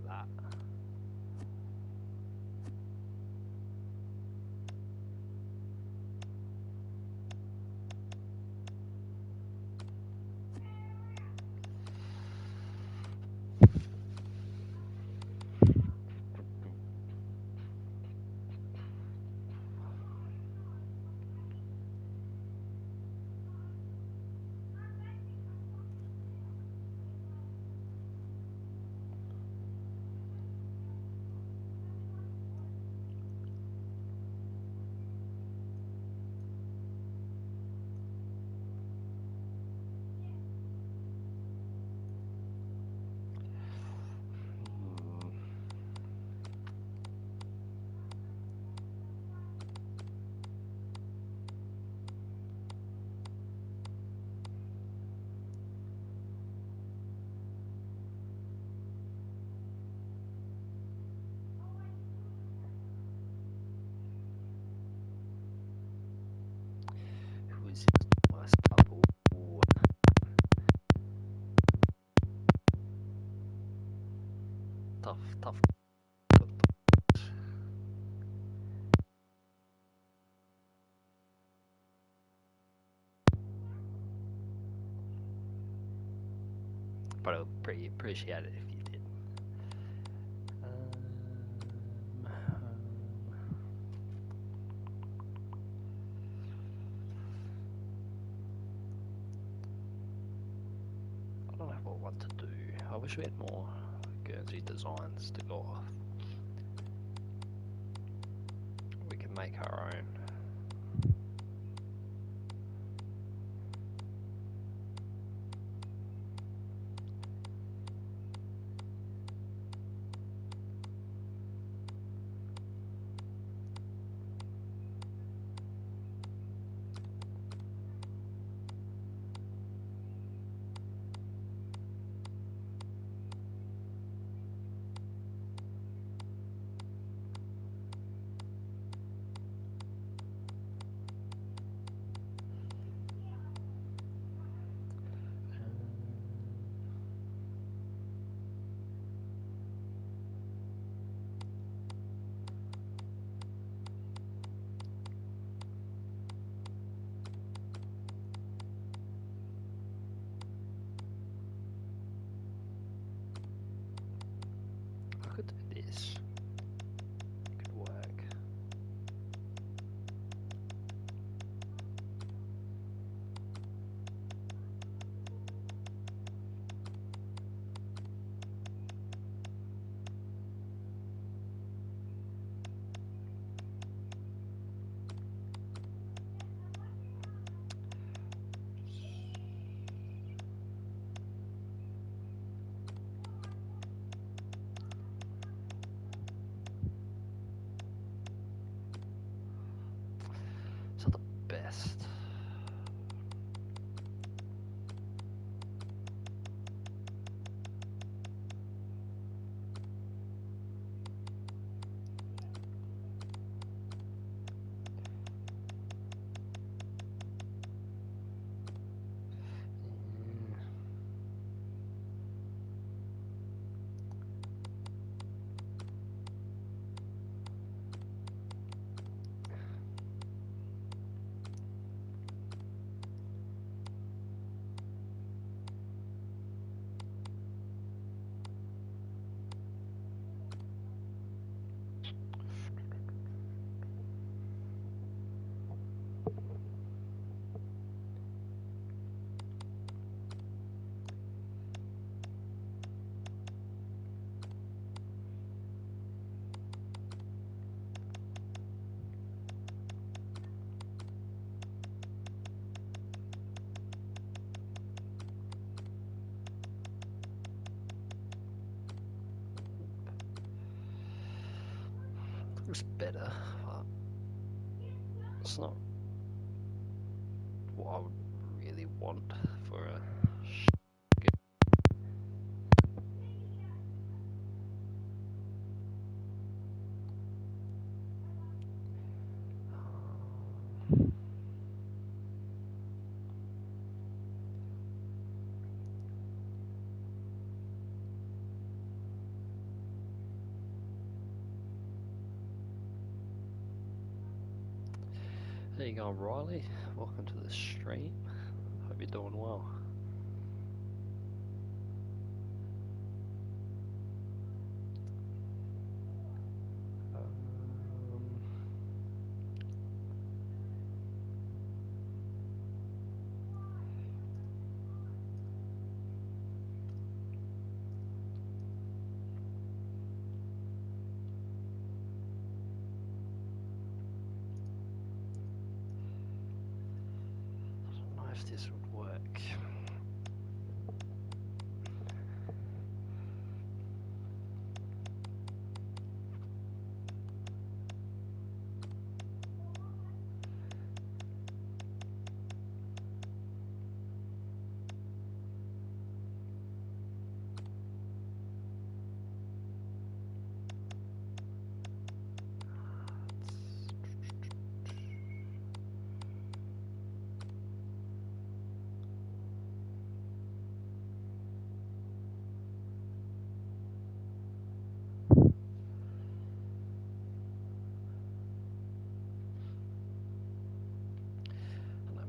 that. Who is this nice couple? Tough. But I would pretty appreciate it if you did. I don't know what to do. I wish we had more Guernsey designs to go off. We can make our own. I could do this. Could work. So the best. Looks better, but it's not what I would really want for a good. There you go, Riley. Welcome to the stream. Hope you're doing well. If this would work.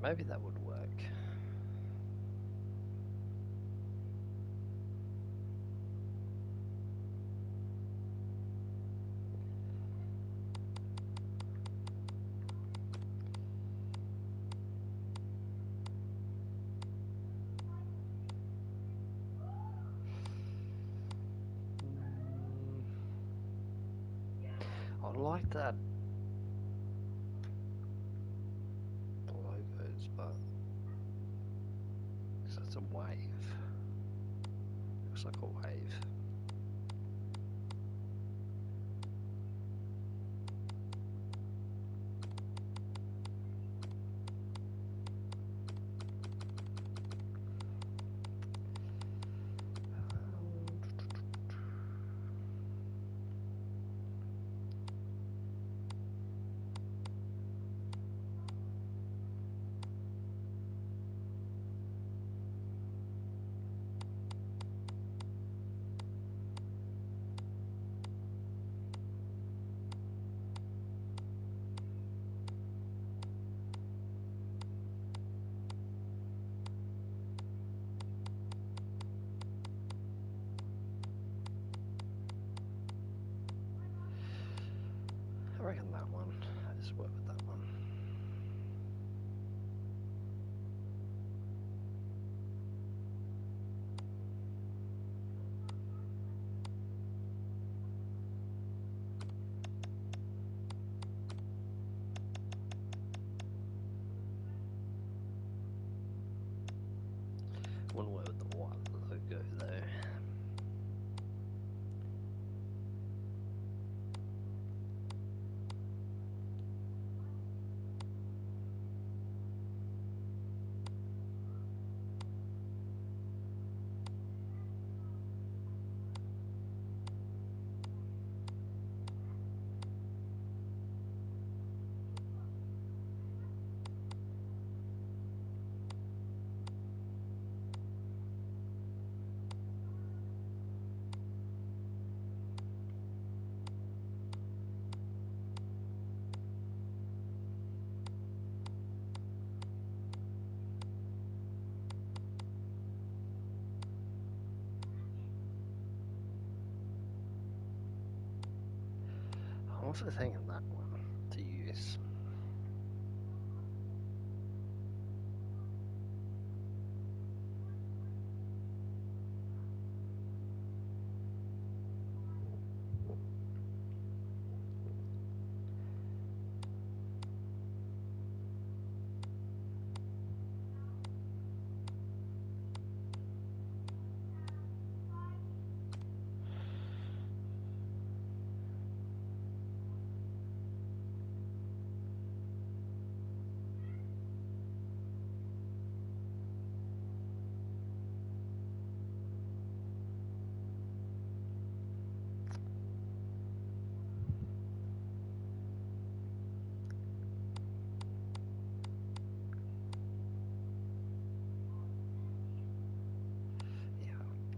Maybe that would work. I like that. The logos, but it's a wave. Looks like a wave. I reckon that one. I just work with that one. Wouldn't work with the white logo though. I'm also thinking that one to use.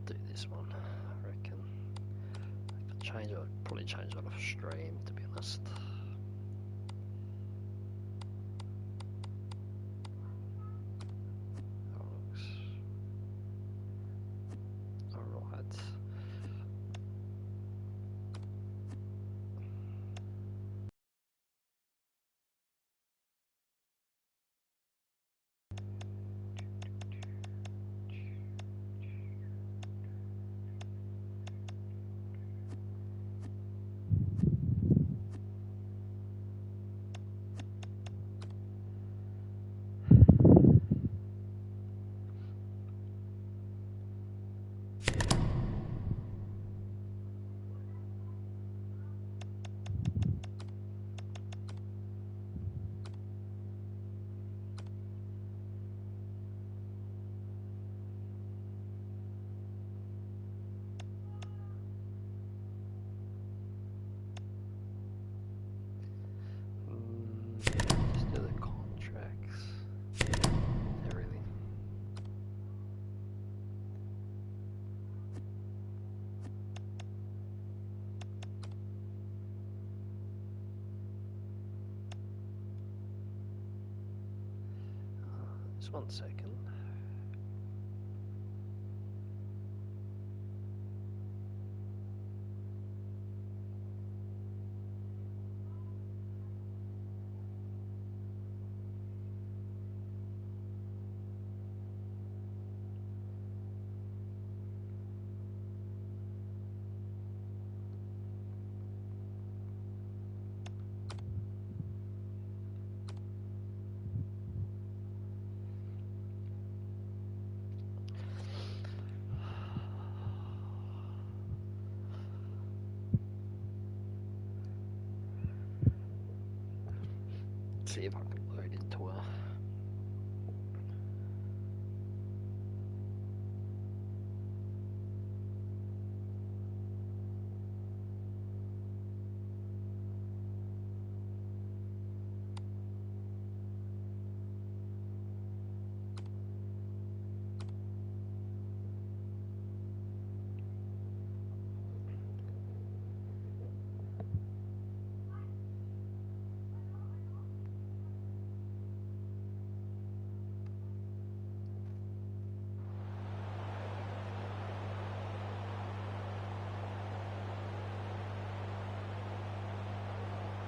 Do this one, I reckon. I could change it, probably change it off stream, to be honest. Just do the contracts. Yeah, really. Just 1 second. See if I can load into a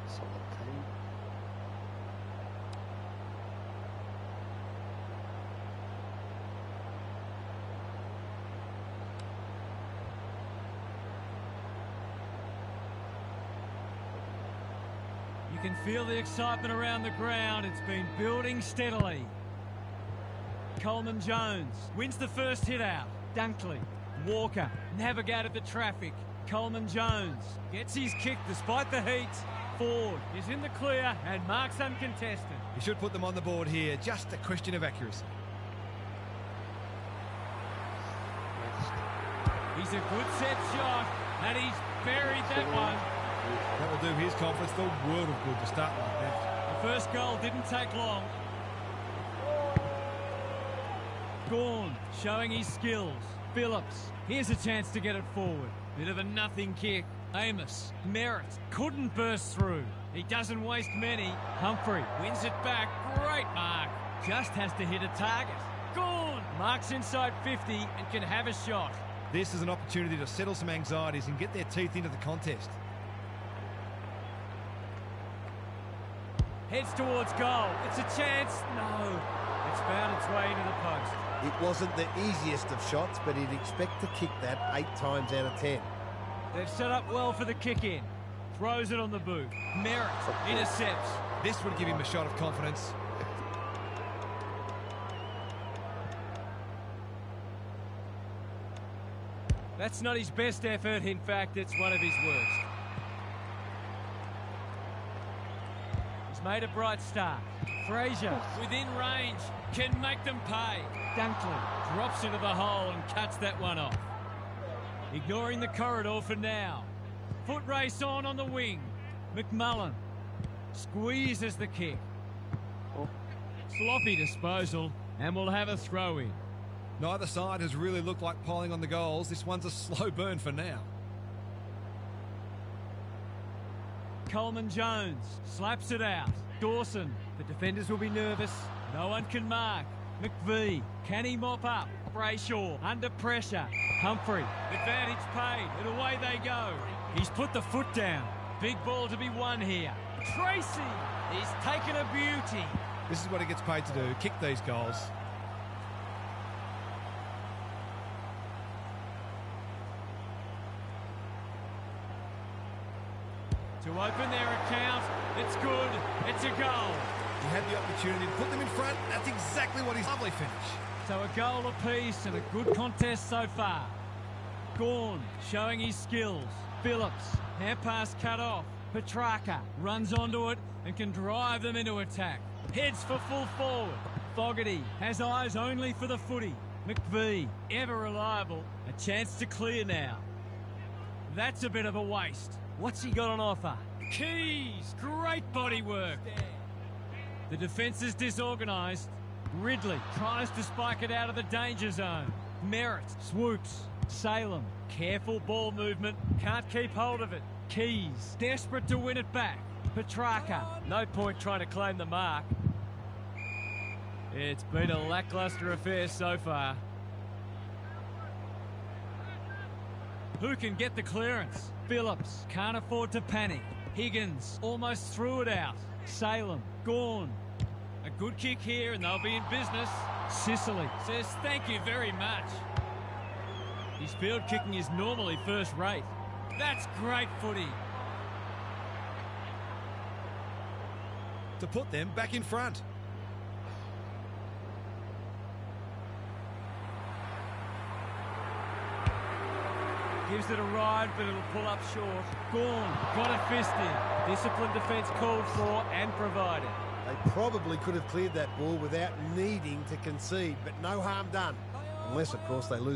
solid team. You can feel the excitement around the ground. It's been building steadily. Coleman Jones wins the first hit out. Dunkley, Walker navigated the traffic. Coleman Jones gets his kick despite the heat. Ford is in the clear and marks uncontested. You should put them on the board here. Just a question of accuracy. He's a good set shot, and he's buried that one. That will do his conference the world of good to start like that. The first goal didn't take long. Gawn showing his skills. Phillips, here's a chance to get it forward. Bit of a nothing kick. Amos, Merritt, couldn't burst through. He doesn't waste many. Humphrey wins it back. Great mark. Just has to hit a target. Gawn marks inside 50 and can have a shot. This is an opportunity to settle some anxieties and get their teeth into the contest. Heads towards goal. It's a chance. No. It's found its way into the post. It wasn't the easiest of shots, but he'd expect to kick that 8 times out of 10. They've set up well for the kick in. Throws it on the boot. Merritt intercepts. This would give him a shot of confidence. That's not his best effort. In fact, it's one of his worst. He's made a bright start. Frazier within range can make them pay. Dunkley drops into the hole and cuts that one off. Ignoring the corridor for now. Foot race on the wing. McMullen squeezes the kick. Sloppy disposal, and we'll have a throw in. Neither side has really looked like piling on the goals. This one's a slow burn for now. Coleman Jones slaps it out. Dawson, the defenders will be nervous. No one can mark. McVee, can he mop up? Brayshaw, under pressure. Humphrey, advantage paid, and away they go. He's put the foot down. Big ball to be won here. Tracy, he's taken a beauty. This is what he gets paid to do, kick these goals. To open their account, it's good, it's a goal. He had the opportunity to put them in front. That's exactly what he's lovely finish. So a goal apiece and a good contest so far. Gawn showing his skills. Phillips, hand pass cut off. Petrarca runs onto it and can drive them into attack. Heads for full forward. Fogarty has eyes only for the footy. McVee, ever reliable. A chance to clear now. That's a bit of a waste. What's he got on offer? Keys, great body work. The defence is disorganised. Ridley tries to spike it out of the danger zone. Merritt swoops. Salem, careful ball movement, can't keep hold of it. Keys, desperate to win it back. Petrarca, no point trying to claim the mark. It's been a lacklustre affair so far. Who can get the clearance? Phillips can't afford to panic. Higgins almost threw it out. Salem, Gawn. A good kick here and they'll be in business. Sicily says thank you very much. His field kicking is normally first rate. That's great footy. To put them back in front. Gives it a ride, but it'll pull up short. Gawn got a fist in. Disciplined defence called for and provided. They probably could have cleared that ball without needing to concede, but no harm done. Unless, of course, they lose